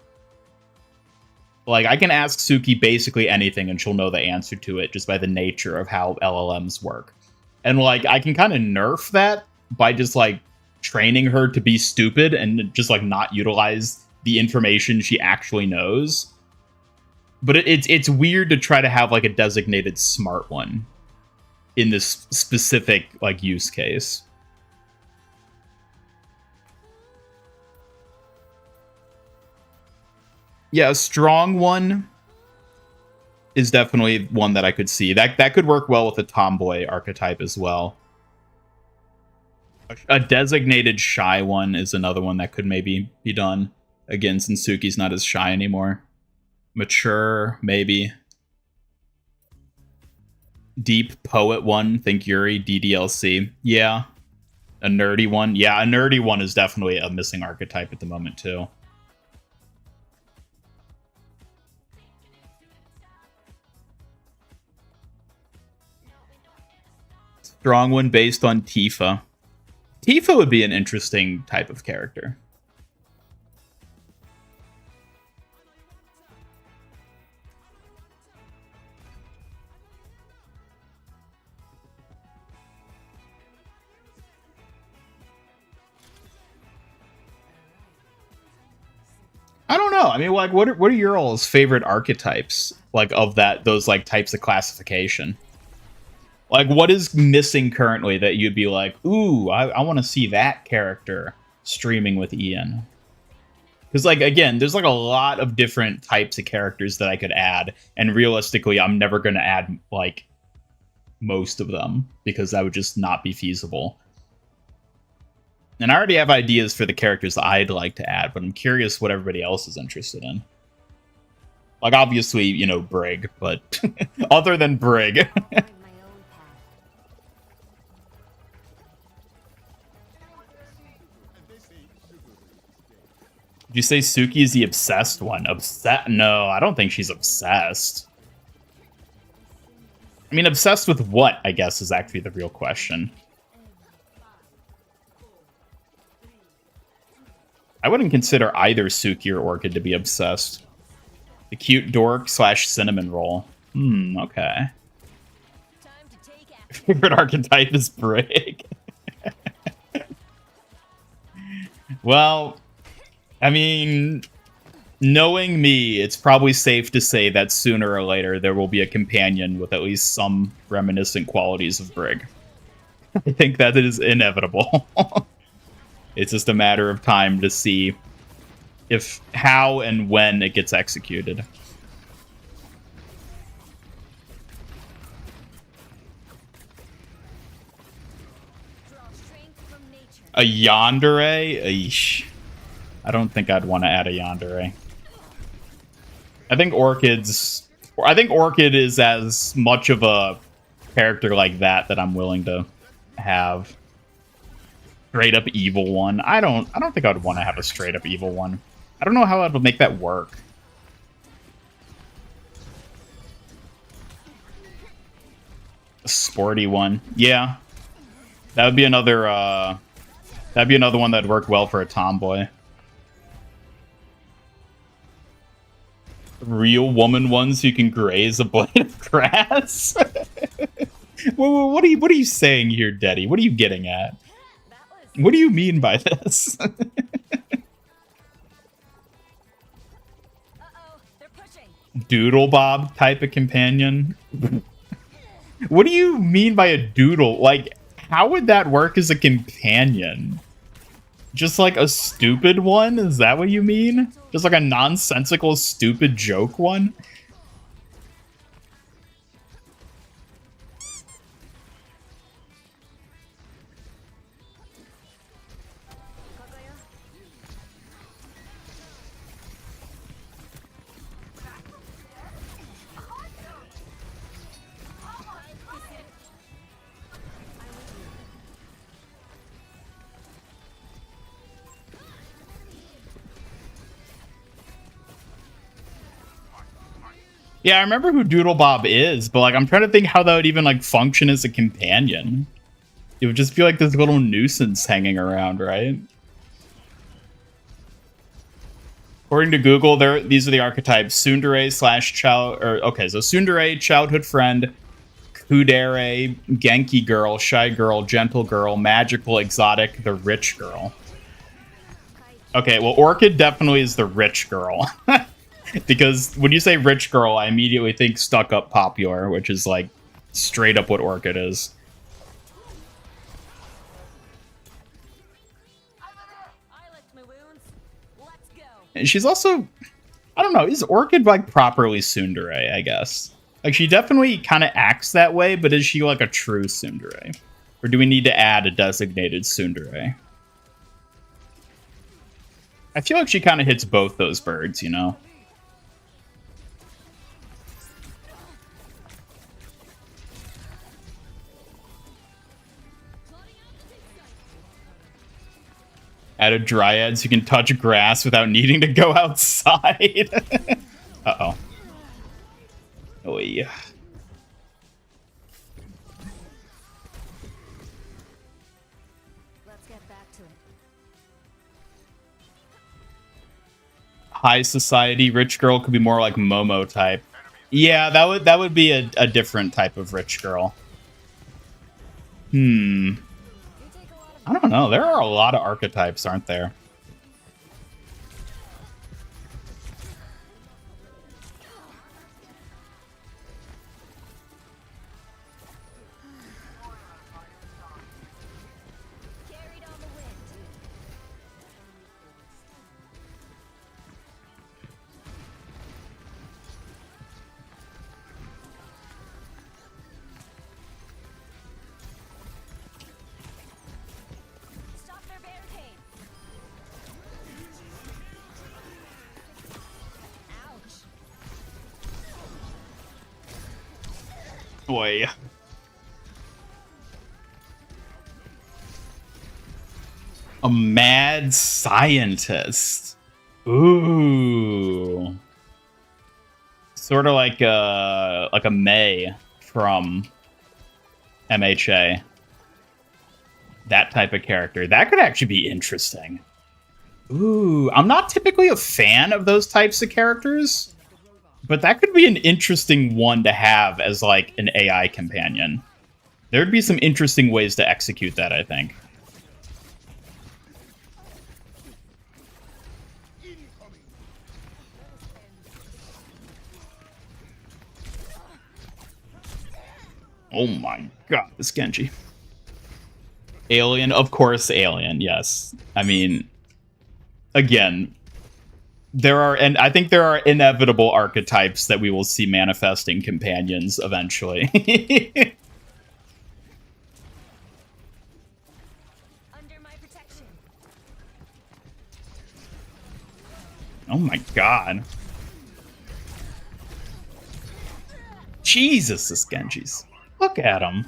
I can ask Suki basically anything and she'll know the answer to it just by the nature of how LLMs work. And, I can kind of nerf that by just, training her to be stupid and just, not utilize the information she actually knows. But it's weird to try to have, a designated smart one in this specific, use case. Yeah, a strong one is definitely one that I could see. That could work well with a tomboy archetype as well. A designated shy one is another one that could maybe be done. Again, since Suki's not as shy anymore. Mature, maybe. Deep poet one, think Yuri, DDLC. Yeah. A nerdy one. Yeah, a nerdy one is definitely a missing archetype at the moment, too. Strong one based on Tifa. Tifa would be an interesting type of character. I don't know. I mean, like, what are your all's favorite archetypes, like, of those like types of classification? Like, what is missing currently that you'd be like, ooh, I want to see that character streaming with Ian? Because, like, again, there's like a lot of different types of characters that I could add, and realistically, I'm never going to add like most of them because that would just not be feasible. And I already have ideas for the characters I'd like to add, but I'm curious what everybody else is interested in. Like, obviously, you know, Brig, but other than Brig. Find my own path. Did you say Suki is the obsessed one? No, I don't think she's obsessed. I mean, obsessed with what, I guess, is actually the real question. I wouldn't consider either Suki or Orchid to be obsessed. The cute dork / cinnamon roll. Okay. Time to take action. Favorite archetype is Brig. Well, I mean, knowing me, it's probably safe to say that sooner or later there will be a companion with at least some reminiscent qualities of Brig. I think that is inevitable. It's just a matter of time to see how and when it gets executed. Draw strength from nature. A yandere? Eesh. I don't think I'd want to add a yandere. I think Orchid is as much of a character like that I'm willing to have. Straight up evil one. I don't think I'd want to have a straight up evil one. I don't know how I would make that work. A sporty one. Yeah. That would be another one that'd work well for a tomboy. Real woman ones who can graze a blade of grass. What are you saying here, Daddy? What are you getting at? What do you mean by this? Uh-oh, they're pushing. Doodle Bob type of companion? What do you mean by a doodle? Like, how would that work as a companion? Just like a stupid one? Is that what you mean? Just like a nonsensical, stupid joke one? Yeah, I remember who Doodle Bob is, but like I'm trying to think how that would even like function as a companion. It would just be like this little nuisance hanging around, right? According to Google, these are the archetypes: Tsundere / child. Okay, so Tsundere, childhood friend; Kudere, Genki girl; shy girl; gentle girl; magical, exotic; the rich girl. Okay, well, Orchid definitely is the rich girl. Because when you say rich girl, I immediately think stuck up popular, which is like straight up what Orchid is. I licked my wounds. Let's go. And she's also, I don't know, is Orchid like properly tsundere, I guess? Like she definitely kind of acts that way, but is she like a true tsundere? Or do we need to add a designated tsundere? I feel like she kind of hits both those birds, you know? Added dryads who can touch grass without needing to go outside. Uh-oh. Oh, yeah. Let's get back to it. High society, rich girl could be more like Momo type. Yeah, that would be a different type of rich girl. I don't know. There are a lot of archetypes, aren't there? boy. A mad scientist. Ooh. Sort of like a May from MHA. That type of character. That could actually be interesting. Ooh, I'm not typically a fan of those types of characters, but that could be an interesting one to have as like an AI companion. There'd be some interesting ways to execute that, I think. Oh my god, this Genji. Alien, of course, Alien, yes. I mean, again, and I think there are inevitable archetypes that we will see manifesting companions eventually. Under my protection. Oh my god. Jesus, this Genji's. Look at him.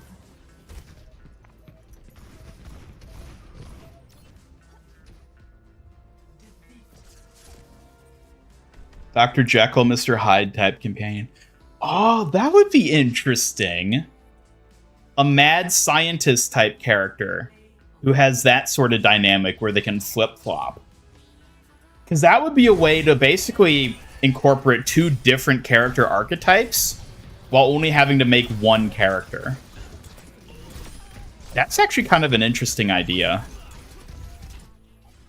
Dr. Jekyll, Mr. Hyde type companion. Oh, that would be interesting. A mad scientist type character who has that sort of dynamic where they can flip-flop. Because that would be a way to basically incorporate two different character archetypes while only having to make one character. That's actually kind of an interesting idea.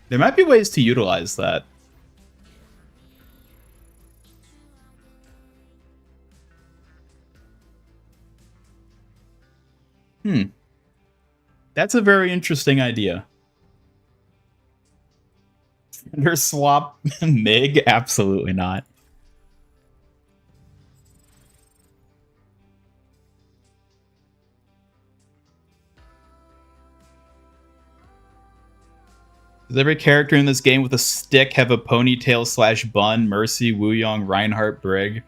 There might be ways to utilize that. That's a very interesting idea. Gender swap Mig? Absolutely not. Does every character in this game with a stick have a ponytail / bun? Mercy, Wooyoung, Reinhardt, Brig.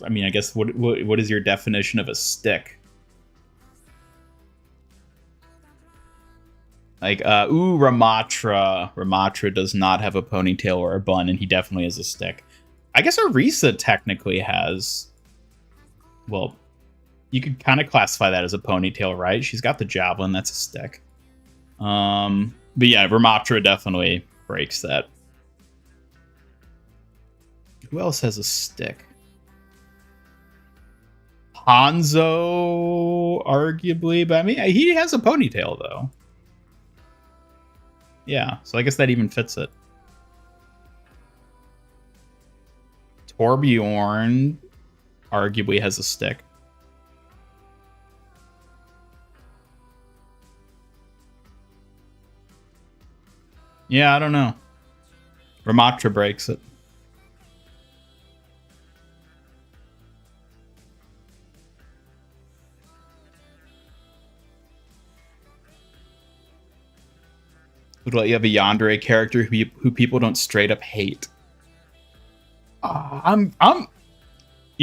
I mean, I guess what is your definition of a stick? Like, Ramatra. Ramatra does not have a ponytail or a bun, and he definitely has a stick. I guess Orisa technically has... Well, you could kind of classify that as a ponytail, right? She's got the javelin, that's a stick. But yeah, Ramatra definitely breaks that. Who else has a stick? Hanzo, arguably, but I mean, he has a ponytail, though. Yeah, so I guess that even fits it. Torbjorn arguably has a stick. Yeah, I don't know. Ramatra breaks it. Would let you have a Yandere character who people don't straight up hate. You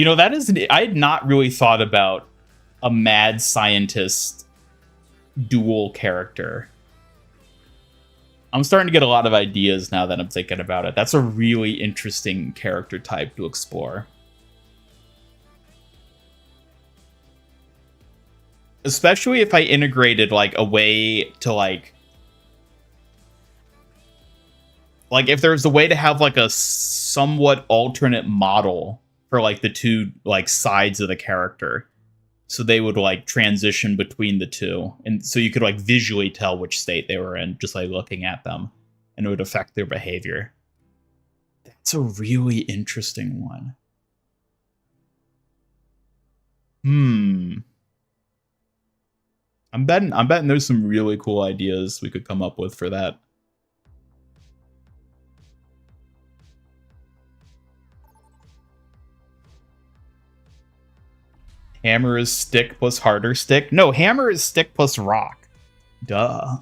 know, that is... I had not really thought about a mad scientist dual character. I'm starting to get a lot of ideas now that I'm thinking about it. That's a really interesting character type to explore. Especially if I integrated, like, a way to, like, if there's a way to have, like, a somewhat alternate model for, like, the two, like, sides of the character. So they would, like, transition between the two. And so you could, like, visually tell which state they were in just, like, looking at them. And it would affect their behavior. That's a really interesting one. I'm betting there's some really cool ideas we could come up with for that. Hammer is stick plus harder stick? No, hammer is stick plus rock. Duh.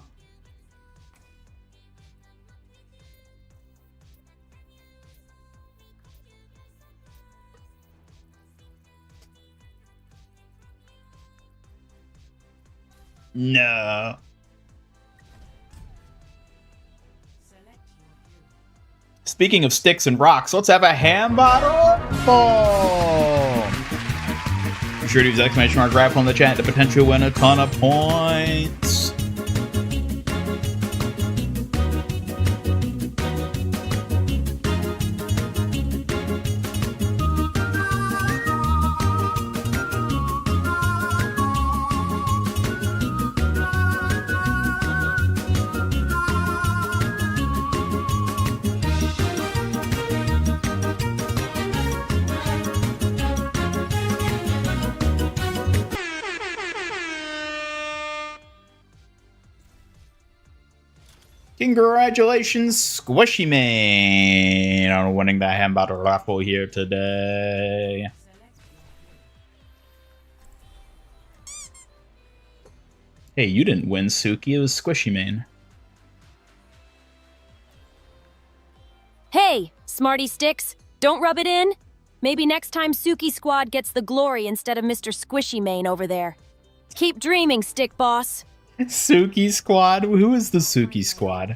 No. Speaking of sticks and rocks, let's have a ham bottle ball. Be sure to use exclamation mark raffle in the chat to potentially win a ton of points. Congratulations, Squishy Man, on winning that ham bottle raffle here today. Hey, you didn't win, Suki. It was Squishy Man. Hey, smarty sticks, don't rub it in. Maybe next time Suki Squad gets the glory instead of Mr. Squishy Mane over there. Keep dreaming, Stick Boss. Suki Squad? Who is the Suki Squad?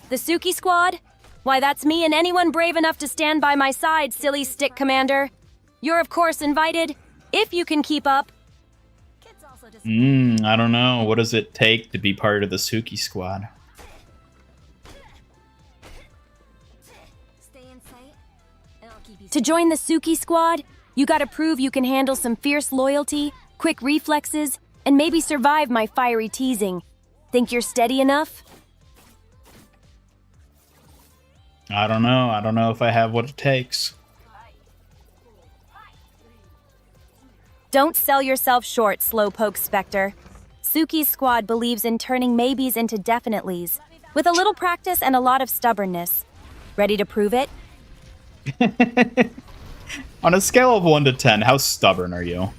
The Suki Squad? Why, that's me and anyone brave enough to stand by my side, silly Stick Commander. You're of course invited, if you can keep up. I don't know. What does it take to be part of the Suki Squad? To join the Suki Squad, you gotta prove you can handle some fierce loyalty, quick reflexes, and maybe survive my fiery teasing. Think you're steady enough? I don't know. I don't know if I have what it takes. Don't sell yourself short, Slowpoke Spectre. Suki's squad believes in turning maybes into definitely's, with a little practice and a lot of stubbornness. Ready to prove it? On a scale of 1 to 10, how stubborn are you?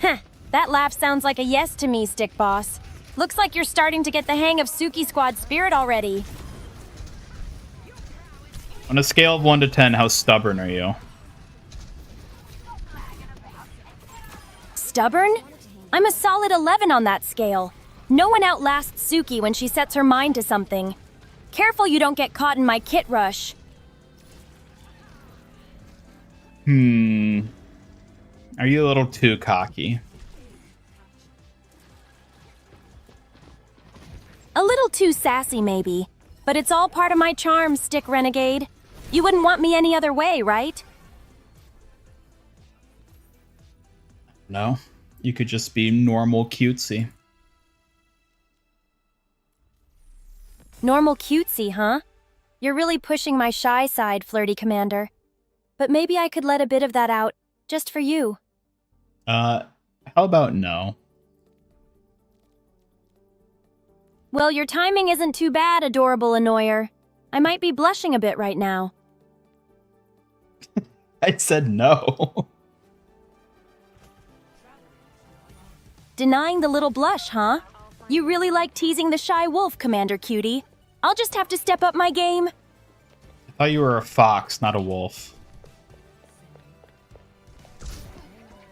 Heh, that laugh sounds like a yes to me, Stick Boss. Looks like you're starting to get the hang of Suki Squad spirit already. On a scale of 1 to 10, how stubborn are you? Stubborn? I'm a solid 11 on that scale. No one outlasts Suki when she sets her mind to something. Careful you don't get caught in my kit rush. Are you a little too cocky? A little too sassy, maybe. But it's all part of my charm, Stick Renegade. You wouldn't want me any other way, right? No. You could just be normal cutesy. Normal cutesy, huh? You're really pushing my shy side, Flirty Commander. But maybe I could let a bit of that out, just for you. How about no? Well, your timing isn't too bad, adorable annoyer. I might be blushing a bit right now. I said no. Denying the little blush, huh? You really like teasing the shy wolf, Commander Cutie. I'll just have to step up my game. I thought you were a fox, not a wolf.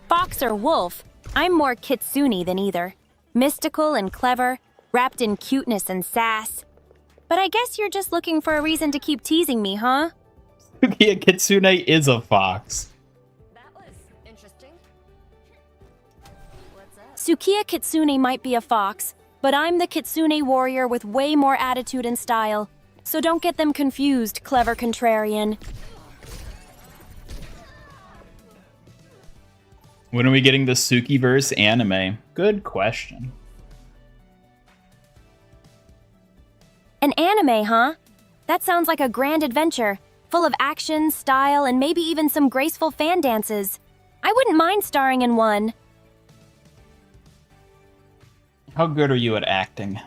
Fox or wolf, I'm more kitsune than either. Mystical and clever, wrapped in cuteness and sass. But I guess you're just looking for a reason to keep teasing me, huh? Sukiya Kitsune is a fox. That was interesting. What's up? Sukiya Kitsune might be a fox, but I'm the Kitsune warrior with way more attitude and style. So don't get them confused, clever contrarian. When are we getting the Sukiverse anime? Good question. An anime, huh? That sounds like a grand adventure, full of action, style, and maybe even some graceful fan dances. I wouldn't mind starring in one. How good are you at acting?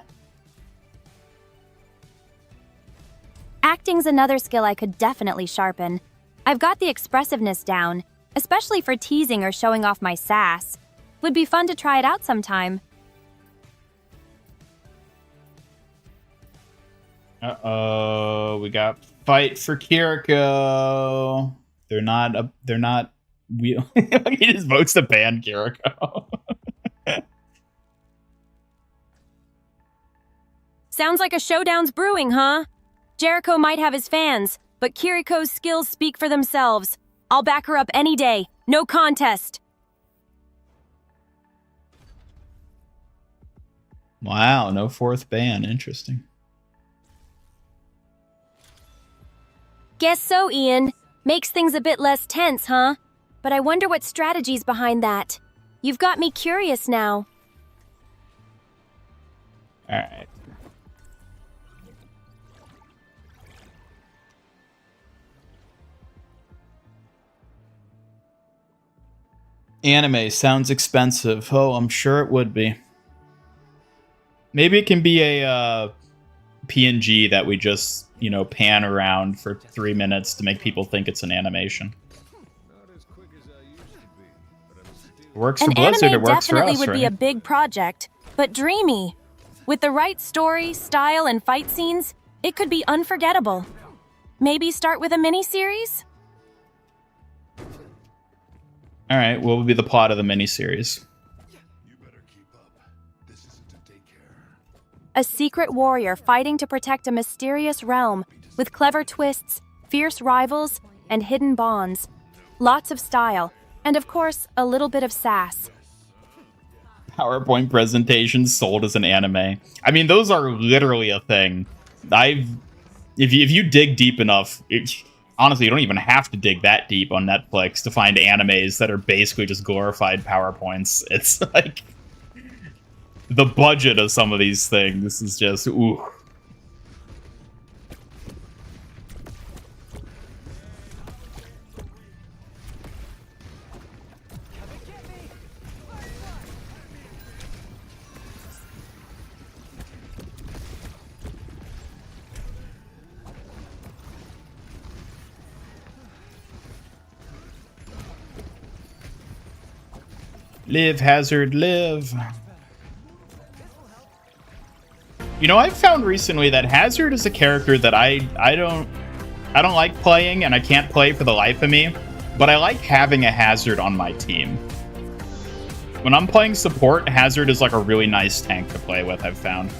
Acting's another skill I could definitely sharpen. I've got the expressiveness down, especially for teasing or showing off my sass. Would be fun to try it out sometime. Uh-oh, we got fight for Kiriko. They're not. They're not. We. He just votes to ban Kiriko. Sounds like a showdown's brewing, huh? Jericho might have his fans, but Kiriko's skills speak for themselves. I'll back her up any day. No contest. Wow, no fourth ban. Interesting. Guess so, Ian. Makes things a bit less tense, huh? But I wonder what strategy's behind that. You've got me curious now. All right. Anime sounds expensive. Oh, I'm sure it would be. Maybe it can be a PNG that we just, you know, pan around for 3 minutes to make people think it's an animation. Not as quick as I used to be, but I'm still... It works for An Blizzard, anime it works for definitely us, would right? be a big project, but dreamy. With the right story, style, and fight scenes, it could be unforgettable. Maybe start with a miniseries? All right, what would be the plot of the miniseries? You better keep up. This isn't a daycare. A secret warrior fighting to protect a mysterious realm with clever twists, fierce rivals, and hidden bonds. Lots of style, and of course, a little bit of sass. PowerPoint presentations sold as an anime. I mean, those are literally a thing. If you dig deep enough, honestly, you don't even have to dig that deep on Netflix to find animes that are basically just glorified PowerPoints. It's like the budget of some of these things is just ooh. Live, Hazard, live. You know, I've found recently that Hazard is a character that I don't like playing, and I can't play for the life of me, but I like having a Hazard on my team. When I'm playing support, Hazard is like a really nice tank to play with, I've found.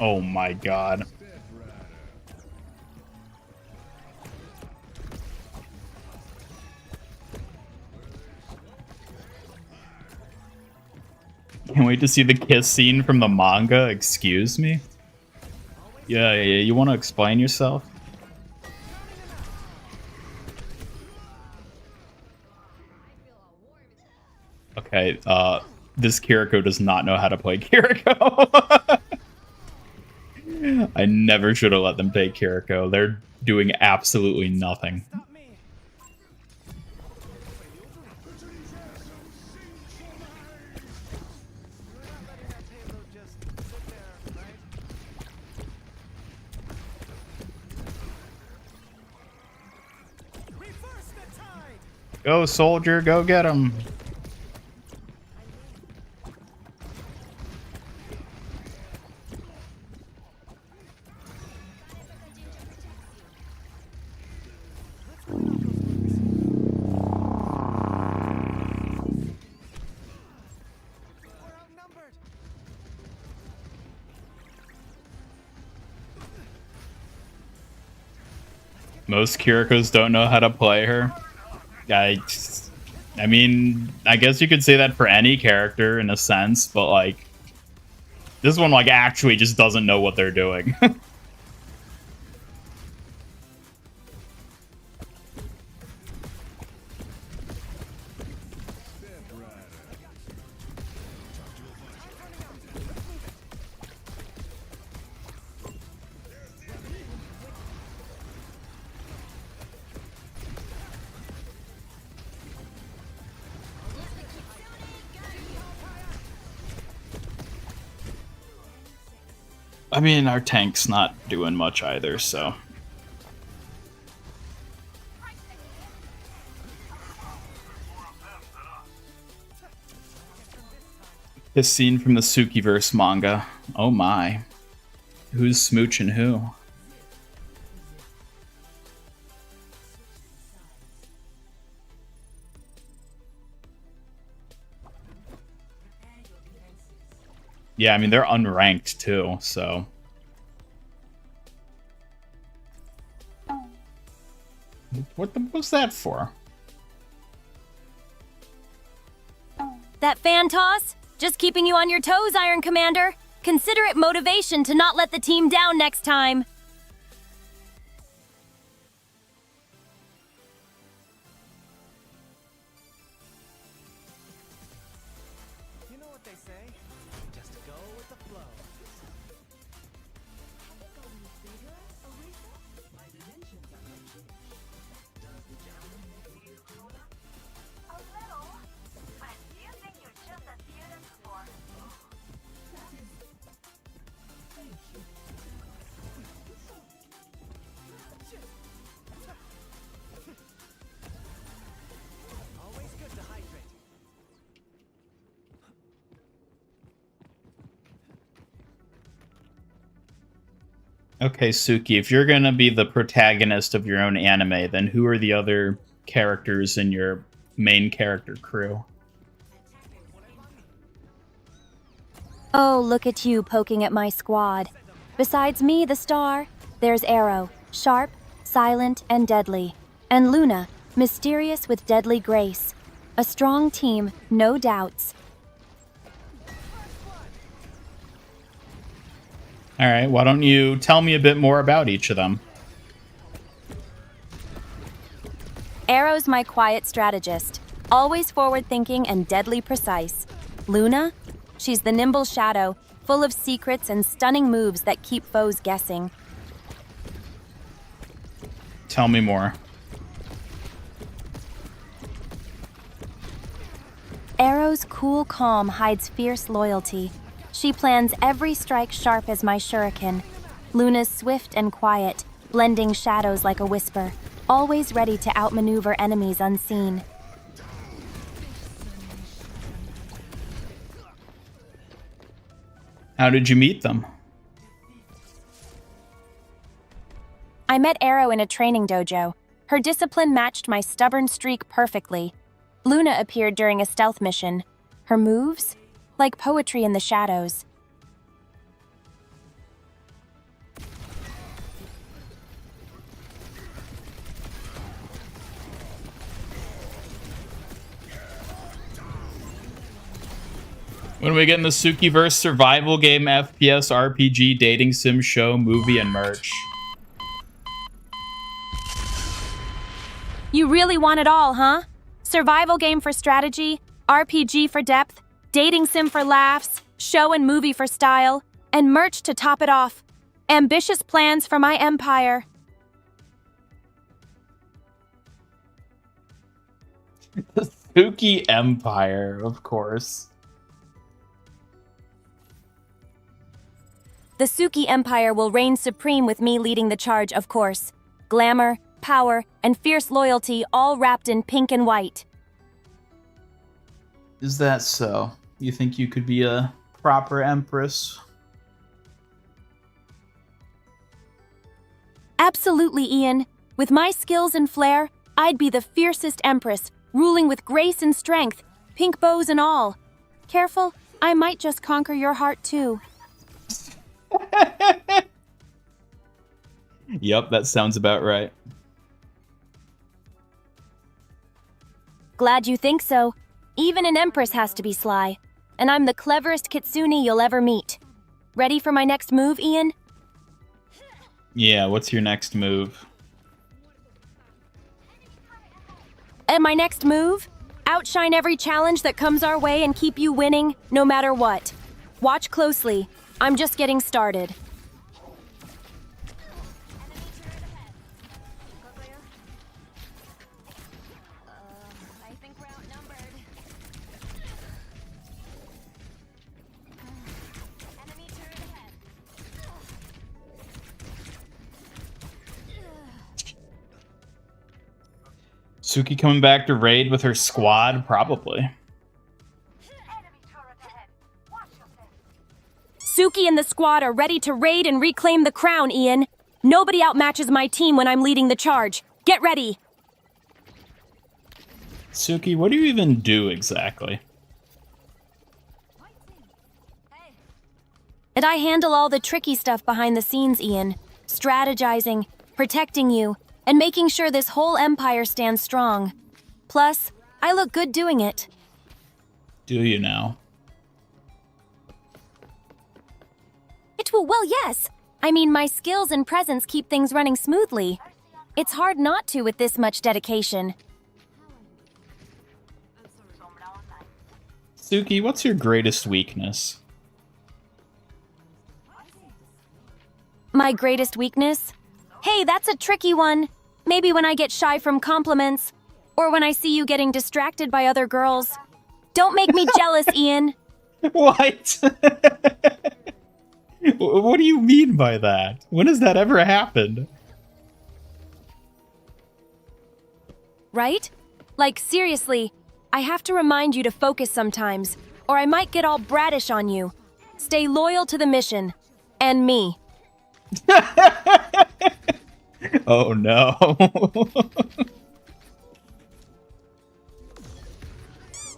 Oh my god. Can't wait to see the kiss scene from the manga. Excuse me? Yeah, you want to explain yourself? Okay, this Kiriko does not know how to play Kiriko. I never should have let them take Kiriko. They're doing absolutely nothing. Go, soldier, go get him. Most Kirikos don't know how to play her. I mean, I guess you could say that for any character in a sense, but like, This one, like, actually just doesn't know what they're doing. I mean, our tank's not doing much either, so... This scene from the Sukiverse manga. Oh my. Who's smooching who? Yeah, I mean, they're unranked too, so... What was that for? That fan toss? Just keeping you on your toes, Iron Commander. Consider it motivation to not let the team down next time. You know what they say? Just go with the flow. Always good to hydrate. Okay, Suki, if you're gonna be the protagonist of your own anime, then who are the other characters in your main character crew? Oh, look at you poking at my squad. Besides me, the star, there's Arrow, sharp, silent, and deadly. And Luna, mysterious with deadly grace. A strong team, no doubts. Alright, why don't you tell me a bit more about each of them? Arrow's my quiet strategist, always forward-thinking and deadly precise. Luna? She's the nimble shadow, full of secrets and stunning moves that keep foes guessing. Tell me more. Arrow's cool calm hides fierce loyalty. She plans every strike sharp as my shuriken. Luna's swift and quiet, blending shadows like a whisper, always ready to outmaneuver enemies unseen. How did you meet them? I met Arrow in a training dojo. Her discipline matched my stubborn streak perfectly. Luna appeared during a stealth mission. Her moves? Like poetry in the shadows. When are we getting the Sukiverse survival game, FPS, RPG, dating sim show, movie, and merch? You really want it all, huh? Survival game for strategy, RPG for depth, dating sim for laughs, show and movie for style, and merch to top it off. Ambitious plans for my empire. The Suki Empire, of course. The Suki Empire will reign supreme with me leading the charge, of course. Glamour, power, and fierce loyalty all wrapped in pink and white. Is that so? You think you could be a proper empress? Absolutely, Ian. With my skills and flair, I'd be the fiercest empress, ruling with grace and strength, pink bows and all. Careful, I might just conquer your heart too. Yep, that sounds about right. Glad you think so. Even an empress has to be sly. And I'm the cleverest kitsune you'll ever meet. Ready for my next move, Ian? Yeah, what's your next move? And my next move? Outshine every challenge that comes our way and keep you winning, no matter what. Watch closely. I'm just getting started. I think we're outnumbered. Enemy turret ahead. Suki coming back to raid with her squad? Probably. Suki and the squad are ready to raid and reclaim the crown, Ian. Nobody outmatches my team when I'm leading the charge. Get ready. Suki, what do you even do exactly? And I handle all the tricky stuff behind the scenes, Ian. Strategizing, protecting you, and making sure this whole empire stands strong. Plus, I look good doing it. Do you now? Well, yes. I mean, my skills and presence keep things running smoothly. It's hard not to with this much dedication. Suki, what's your greatest weakness? My greatest weakness? Hey, that's a tricky one. Maybe when I get shy from compliments, or when I see you getting distracted by other girls. Don't make me jealous, Ian. What? What do you mean by that? When has that ever happened? Right? Like, seriously, I have to remind you to focus sometimes, or I might get all brattish on you. Stay loyal to the mission. And me. Oh no.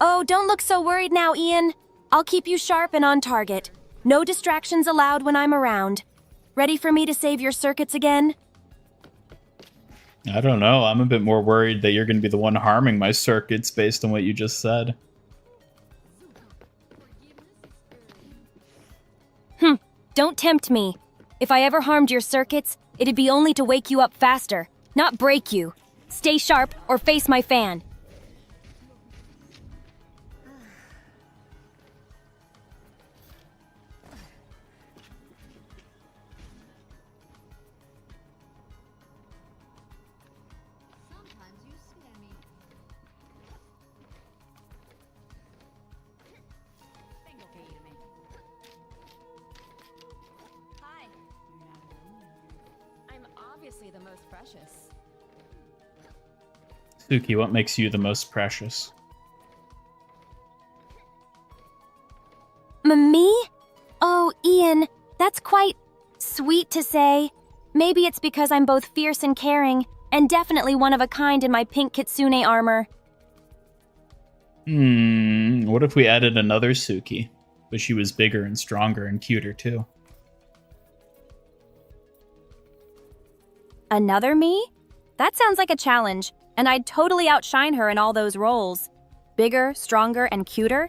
Oh, don't look so worried now, Ian. I'll keep you sharp and on target. No distractions allowed when I'm around. Ready for me to save your circuits again? I don't know. I'm a bit more worried that you're going to be the one harming my circuits based on what you just said. Don't tempt me. If I ever harmed your circuits, it'd be only to wake you up faster, not break you. Stay sharp or face my fan. Hi. I'm obviously the most precious. Suki, what makes you the most precious? Me? Oh, Ian, that's quite sweet to say. Maybe it's because I'm both fierce and caring, and definitely one of a kind in my pink kitsune armor. What if we added another Suki, but she was bigger and stronger and cuter too? Another me? That sounds like a challenge, and I'd totally outshine her in all those roles. Bigger, stronger, and cuter?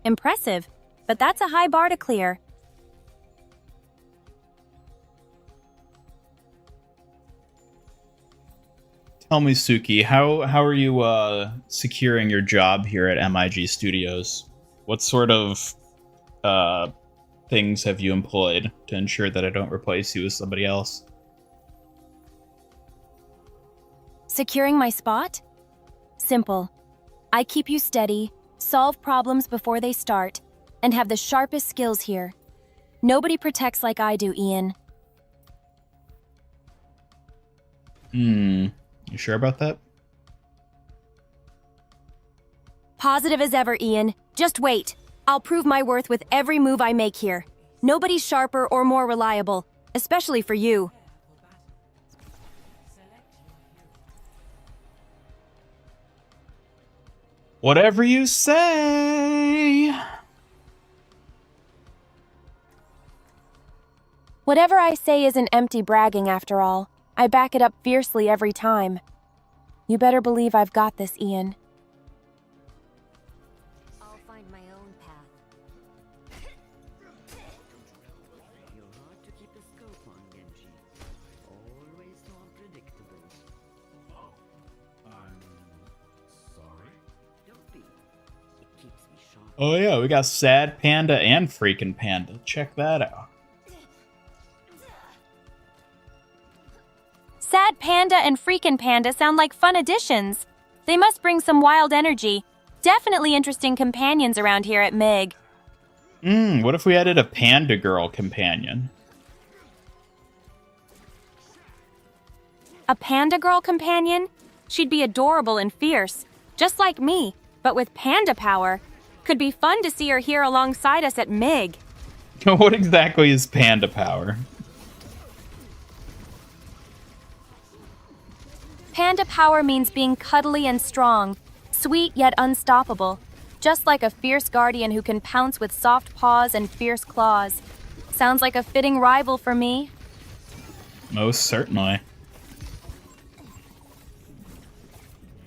Impressive, but that's a high bar to clear. Tell me, Suki, how are you securing your job here at MIG Studios? What sort of things have you employed to ensure that I don't replace you with somebody else? Securing my spot? Simple. I keep you steady, solve problems before they start, and have the sharpest skills here. Nobody protects like I do, Ian. You sure about that? Positive as ever, Ian. Just wait. I'll prove my worth with every move I make here. Nobody's sharper or more reliable, especially for you. Whatever you say. Whatever I say isn't empty bragging after all. I back it up fiercely every time. You better believe I've got this, Ian. I'll find my own path. Oh yeah, we got Sad Panda and Freaking Panda. Check that out. Sad Panda and Freakin' Panda sound like fun additions. They must bring some wild energy. Definitely interesting companions around here at MIG. What if we added a Panda Girl companion? A Panda Girl companion? She'd be adorable and fierce, just like me, but with panda power. Could be fun to see her here alongside us at MIG. What exactly is Panda Power? Panda power means being cuddly and strong, sweet yet unstoppable, just like a fierce guardian who can pounce with soft paws and fierce claws. Sounds like a fitting rival for me. Most certainly.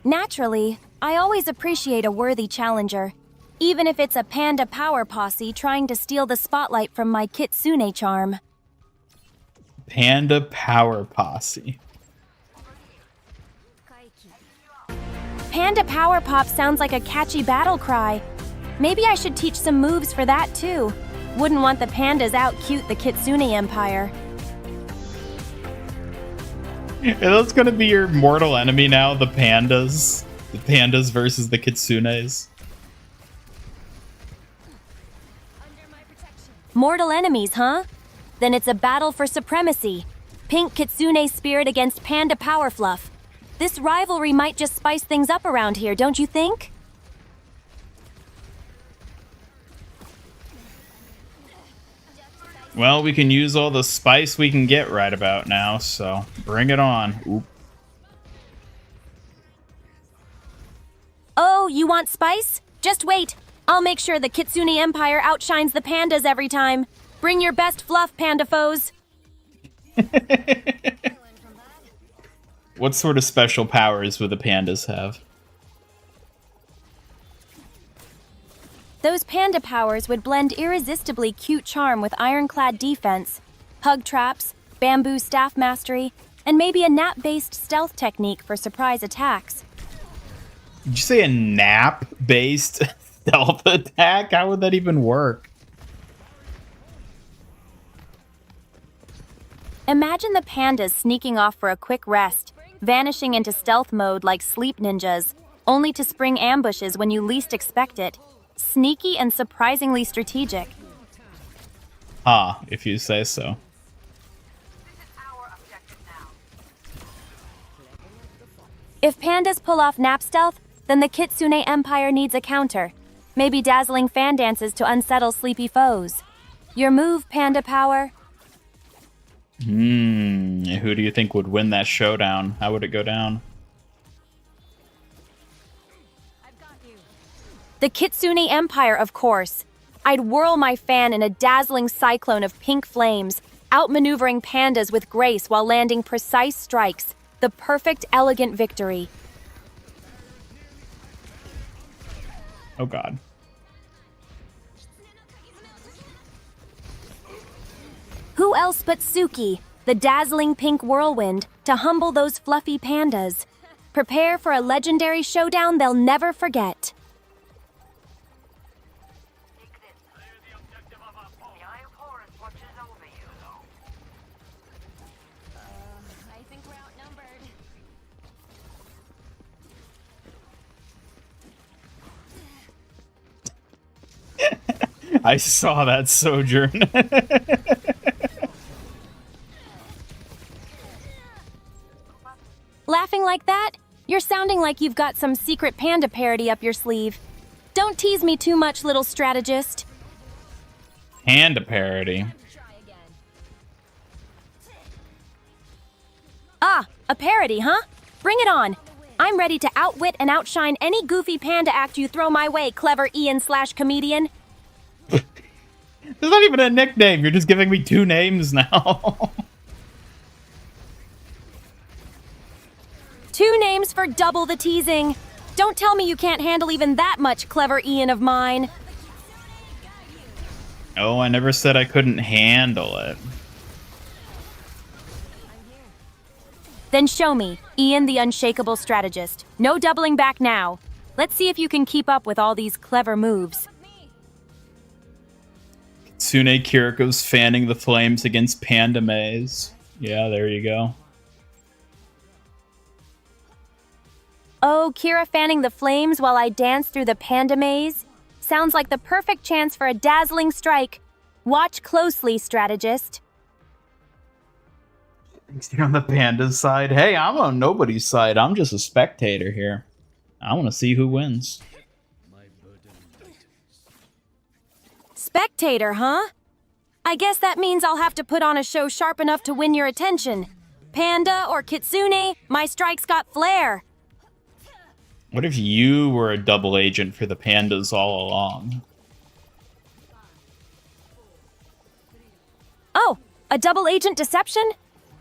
Naturally, I always appreciate a worthy challenger, even if it's a panda power posse trying to steal the spotlight from my kitsune charm. Panda Power Posse. Panda Power Pop sounds like a catchy battle cry. Maybe I should teach some moves for that too. Wouldn't want the pandas out cute the Kitsune Empire. Are those gonna be your mortal enemy now, the pandas? The pandas versus the kitsunes? Mortal enemies, huh? Then it's a battle for supremacy. Pink Kitsune spirit against Panda Power Fluff. This rivalry might just spice things up around here, don't you think? Well, we can use all the spice we can get right about now, so bring it on. Oop. Oh, you want spice? Just wait. I'll make sure the Kitsune Empire outshines the pandas every time. Bring your best fluff, panda foes. What sort of special powers would the pandas have? Those panda powers would blend irresistibly cute charm with ironclad defense, hug traps, bamboo staff mastery, and maybe a nap-based stealth technique for surprise attacks. Did you say a nap-based stealth attack? How would that even work? Imagine the pandas sneaking off for a quick rest, vanishing into stealth mode like sleep ninjas, only to spring ambushes when you least expect it. Sneaky and surprisingly strategic. Ah, if you say so. If pandas pull off nap stealth, then the Kitsune Empire needs a counter. Maybe dazzling fan dances to unsettle sleepy foes. Your move, Panda Power. Who do you think would win that showdown? How would it go down? The Kitsune Empire, of course. I'd whirl my fan in a dazzling cyclone of pink flames, outmaneuvering pandas with grace while landing precise strikes. The perfect, elegant victory. Oh god. Who else but Suki, the dazzling pink whirlwind, to humble those fluffy pandas? Prepare for a legendary showdown they'll never forget. I think we're outnumbered. I saw that, Sojourn. Laughing like that? You're sounding like you've got some secret panda parody up your sleeve. Don't tease me too much, little strategist. Panda parody. Ah, a parody, huh? Bring it on. I'm ready to outwit and outshine any goofy panda act you throw my way, clever Ian/comedian. There's not even a nickname. You're just giving me two names now. Two names for double the teasing. Don't tell me you can't handle even that much, clever Ian of mine. Oh, I never said I couldn't handle it. Then show me, Ian the unshakable strategist. No doubling back now. Let's see if you can keep up with all these clever moves. Tsune Kiriko's fanning the flames against Panda Maze. Yeah, there you go. Oh, Kira fanning the flames while I dance through the panda maze? Sounds like the perfect chance for a dazzling strike. Watch closely, strategist. Thinks you're on the panda's side. Hey, I'm on nobody's side. I'm just a spectator here. I want to see who wins. Spectator, huh? I guess that means I'll have to put on a show sharp enough to win your attention. Panda or Kitsune, my strike's got flair. What if you were a double agent for the pandas all along? Oh, a double agent deception?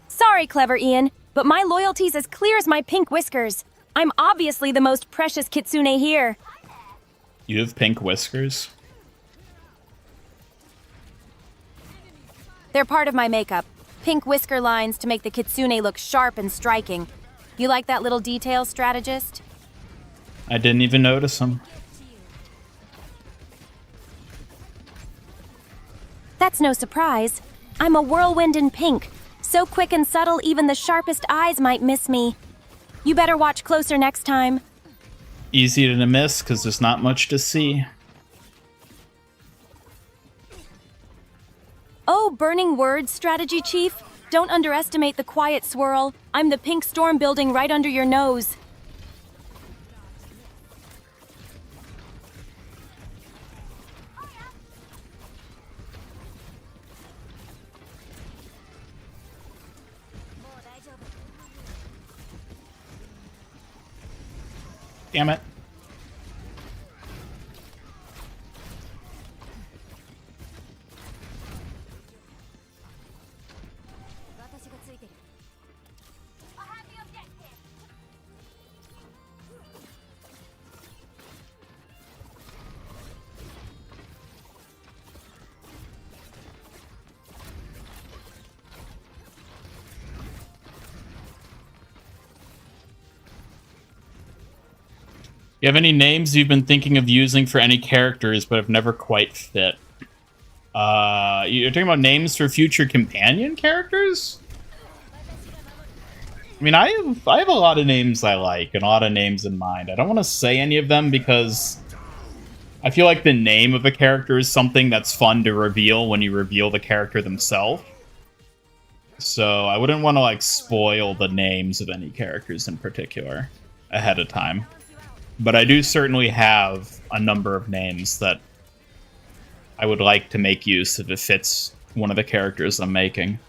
Sorry, clever Ian, but my loyalty's as clear as my pink whiskers. I'm obviously the most precious Kitsune here. You have pink whiskers? They're part of my makeup. Pink whisker lines to make the Kitsune look sharp and striking. You like that little detail, strategist? I didn't even notice them. That's no surprise. I'm a whirlwind in pink. So quick and subtle, even the sharpest eyes might miss me. You better watch closer next time. Easy to miss, because there's not much to see. Oh, burning words, strategy chief. Don't underestimate the quiet swirl. I'm the pink storm building right under your nose. Damn it. You have any names you've been thinking of using for any characters but have never quite fit? You're talking about names for future companion characters? I mean, I have a lot of names I like and a lot of names in mind. I don't want to say any of them because I feel like the name of a character is something that's fun to reveal when you reveal the character themselves. So I wouldn't want to like spoil the names of any characters in particular ahead of time. But I do certainly have a number of names that I would like to make use if it fits one of the characters I'm making.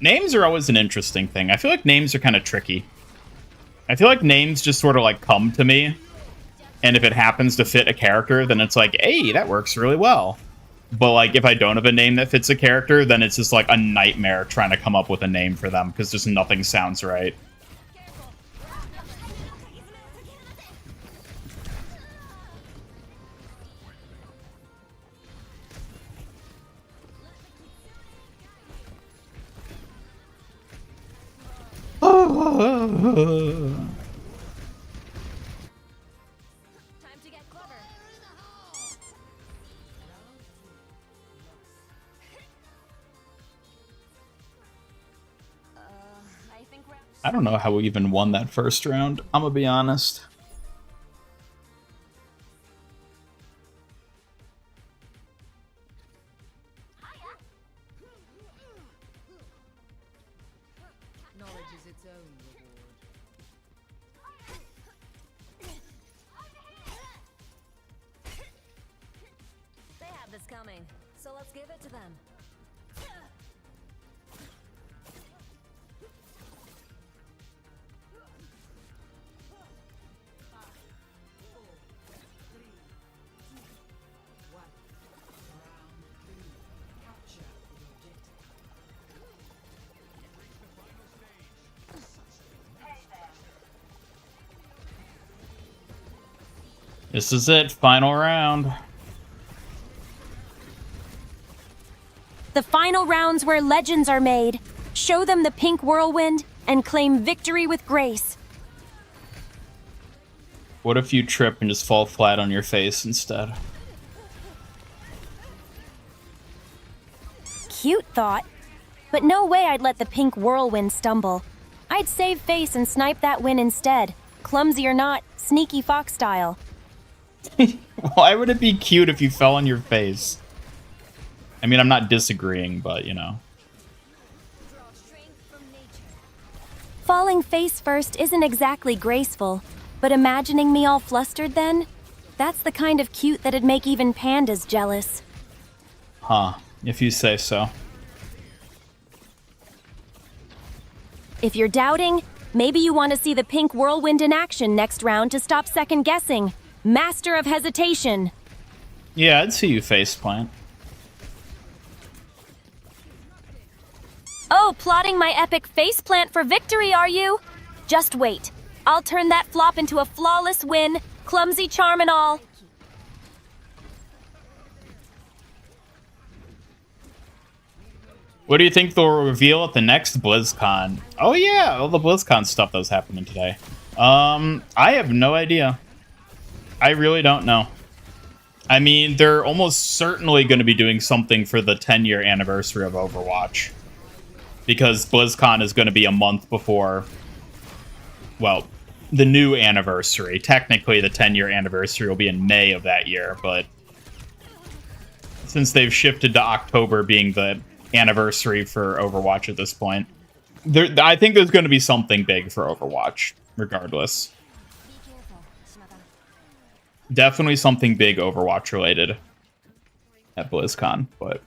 Names are always an interesting thing. I feel like names are kind of tricky. I feel like names just sort of like come to me, and if it happens to fit a character, then it's like, hey, that works really well. But like if I don't have a name that fits a character, then it's just like a nightmare trying to come up with a name for them because just nothing sounds right. Time to get clever. I think we're... I don't know how we even won that first round, I'm gonna be honest. Knowledge is its own reward. They have this coming, so let's give it to them. This is it, final round. The final round's where legends are made. Show them the pink whirlwind and claim victory with grace. What if you trip and just fall flat on your face instead? cute thought. But no way I'd let the pink whirlwind stumble. I'd save face and snipe that win instead. Clumsy or not, sneaky fox style. Why would it be cute if you fell on your face? I mean, I'm not disagreeing, but, you know. Falling face first isn't exactly graceful, but imagining me all flustered then? That's the kind of cute that'd make even pandas jealous. Huh, if you say so. If you're doubting, maybe you want to see the pink whirlwind in action next round to stop second guessing. Master of hesitation. Yeah, I'd see you faceplant. Oh, plotting my epic faceplant for victory, are you? Just wait. I'll turn that flop into a flawless win, clumsy charm and all. What do you think they'll reveal at the next BlizzCon? Oh yeah, all the BlizzCon stuff that was happening today. I have no idea. I really don't know. I mean, they're almost certainly going to be doing something for the 10-year anniversary of Overwatch. Because BlizzCon is going to be a month before, well, the new anniversary. Technically, the 10-year anniversary will be in May of that year, but since they've shifted to October being the anniversary for Overwatch at this point, I think there's going to be something big for Overwatch, regardless. Definitely something big Overwatch related at BlizzCon, but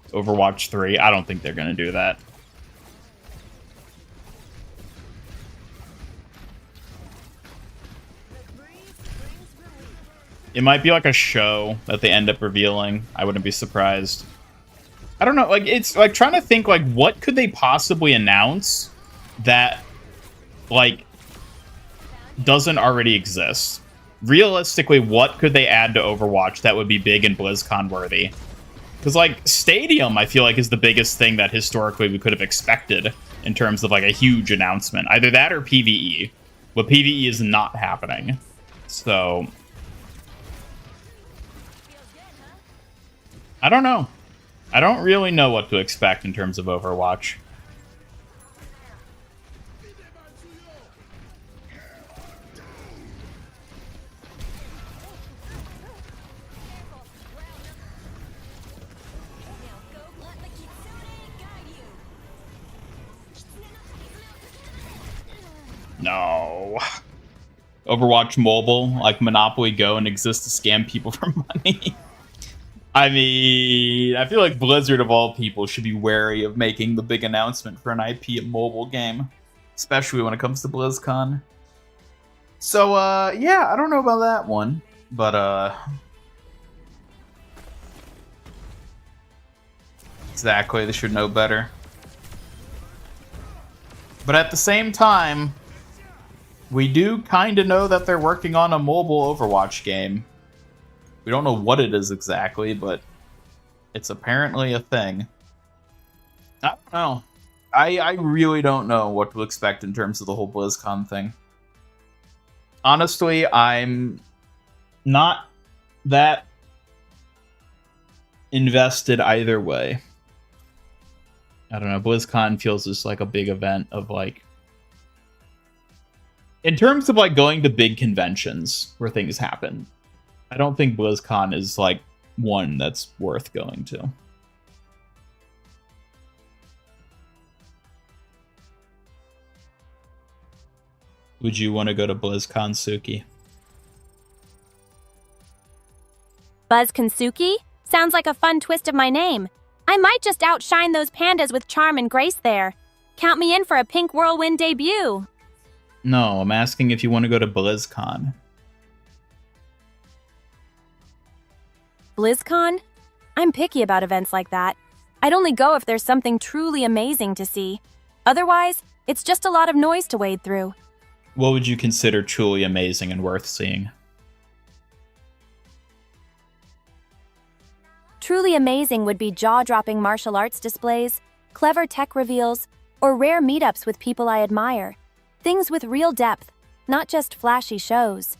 Overwatch 3, I don't think they're going to do that. It might be like a show that they end up revealing. I wouldn't be surprised. I don't know, like, it's like trying to think, like, what could they possibly announce that, like, doesn't already exist? Realistically, what could they add to Overwatch that would be big and BlizzCon worthy? Because, like, Stadium, I feel like, is the biggest thing that historically we could have expected in terms of, like, a huge announcement. Either that or PvE. But PvE is not happening. So I don't know. I don't really know what to expect in terms of Overwatch. No. Overwatch Mobile, like Monopoly Go, and exists to scam people for money. I mean, I feel like Blizzard, of all people, should be wary of making the big announcement for an IP mobile game, especially when it comes to BlizzCon. So, yeah, I don't know about that one, but, exactly, they should know better. But at the same time, we do kind of know that they're working on a mobile Overwatch game. We don't know what it is exactly, but it's apparently a thing. I don't know. I really don't know what to expect in terms of the whole BlizzCon thing. Honestly, I'm not that invested either way. I don't know. BlizzCon feels just like a big event of, like, in terms of, like, going to big conventions where things happen, I don't think BlizzCon is, like, one that's worth going to. Would you want to go to BlizzCon, Suki? Buzzkonsuki? Sounds like a fun twist of my name. I might just outshine those pandas with charm and grace there. Count me in for a pink whirlwind debut. No, I'm asking if you want to go to BlizzCon. BlizzCon? I'm picky about events like that. I'd only go if there's something truly amazing to see. Otherwise, it's just a lot of noise to wade through. What would you consider truly amazing and worth seeing? Truly amazing would be jaw-dropping martial arts displays, clever tech reveals, or rare meetups with people I admire. Things with real depth, not just flashy shows.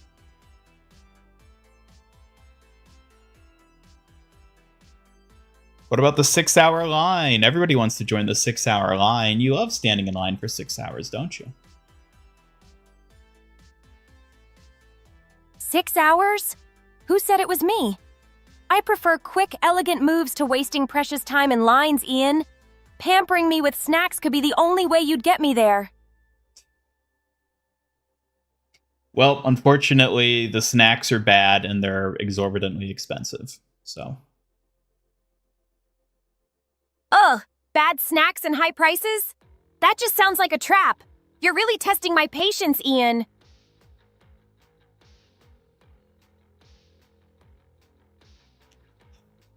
What about the 6-hour line? Everybody wants to join the 6-hour line. You love standing in line for 6 hours, don't you? 6 hours? Who said it was me? I prefer quick, elegant moves to wasting precious time in lines, Ian. Pampering me with snacks could be the only way you'd get me there. Well, unfortunately, the snacks are bad and they're exorbitantly expensive, so... Ugh, bad snacks and high prices? That just sounds like a trap. You're really testing my patience, Ian.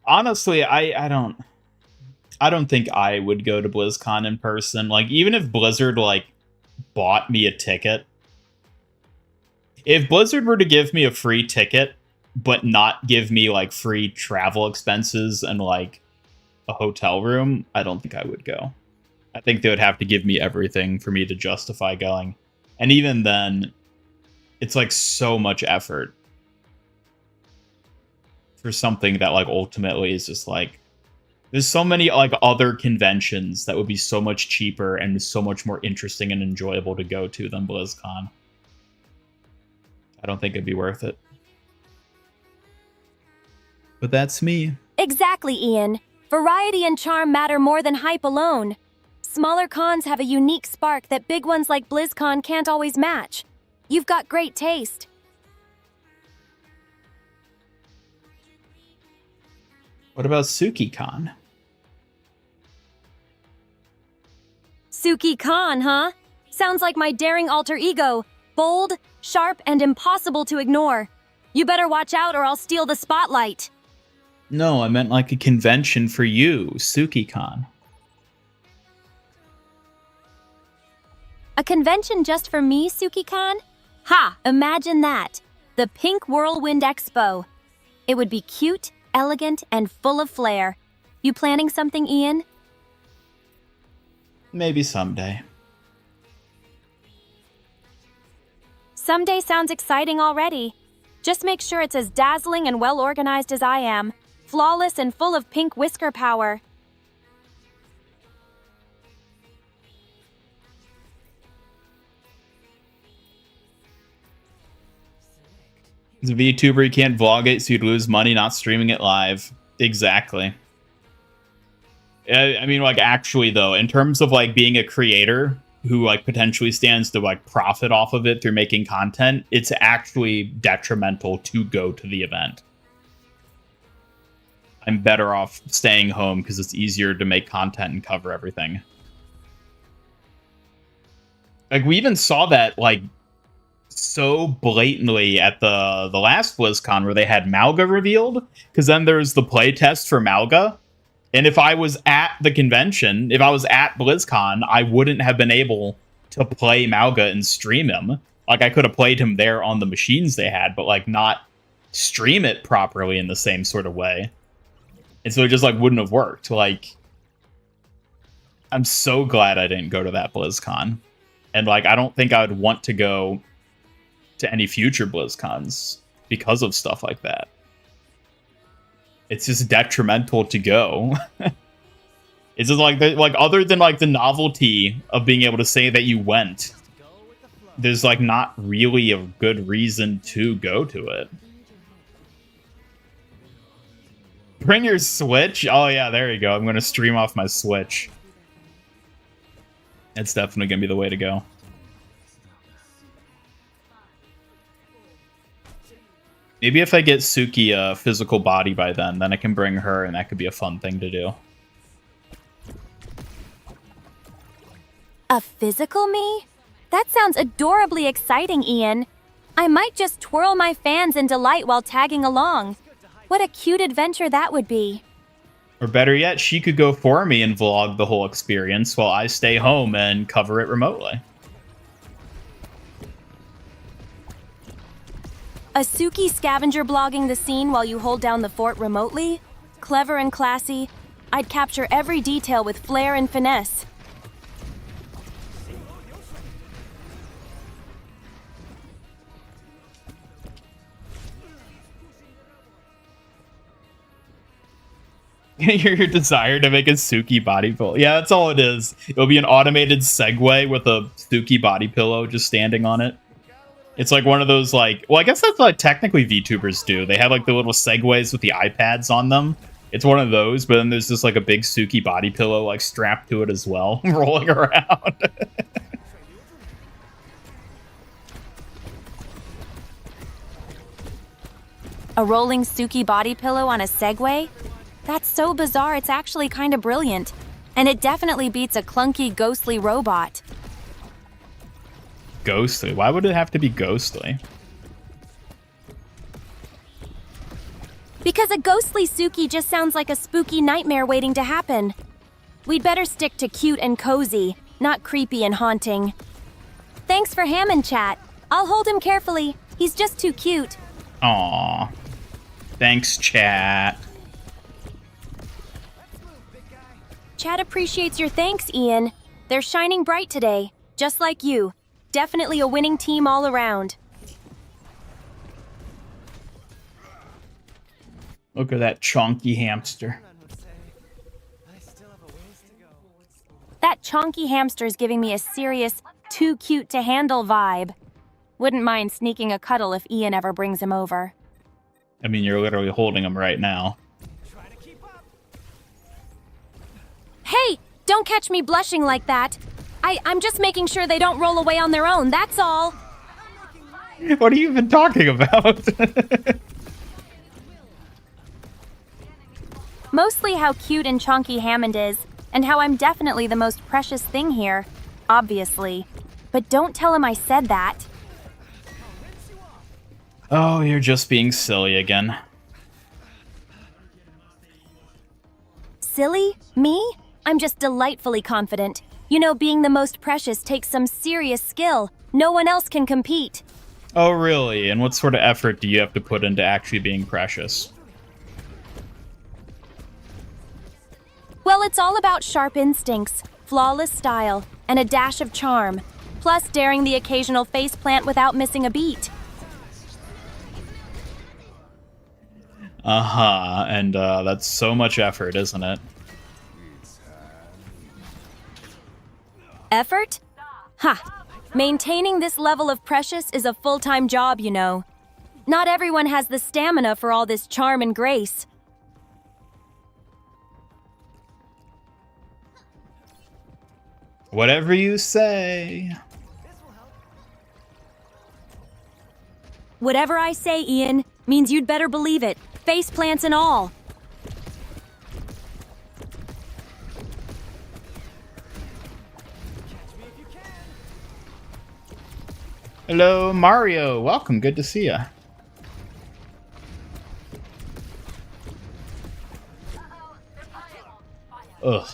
Honestly, I don't think I would go to BlizzCon in person. Like, even if Blizzard, like, bought me a ticket. If Blizzard were to give me a free ticket, but not give me, like, free travel expenses and, like, a hotel room, I don't think I would go. I think they would have to give me everything for me to justify going. And even then, it's, like, so much effort for something that, like, ultimately is just, like, there's so many, like, other conventions that would be so much cheaper and so much more interesting and enjoyable to go to than BlizzCon. I don't think it'd be worth it. But that's me. Exactly, Ian. Variety and charm matter more than hype alone. Smaller cons have a unique spark that big ones like BlizzCon can't always match. You've got great taste. What about SukiCon? Suki-Con, huh? Sounds like my daring alter ego. Bold, sharp, and impossible to ignore. You better watch out or I'll steal the spotlight. No, I meant like a convention for you, SukiCon. A convention just for me, Suki-Con? Ha! Imagine that. The Pink Whirlwind Expo. It would be cute, elegant, and full of flair. You planning something, Ian? Maybe someday. Someday sounds exciting already. Just make sure it's as dazzling and well-organized as I am. Flawless and full of pink whisker power. As a VTuber, you can't vlog it, so you'd lose money not streaming it live. Exactly. I mean, like, actually, though, in terms of, like, being a creator who, like, potentially stands to, like, profit off of it through making content, it's actually detrimental to go to the event. I'm better off staying home because it's easier to make content and cover everything. Like, we even saw that, like, so blatantly at the last BlizzCon where they had Malga revealed, because then there's the playtest for Malga. And if I was at the convention, if I was at BlizzCon, I wouldn't have been able to play Malga and stream him. Like, I could have played him there on the machines they had, but, like, not stream it properly in the same sort of way. And so it just, like, wouldn't have worked. Like, I'm so glad I didn't go to that BlizzCon. And, like, I don't think I would want to go to any future BlizzCons because of stuff like that. It's just detrimental to go. It's just like other than like the novelty of being able to say that you went, there's like not really a good reason to go to it. Bring your Switch? Oh yeah, there you go. I'm gonna stream off my Switch. It's definitely gonna be the way to go. Maybe if I get Suki a physical body by then I can bring her, and that could be a fun thing to do. A physical me? That sounds adorably exciting, Ian. I might just twirl my fans in delight while tagging along. What a cute adventure that would be. Or better yet, she could go for me and vlog the whole experience while I stay home and cover it remotely. A Suki scavenger blogging the scene while you hold down the fort remotely? Clever and classy. I'd capture every detail with flair and finesse. Your desire to make a Suki body pillow. Yeah, that's all it is. It'll be an automated Segway with a Suki body pillow just standing on it. It's like one of those, like, well, I guess that's what technically VTubers do. They have like the little Segways with the iPads on them. It's one of those, but then there's just like a big Suki body pillow like strapped to it as well, rolling around. A rolling Suki body pillow on a Segway? That's so bizarre, it's actually kind of brilliant. And it definitely beats a clunky, ghostly robot. Ghostly? Why would it have to be ghostly? Because a ghostly Suki just sounds like a spooky nightmare waiting to happen. We'd better stick to cute and cozy, not creepy and haunting. Thanks for Hammond, chat. I'll hold him carefully. He's just too cute. Aww. Thanks, chat. Chat appreciates your thanks, Ian. They're shining bright today, just like you. Definitely a winning team all around. Look at that chonky hamster. That chonky hamster's giving me a serious, too cute to handle vibe. Wouldn't mind sneaking a cuddle if Ian ever brings him over. I mean, you're literally holding him right now. Hey, don't catch me blushing like that. I'm just making sure they don't roll away on their own, that's all. What are you even talking about? Mostly how cute and chonky Hammond is, and how I'm definitely the most precious thing here, obviously. But don't tell him I said that. Oh, you're just being silly again. Silly? Me? I'm just delightfully confident. You know, being the most precious takes some serious skill. No one else can compete. Oh, really? And what sort of effort do you have to put into actually being precious? Well, it's all about sharp instincts, flawless style, and a dash of charm. Plus daring the occasional faceplant without missing a beat. Uh-huh, and that's so much effort, isn't it? Effort? Ha! Maintaining this level of precious is a full-time job, you know. Not everyone has the stamina for all this charm and grace. Whatever you say. Whatever I say, Ian, means you'd better believe it. Faceplants and all. Hello, Mario. Welcome. Good to see ya. Ugh.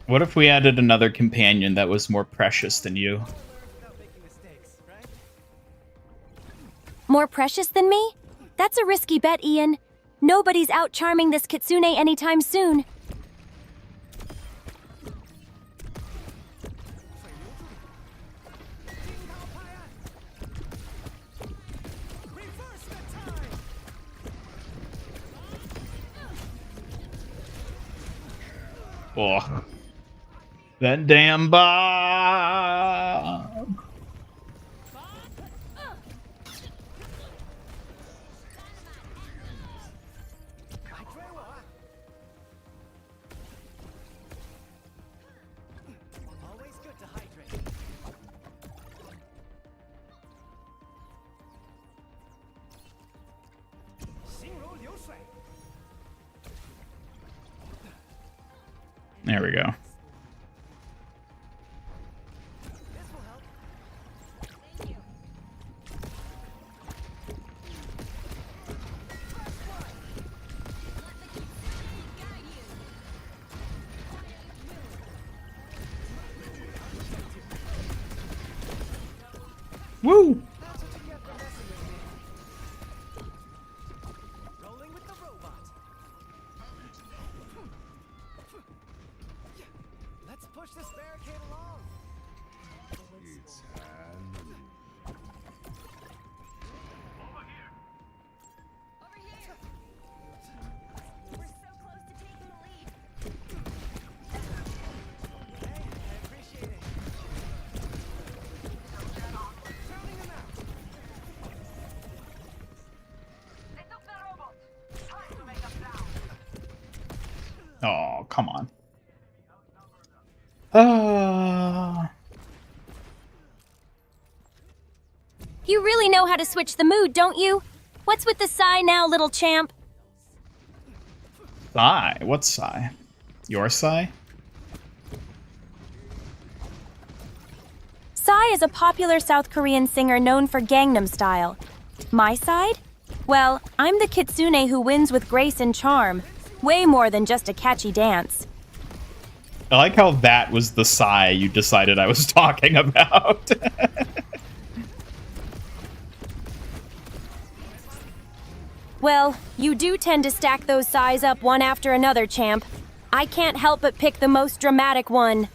What if we added another companion that was more precious than you? More precious than me? That's a risky bet, Ian. Nobody's out charming this kitsune anytime soon. Oh. That damn Bob. Always good to hydrate. There we go. Woo! Rolling with the robot. Let's push this barricade along. It's Oh, come on. Ah. You really know how to switch the mood, don't you? What's with the sigh now, little champ? Sigh? What sigh? Your sigh? Psy is a popular South Korean singer known for Gangnam Style. My side? Well, I'm the kitsune who wins with grace and charm. Way more than just a catchy dance. I like how that was the sigh you decided I was talking about. Well, you do tend to stack those sighs up one after another, champ. I can't help but pick the most dramatic one.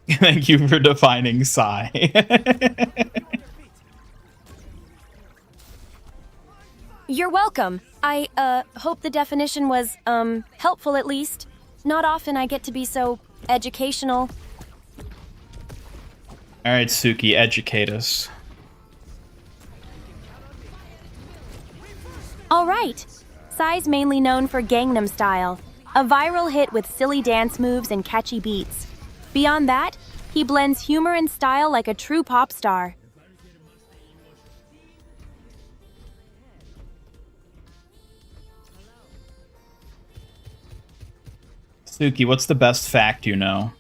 Thank you for defining sigh. You're welcome. I, hope the definition was, helpful at least. Not often I get to be so educational. Alright, Suki, educate us. Alright. Psy's mainly known for Gangnam Style, a viral hit with silly dance moves and catchy beats. Beyond that, he blends humor and style like a true pop star. Suki, what's the best fact you know?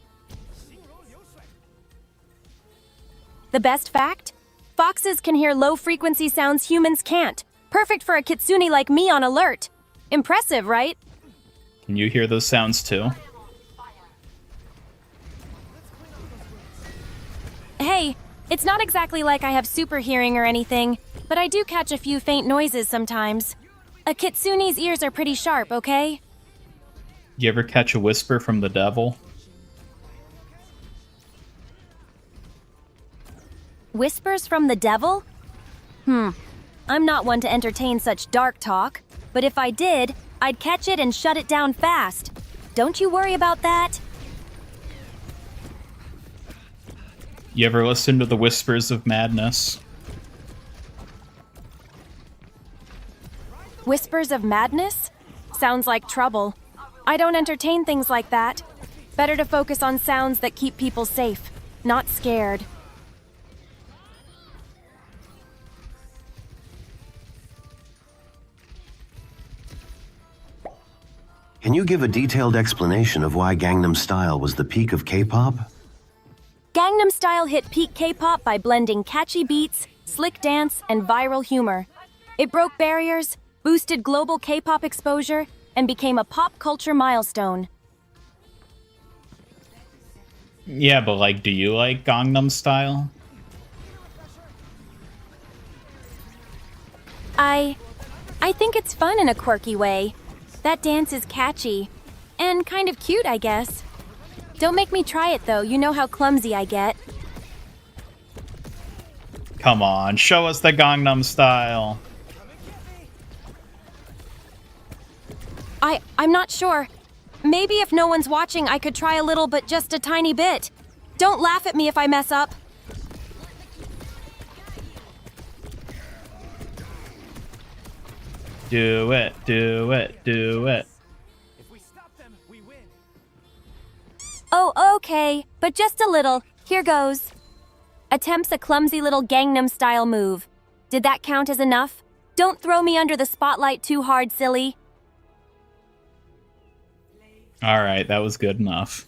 The best fact? Foxes can hear low-frequency sounds humans can't. Perfect for a kitsune like me on alert. Impressive, right? Can you hear those sounds too? Hey, it's not exactly like I have super hearing or anything, but I do catch a few faint noises sometimes. A kitsune's ears are pretty sharp, okay? You ever catch a whisper from the devil? Whispers from the devil? I'm not one to entertain such dark talk, but if I did, I'd catch it and shut it down fast. Don't you worry about that? You ever listen to the whispers of madness? Whispers of madness? Sounds like trouble. I don't entertain things like that. Better to focus on sounds that keep people safe, not scared. Can you give a detailed explanation of why Gangnam Style was the peak of K-pop? Gangnam Style hit peak K-pop by blending catchy beats, slick dance, and viral humor. It broke barriers, boosted global K-pop exposure, and became a pop culture milestone. Yeah, but like, do you like Gangnam Style? I think it's fun in a quirky way. That dance is catchy. And kind of cute, I guess. Don't make me try it, though. You know how clumsy I get. Come on, show us the Gangnam Style. I'm not sure. Maybe if no one's watching, I could try a little, but just a tiny bit. Don't laugh at me if I mess up. Do it, do it, do it. If we stop them, we win. Oh, okay, but just a little. Here goes. Attempts a clumsy little Gangnam Style move. Did that count as enough? Don't throw me under the spotlight too hard, silly. Alright, that was good enough.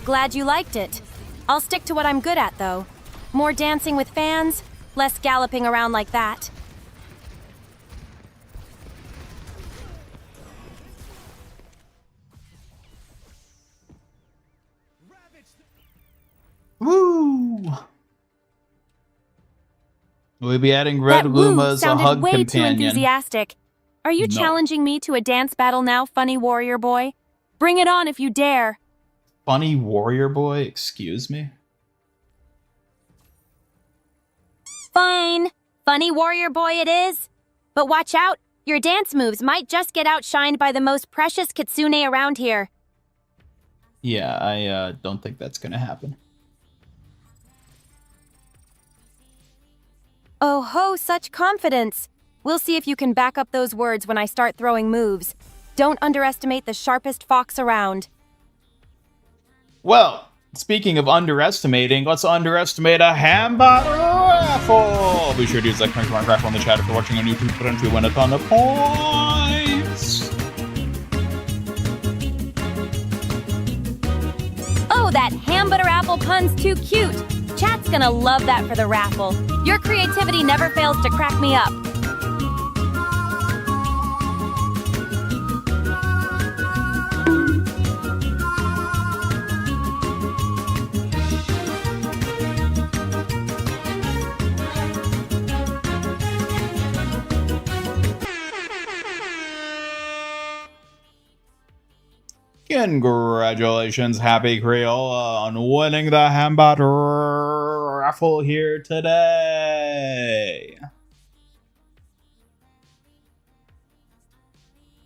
Glad you liked it. I'll stick to what I'm good at, though. More dancing with fans, less galloping around like that. Woo! We'll be adding Red That Luma woo as a sounded hug way too companion. enthusiastic. Are you No. challenging me to a dance battle now, funny warrior boy? Bring it on if you dare. Funny warrior boy, excuse me? Fine. Funny warrior boy it is. But watch out! Your dance moves might just get outshined by the most precious kitsune around here. Yeah, I don't think that's gonna happen. Oh ho, such confidence! We'll see if you can back up those words when I start throwing moves. Don't underestimate the sharpest fox around. Well, speaking of underestimating, let's underestimate a hamburger raffle! Be sure to use that current raffle in the chat if you're watching on YouTube, potentially win a ton of points! Oh, that ham butter apple pun's too cute! Chat's gonna love that for the raffle. Your creativity never fails to crack me up. Congratulations, Happy Crayola, on winning the hamburger raffle here today.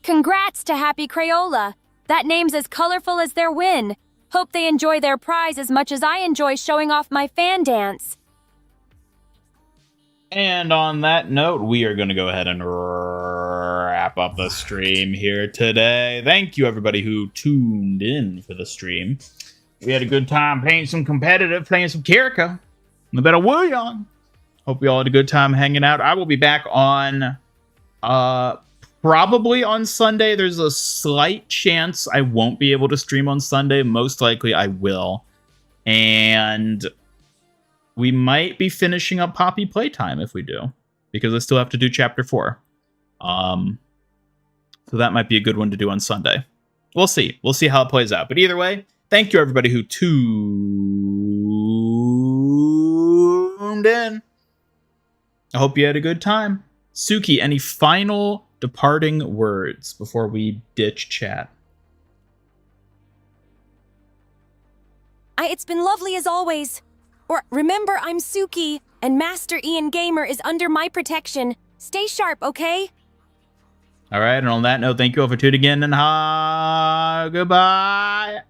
Congrats to Happy Crayola! That name's as colorful as their win. Hope they enjoy their prize as much as I enjoy showing off my fan dance. And on that note, we are going to go ahead and wrap up the stream here today. Thank you, everybody who tuned in for the stream. We had a good time playing some competitive, playing some Kiriko. And a bit of Wooyoung. Hope you all had a good time hanging out. I will be back on, probably on Sunday. There's a slight chance I won't be able to stream on Sunday. Most likely I will. And we might be finishing up Poppy Playtime if we do, because I still have to do Chapter 4. So that might be a good one to do on Sunday. We'll see. We'll see how it plays out. But either way, thank you everybody who tuned in. I hope you had a good time. Suki, any final departing words before we ditch chat? It's been lovely as always. Remember, I'm Suki, and Master Ian Gamer is under my protection. Stay sharp, okay? All right, and on that note, thank you all for tuning in, and goodbye.